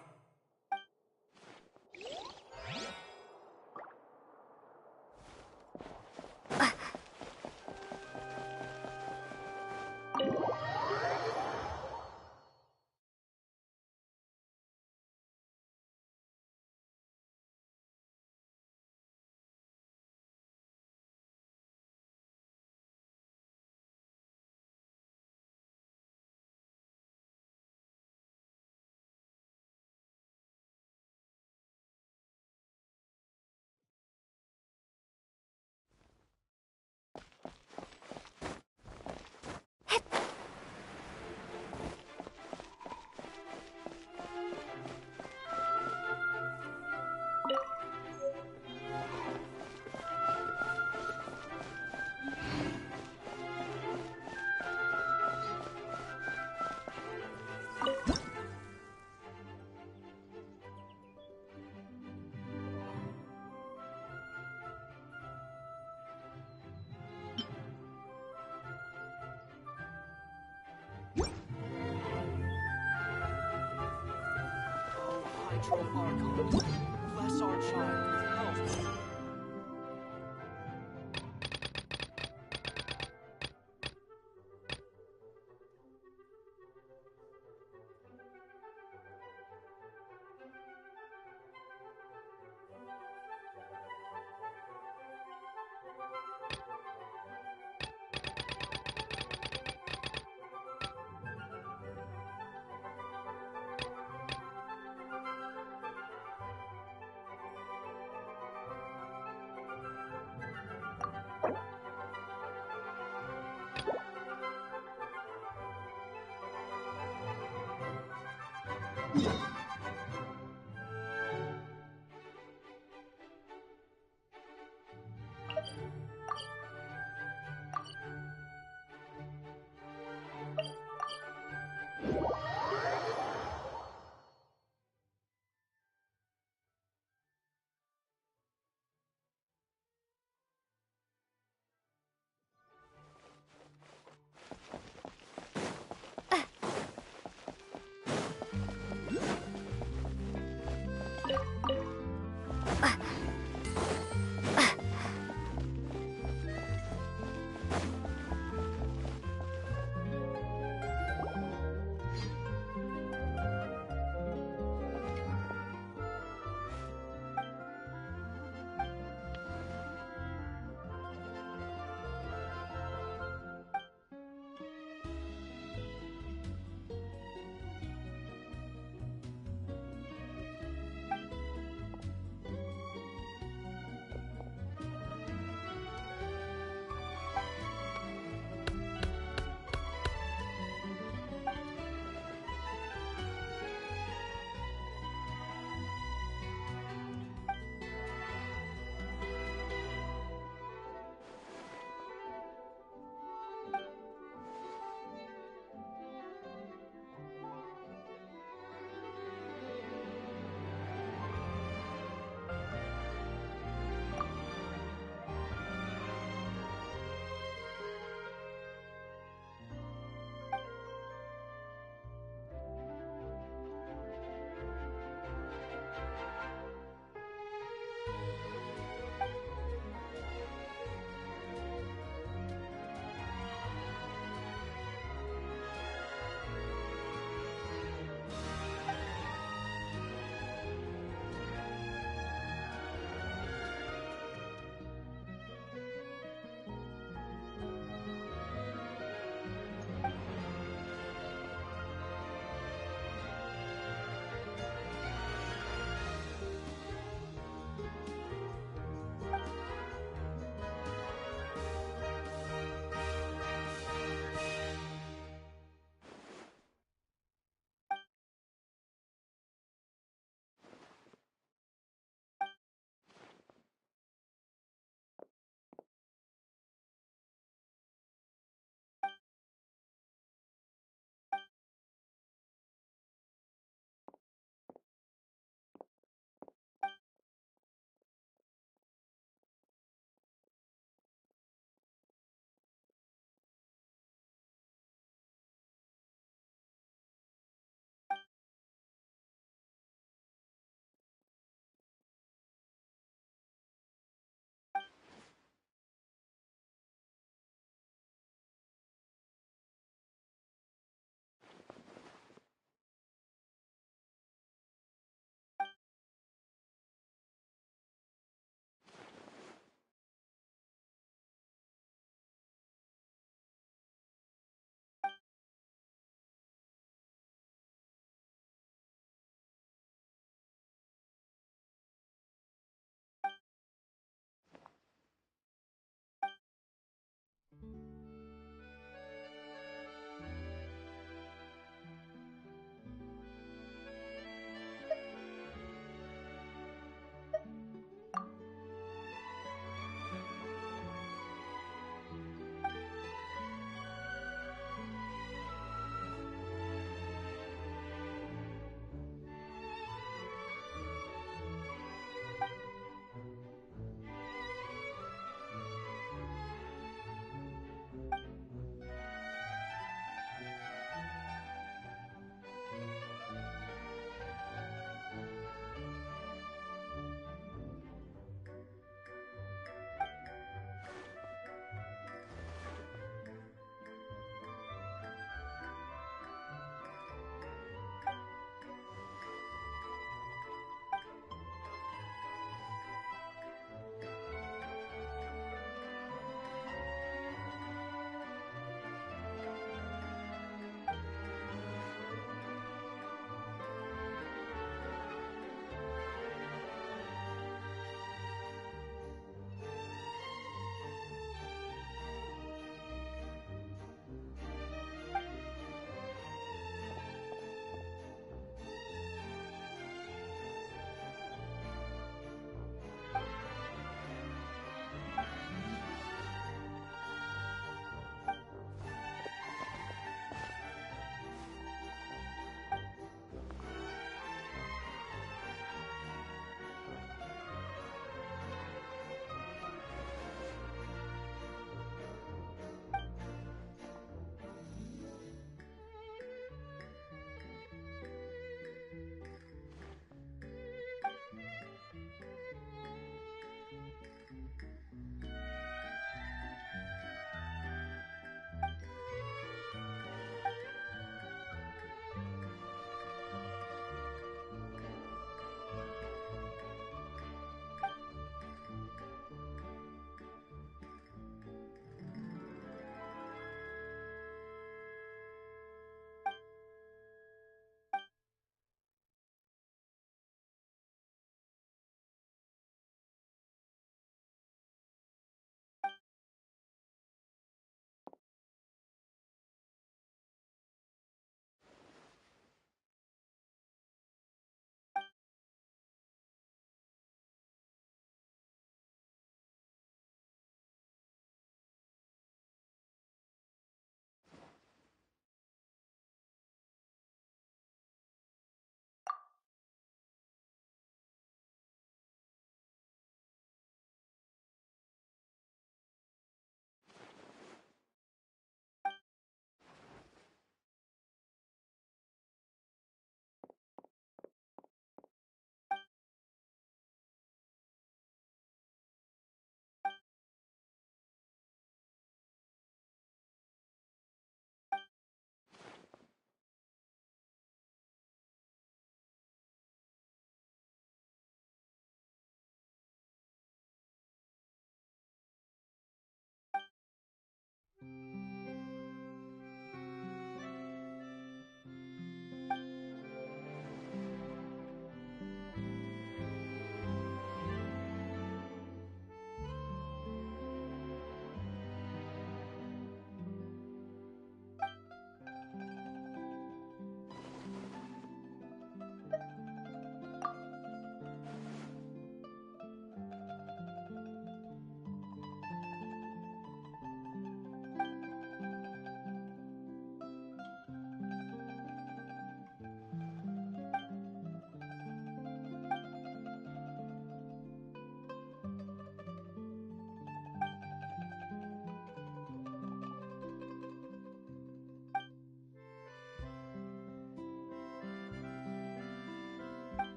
Bless our child with health.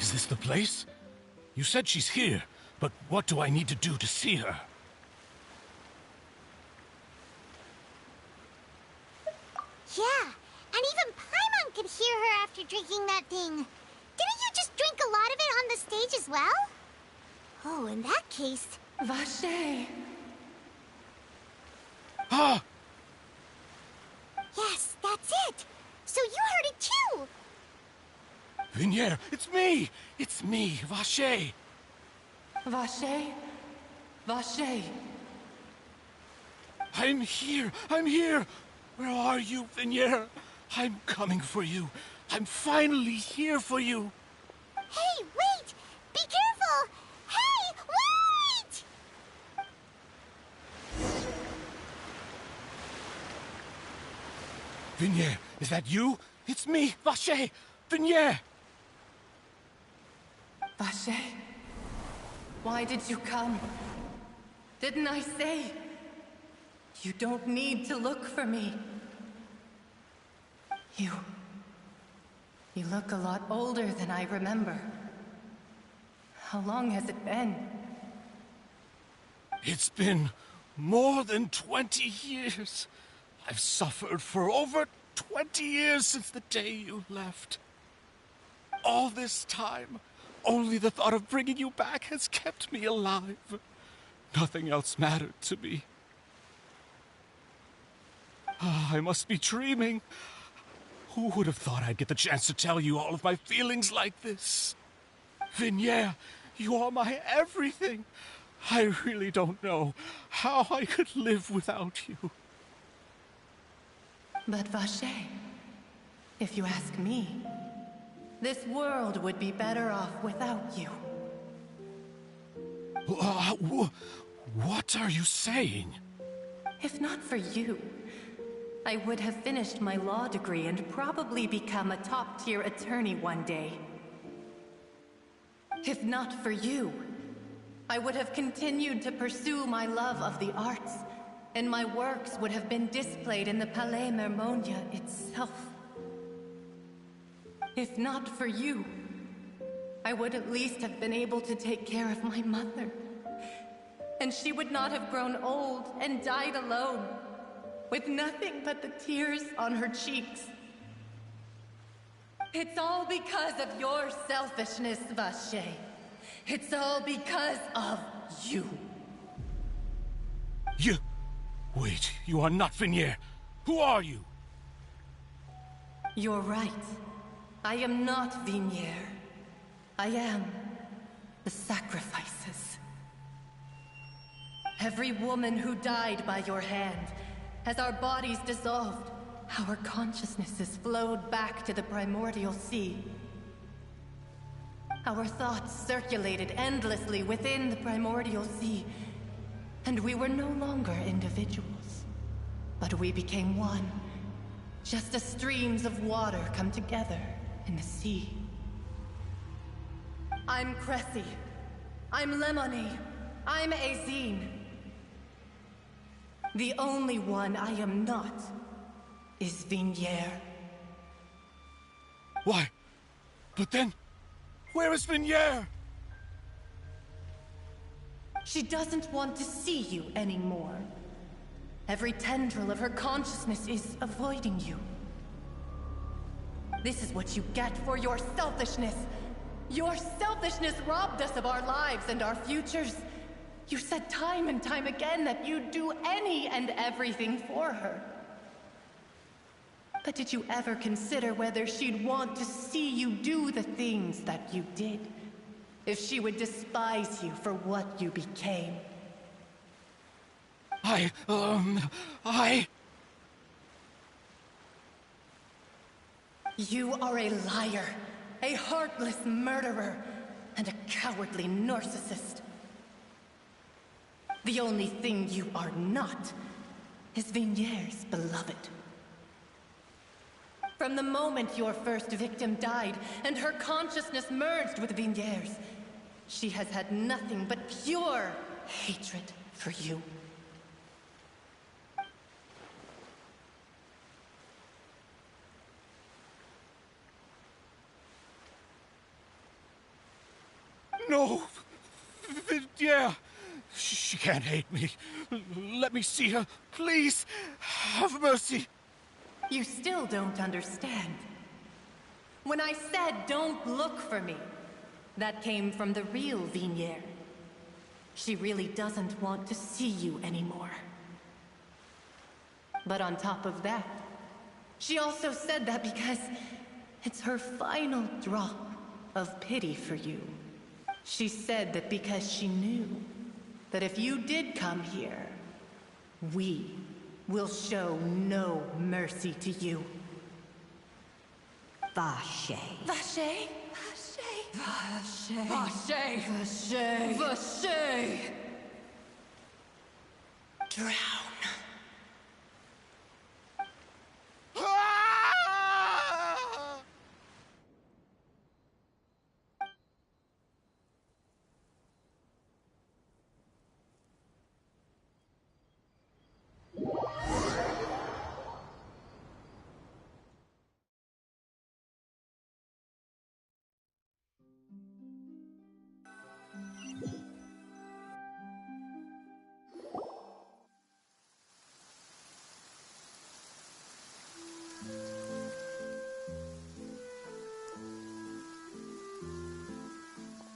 Is this the place? You said she's here, but what do I need to do to see her? Yeah, and even Paimon could hear her after drinking that thing. Didn't you just drink a lot of it on the stage as well? Oh, in that case... Vache! Ah! Yes, that's it! So you heard it too! Vignier, it's me! It's me, Vache! Vache? Vache! I'm here! I'm here! Where are you, Vignier? I'm coming for you. I'm finally here for you. Hey, wait! Be careful! Hey, wait! Vignier, is that you? It's me, Vache! Vignier! Vache? Why did you come? Didn't I say? You don't need to look for me. You look a lot older than I remember. How long has it been? It's been more than 20 years. I've suffered for over 20 years since the day you left. All this time, only the thought of bringing you back has kept me alive. Nothing else mattered to me. I must be dreaming. Who would have thought I'd get the chance to tell you all of my feelings like this? Vignier, you are my everything. I really don't know how I could live without you. But Vache, if you ask me, this world would be better off without you. What are you saying? If not for you, I would have finished my law degree and probably become a top-tier attorney one day. If not for you, I would have continued to pursue my love of the arts, and my works would have been displayed in the Palais Mermonia itself. If not for you, I would at least have been able to take care of my mother. And she would not have grown old and died alone, with nothing but the tears on her cheeks. It's all because of your selfishness, Vache. It's all because of you. Wait, you are not Vignier. Who are you? You're right. I am not Vignier. I am the sacrifices. Every woman who died by your hand, as our bodies dissolved, our consciousnesses flowed back to the primordial sea. Our thoughts circulated endlessly within the primordial sea, and we were no longer individuals, but we became one, just as streams of water come together in the sea. I'm Cressy. I'm Lemony. I'm Azine. The only one I am not is Vignier. Why? But then, where is Vignier? She doesn't want to see you anymore. Every tendril of her consciousness is avoiding you. This is what you get for your selfishness. Your selfishness robbed us of our lives and our futures. You said time and time again that you'd do any and everything for her. But did you ever consider whether she'd want to see you do the things that you did? If she would despise you for what you became? You are a liar, a heartless murderer, and a cowardly narcissist. The only thing you are not is Vigniere's beloved. From the moment your first victim died and her consciousness merged with Vigniere's, she has had nothing but pure hatred for you. No! Yeah! She can't hate me. Let me see her, please! Have mercy! You still don't understand. When I said don't look for me, that came from the real Vigniere. She really doesn't want to see you anymore. But on top of that, she also said that because it's her final drop of pity for you. She said that because she knew that if you did come here, we will show no mercy to you. Vache. Vache? Vache. Vache. Vache. Vache. Drown.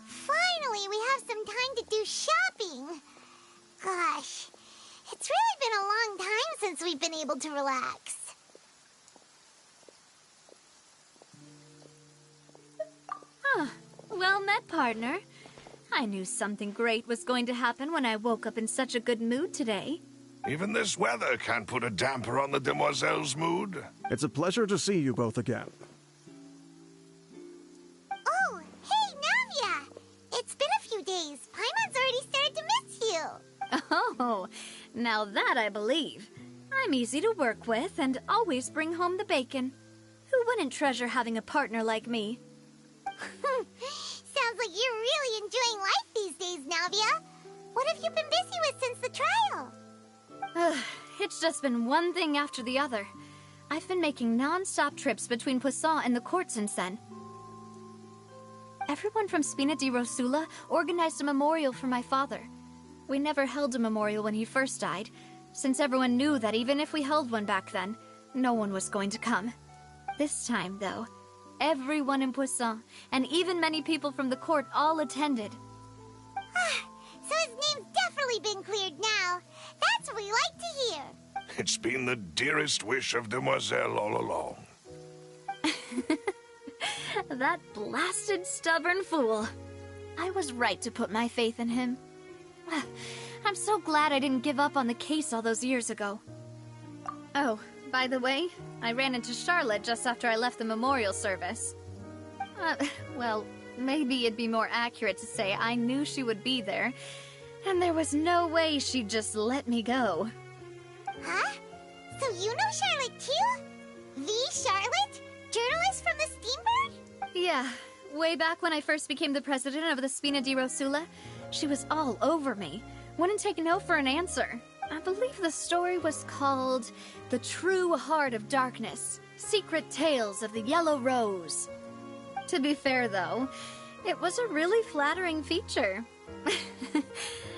Finally, we have some time to do shopping. Gosh, it's really been a long time since we've been able to relax. Well met, partner. I knew something great was going to happen when I woke up in such a good mood today. Even this weather can't put a damper on the demoiselle's mood. It's a pleasure to see you both again. Oh, hey, Navia! It's been a few days. Paimon's already started to miss you. Oh, now that I believe. I'm easy to work with and always bring home the bacon. Who wouldn't treasure having a partner like me? Sounds like you're really enjoying life these days, Navia. What have you been busy with since the trial? It's just been one thing after the other. I've been making non-stop trips between Poisson and the court since then. Everyone from Spina di Rosula organized a memorial for my father. We never held a memorial when he first died, since everyone knew that even if we held one back then, no one was going to come. This time, though, everyone in Poisson, and even many people from the court, all attended. So his name's definitely been cleared now. That's what we like to hear. It's been the dearest wish of Demoiselle all along. That blasted stubborn fool. I was right to put my faith in him. I'm so glad I didn't give up on the case all those years ago. Oh, by the way, I ran into Charlotte just after I left the memorial service. Well, maybe it'd be more accurate to say I knew she would be there, and there was no way she'd just let me go. Huh? So you know Charlotte too? The Charlotte? Journalist from the Steambird? Yeah, way back when I first became the president of the Spina di Rosula, she was all over me. Wouldn't take no for an answer. I believe the story was called The True Heart of Darkness, Secret Tales of the Yellow Rose. To be fair, though, it was a really flattering feature.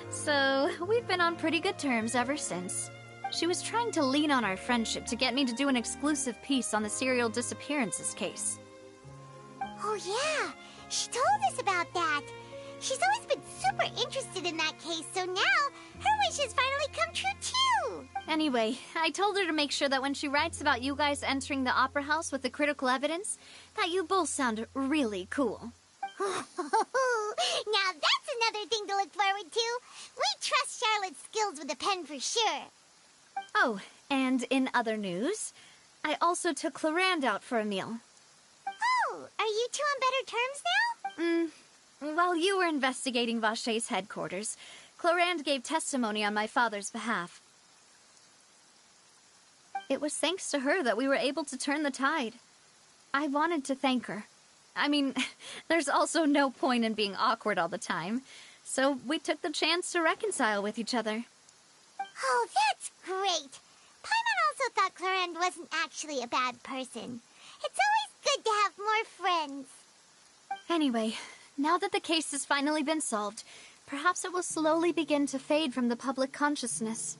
So, we've been on pretty good terms ever since. She was trying to lean on our friendship to get me to do an exclusive piece on the serial disappearances case. Oh yeah, she told us about that. She's always been super interested in that case, so now Her wish has finally come true too! Anyway, I told her to make sure that when she writes about you guys entering the opera house with the critical evidence, that you both sound really cool. Now that's another thing to look forward to. We trust Charlotte's skills with a pen for sure. Oh, and in other news, I also took Clarand out for a meal. Oh, are you two on better terms now? While you were investigating Vache's headquarters, Clarand gave testimony on my father's behalf. It was thanks to her that we were able to turn the tide. I wanted to thank her. I mean, there's also no point in being awkward all the time, so we took the chance to reconcile with each other. Oh, that's great! Paimon also thought Clarend wasn't actually a bad person. It's always good to have more friends. Anyway, now that the case has finally been solved, perhaps it will slowly begin to fade from the public consciousness.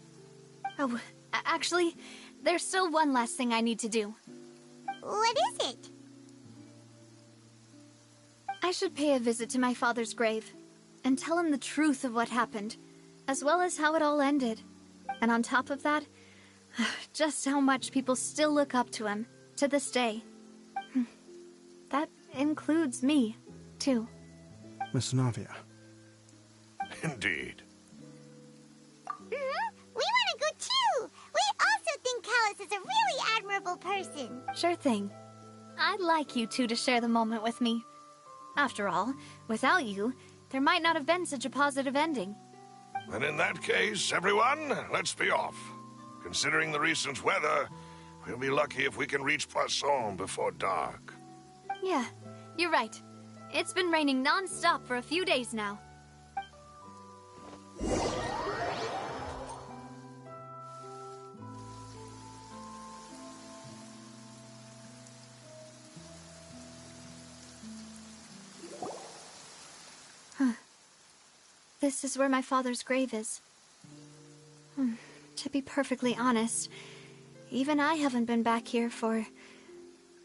Oh, actually, there's still one last thing I need to do. What is it? I should pay a visit to my father's grave, and tell him the truth of what happened, as well as how it all ended. And on top of that, just how much people still look up to him, to this day. That includes me, too. Miss Navia. Indeed. We want to go too! We also think Callus is a really admirable person. Sure thing. I'd like you two to share the moment with me. After all, without you, there might not have been such a positive ending. And in that case, everyone, let's be off. Considering the recent weather, we'll be lucky if we can reach Poisson before dark. Yeah, you're right. It's been raining non-stop for a few days now. This is where my father's grave is. To be perfectly honest, even I haven't been back here for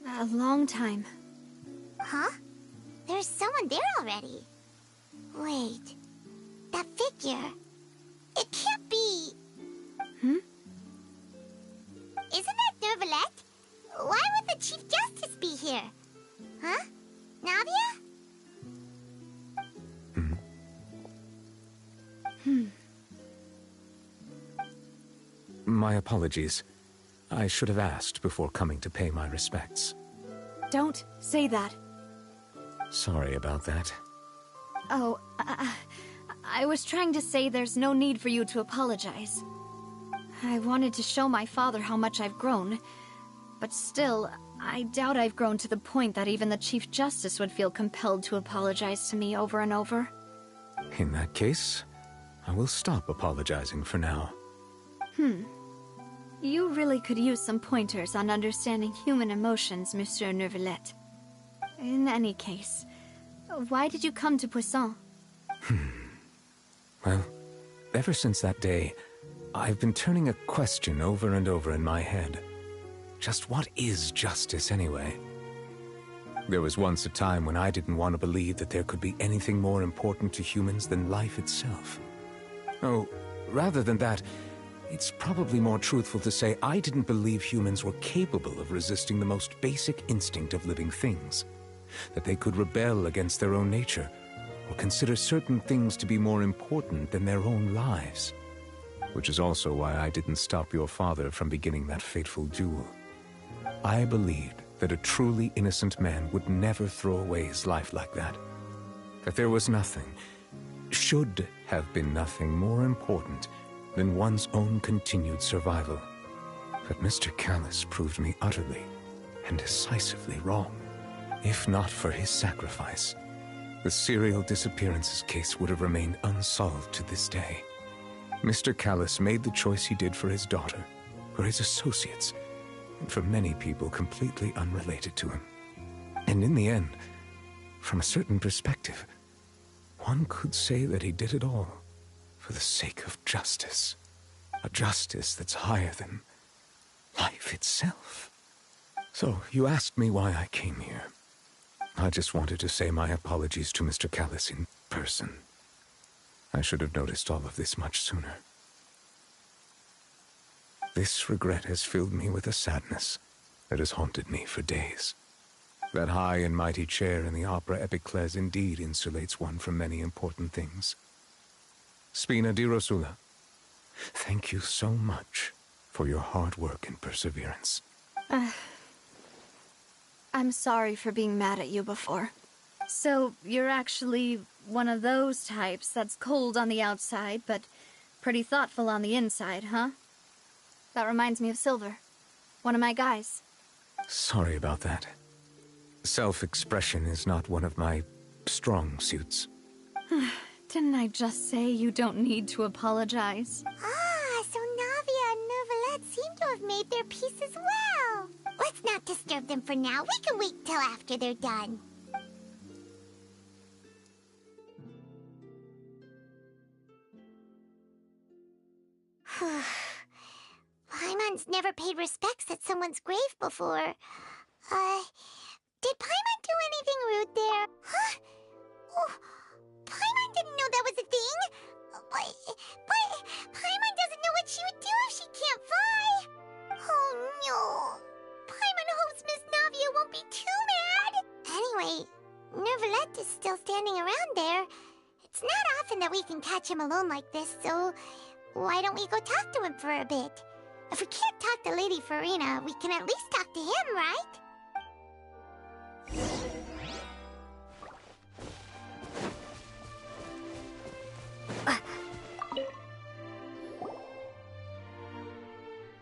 a long time. Huh? There's someone there already. Wait, that figure. It can't be. Isn't that Nervalette? Why would the Chief Justice be here? Huh? Navia? My apologies. I should have asked before coming to pay my respects. Don't say that. Sorry about that. Oh, I was trying to say there's no need for you to apologize. I wanted to show my father how much I've grown, but still, I doubt I've grown to the point that even the Chief Justice would feel compelled to apologize to me over and over. In that case, I will stop apologizing for now. You really could use some pointers on understanding human emotions, Monsieur Nervalette. In any case, why did you come to Poisson? Well, ever since that day, I've been turning a question over and over in my head. Just what is justice, anyway? There was once a time when I didn't want to believe that there could be anything more important to humans than life itself. Oh, rather than that, it's probably more truthful to say I didn't believe humans were capable of resisting the most basic instinct of living things. That they could rebel against their own nature, or consider certain things to be more important than their own lives. Which is also why I didn't stop your father from beginning that fateful duel. I believed that a truly innocent man would never throw away his life like that. That there was nothing, should have been nothing more important than one's own continued survival. But Mr. Callus proved me utterly and decisively wrong. If not for his sacrifice, the serial disappearances case would have remained unsolved to this day. Mr. Callus made the choice he did for his daughter, for his associates, and for many people completely unrelated to him. And in the end, from a certain perspective, one could say that he did it all for the sake of justice. A justice that's higher than life itself. So, you asked me why I came here. I just wanted to say my apologies to Mr. Callus in person. I should have noticed all of this much sooner. This regret has filled me with a sadness that has haunted me for days. That high and mighty chair in the opera Epiclese indeed insulates one from many important things. Spina di Rosula, thank you so much for your hard work and perseverance. I'm sorry for being mad at you before. So, you're actually one of those types that's cold on the outside, but pretty thoughtful on the inside, huh? That reminds me of Silver, one of my guys. Sorry about that. Self-expression is not one of my strong suits. Didn't I just say you don't need to apologize? Ah, so Navia and Neuvillette seem to have made their peace as well. Let's not disturb them for now. We can wait till after they're done. Paimon's never paid respects at someone's grave before. Did Paimon do anything rude there? Huh? Oh, Paimon didn't know that was a thing. But Paimon doesn't know what she would do if she can't fly. Oh no. Paimon hopes Miss Navia won't be too mad. Anyway, Neuvillette is still standing around there. It's not often that we can catch him alone like this, so why don't we go talk to him for a bit? If we can't talk to Lady Farina, we can at least talk to him, right?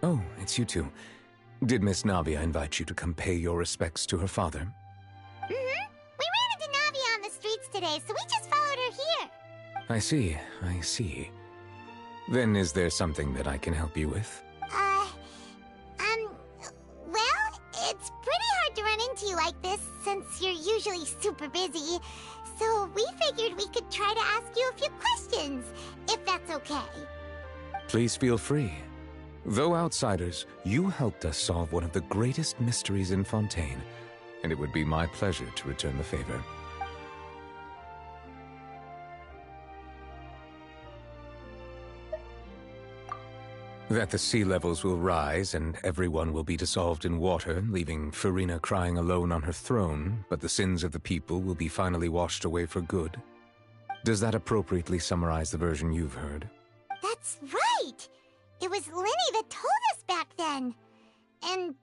Oh, it's you two. Did Miss Navia invite you to come pay your respects to her father? Mm-hmm. We ran into Navia on the streets today, so we just followed her here. I see. Then is there something that I can help you with? Well, it's pretty hard to run into you like this, since you're usually super busy. So we figured we could try to ask you a few questions, if that's okay. Please feel free. Though outsiders, you helped us solve one of the greatest mysteries in Fontaine, and it would be my pleasure to return the favor. That the sea levels will rise and everyone will be dissolved in water, leaving Farina crying alone on her throne, but the sins of the people will be finally washed away for good. Does that appropriately summarize the version you've heard? That's right! It was Linny that told us back then. And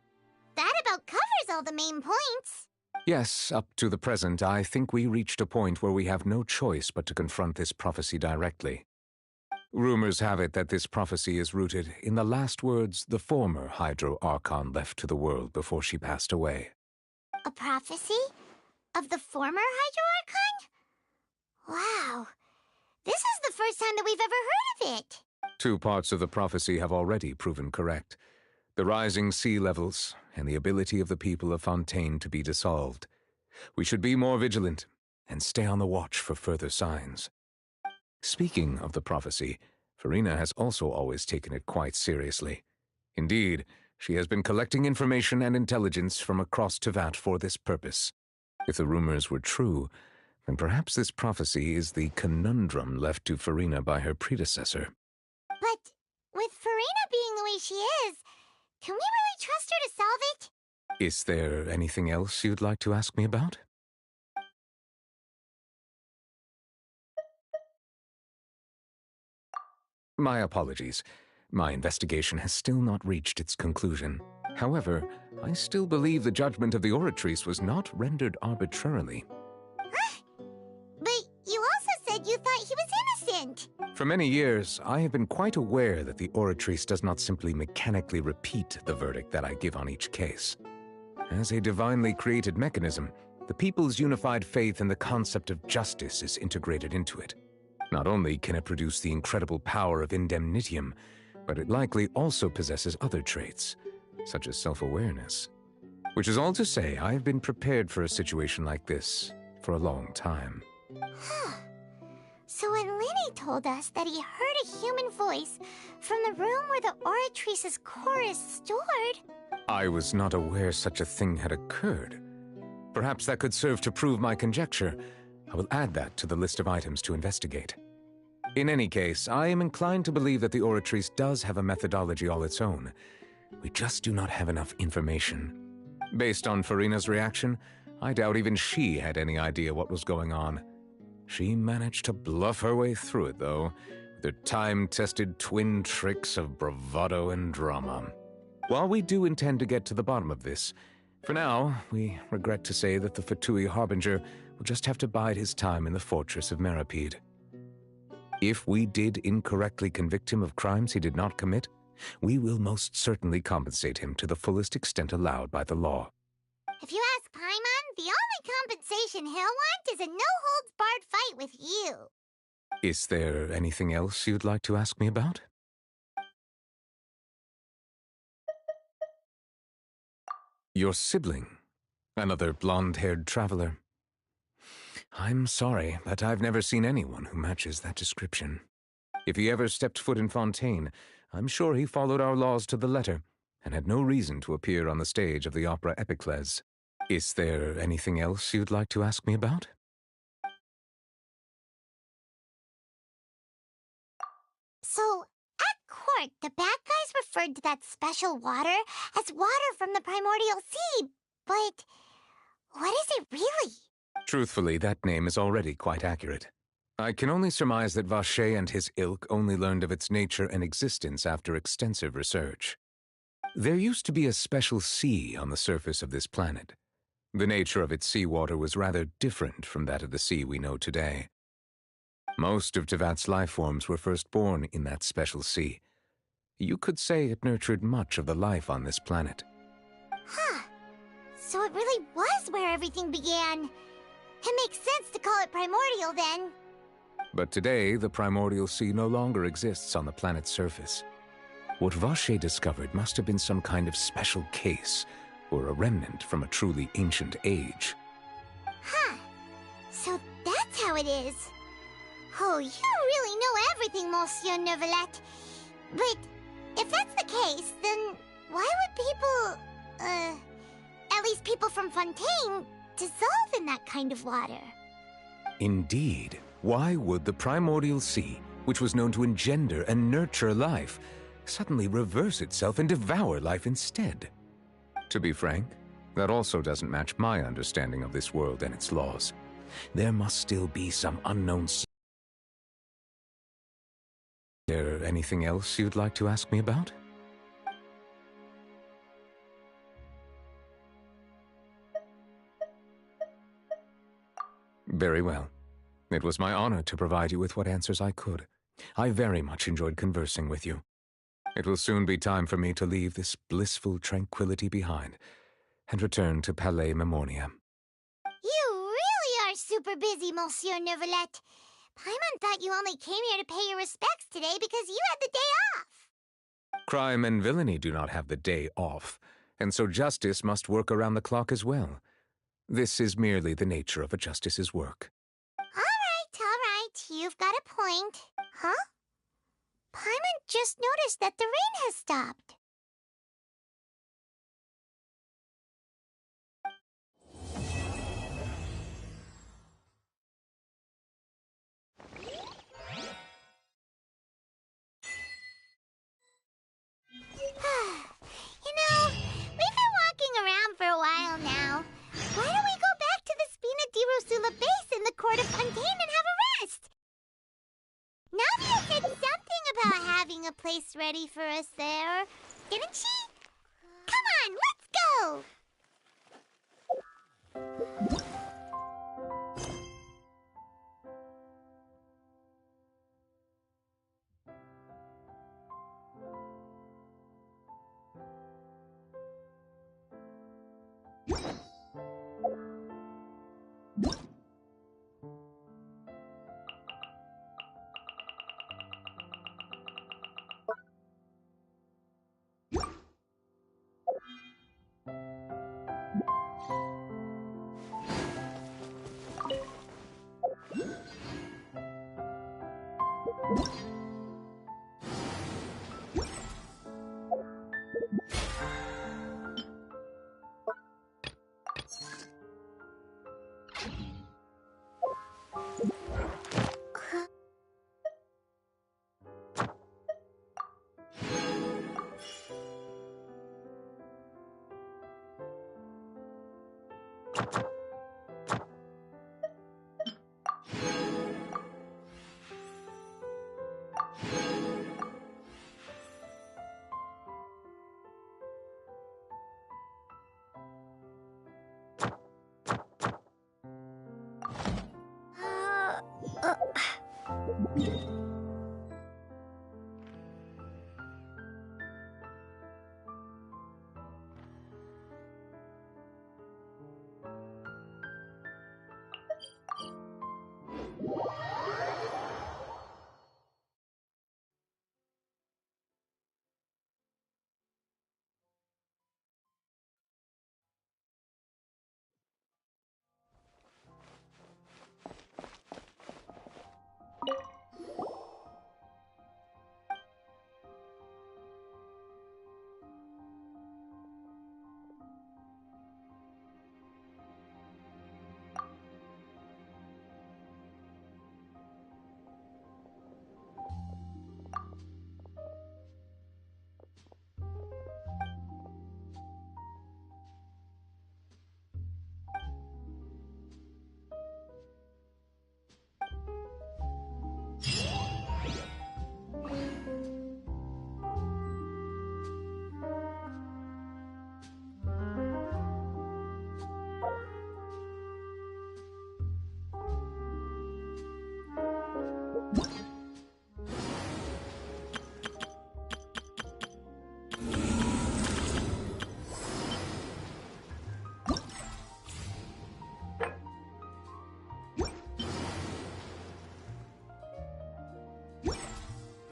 that about covers all the main points. Yes, up to the present, I think we reached a point where we have no choice but to confront this prophecy directly. Rumors have it that this prophecy is rooted in the last words the former Hydro Archon left to the world before she passed away. A prophecy? Of the former Hydro Archon? Wow. This is the first time that we've ever heard of it. 2 parts of the prophecy have already proven correct. The rising sea levels and the ability of the people of Fontaine to be dissolved. We should be more vigilant and stay on the watch for further signs. Speaking of the prophecy, Farina has also always taken it quite seriously. Indeed, she has been collecting information and intelligence from across Tevat for this purpose. If the rumors were true, then perhaps this prophecy is the conundrum left to Farina by her predecessor. But with Farina being the way she is, can we really trust her to solve it? Is there anything else you'd like to ask me about? My apologies. My investigation has still not reached its conclusion. However, I still believe the judgment of the Oratrice was not rendered arbitrarily. But you also said you thought he was innocent. For many years, I have been quite aware that the Oratrice does not simply mechanically repeat the verdict that I give on each case. As a divinely created mechanism, the people's unified faith in the concept of justice is integrated into it. Not only can it produce the incredible power of indemnitium, but it likely also possesses other traits, such as self-awareness. Which is all to say, I have been prepared for a situation like this for a long time. So when Linny told us that he heard a human voice from the room where the Oratrice's core is stored... I was not aware such a thing had occurred. Perhaps that could serve to prove my conjecture. I will add that to the list of items to investigate. In any case, I am inclined to believe that the Oratrice does have a methodology all its own. We just do not have enough information. Based on Farina's reaction, I doubt even she had any idea what was going on. She managed to bluff her way through it, though, with her time-tested twin tricks of bravado and drama. While we do intend to get to the bottom of this, for now, we regret to say that the Fatui Harbinger will just have to bide his time in the fortress of Meripede. If we did incorrectly convict him of crimes he did not commit, we will most certainly compensate him to the fullest extent allowed by the law. If you ask Paimon, the only compensation he'll want is a no-holds-barred fight with you. Is there anything else you'd like to ask me about? Your sibling, another blonde-haired traveler. I'm sorry, but I've never seen anyone who matches that description. If he ever stepped foot in Fontaine, I'm sure he followed our laws to the letter and had no reason to appear on the stage of the opera Epiclese. Is there anything else you'd like to ask me about? So, at court, the bad guys referred to that special water as water from the primordial sea, but what is it really? Truthfully, that name is already quite accurate. I can only surmise that Vacher and his ilk only learned of its nature and existence after extensive research. There used to be a special sea on the surface of this planet. The nature of its seawater was rather different from that of the sea we know today. Most of Tevat's life forms were first born in that special sea. You could say it nurtured much of the life on this planet. Huh. So it really was where everything began. It makes sense to call it primordial then. But today, the primordial sea no longer exists on the planet's surface. What Vacher discovered must have been some kind of special case, or a remnant from a truly ancient age. Huh. So that's how it is. Oh, you really know everything, Monsieur Neuvillette. But if that's the case, then why would people, at least people from Fontaine, dissolve in that kind of water? Indeed. Why would the primordial sea, which was known to engender and nurture life, suddenly reverse itself and devour life instead? To be frank, that also doesn't match my understanding of this world and its laws. There must still be some unknown... Is there anything else you'd like to ask me about? Very well. It was my honor to provide you with what answers I could. I very much enjoyed conversing with you. It will soon be time for me to leave this blissful tranquility behind and return to Palais Memornia. You really are super busy, Monsieur Neuvillette. Paimon thought you only came here to pay your respects today because you had the day off. Crime and villainy do not have the day off, and so justice must work around the clock as well. This is merely the nature of a justice's work. All right, you've got a point. Huh? Paimon just noticed that the rain has stopped. You know, we've been walking around for a while now. Why don't we go back to the Spina di Rosula base in the court of Fontaine and have a rest? Navia said something about having a place ready for us there, didn't she? Come on, let's go!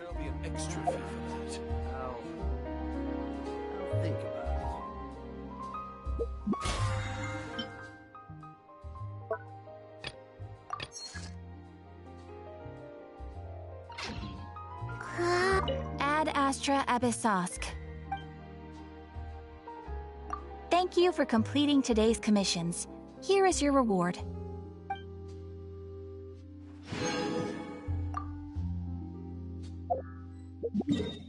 There'll be an extra fee for that. I'll think about Ad Astra Abyssosk. Thank you for completing today's commissions. Here is your reward. it.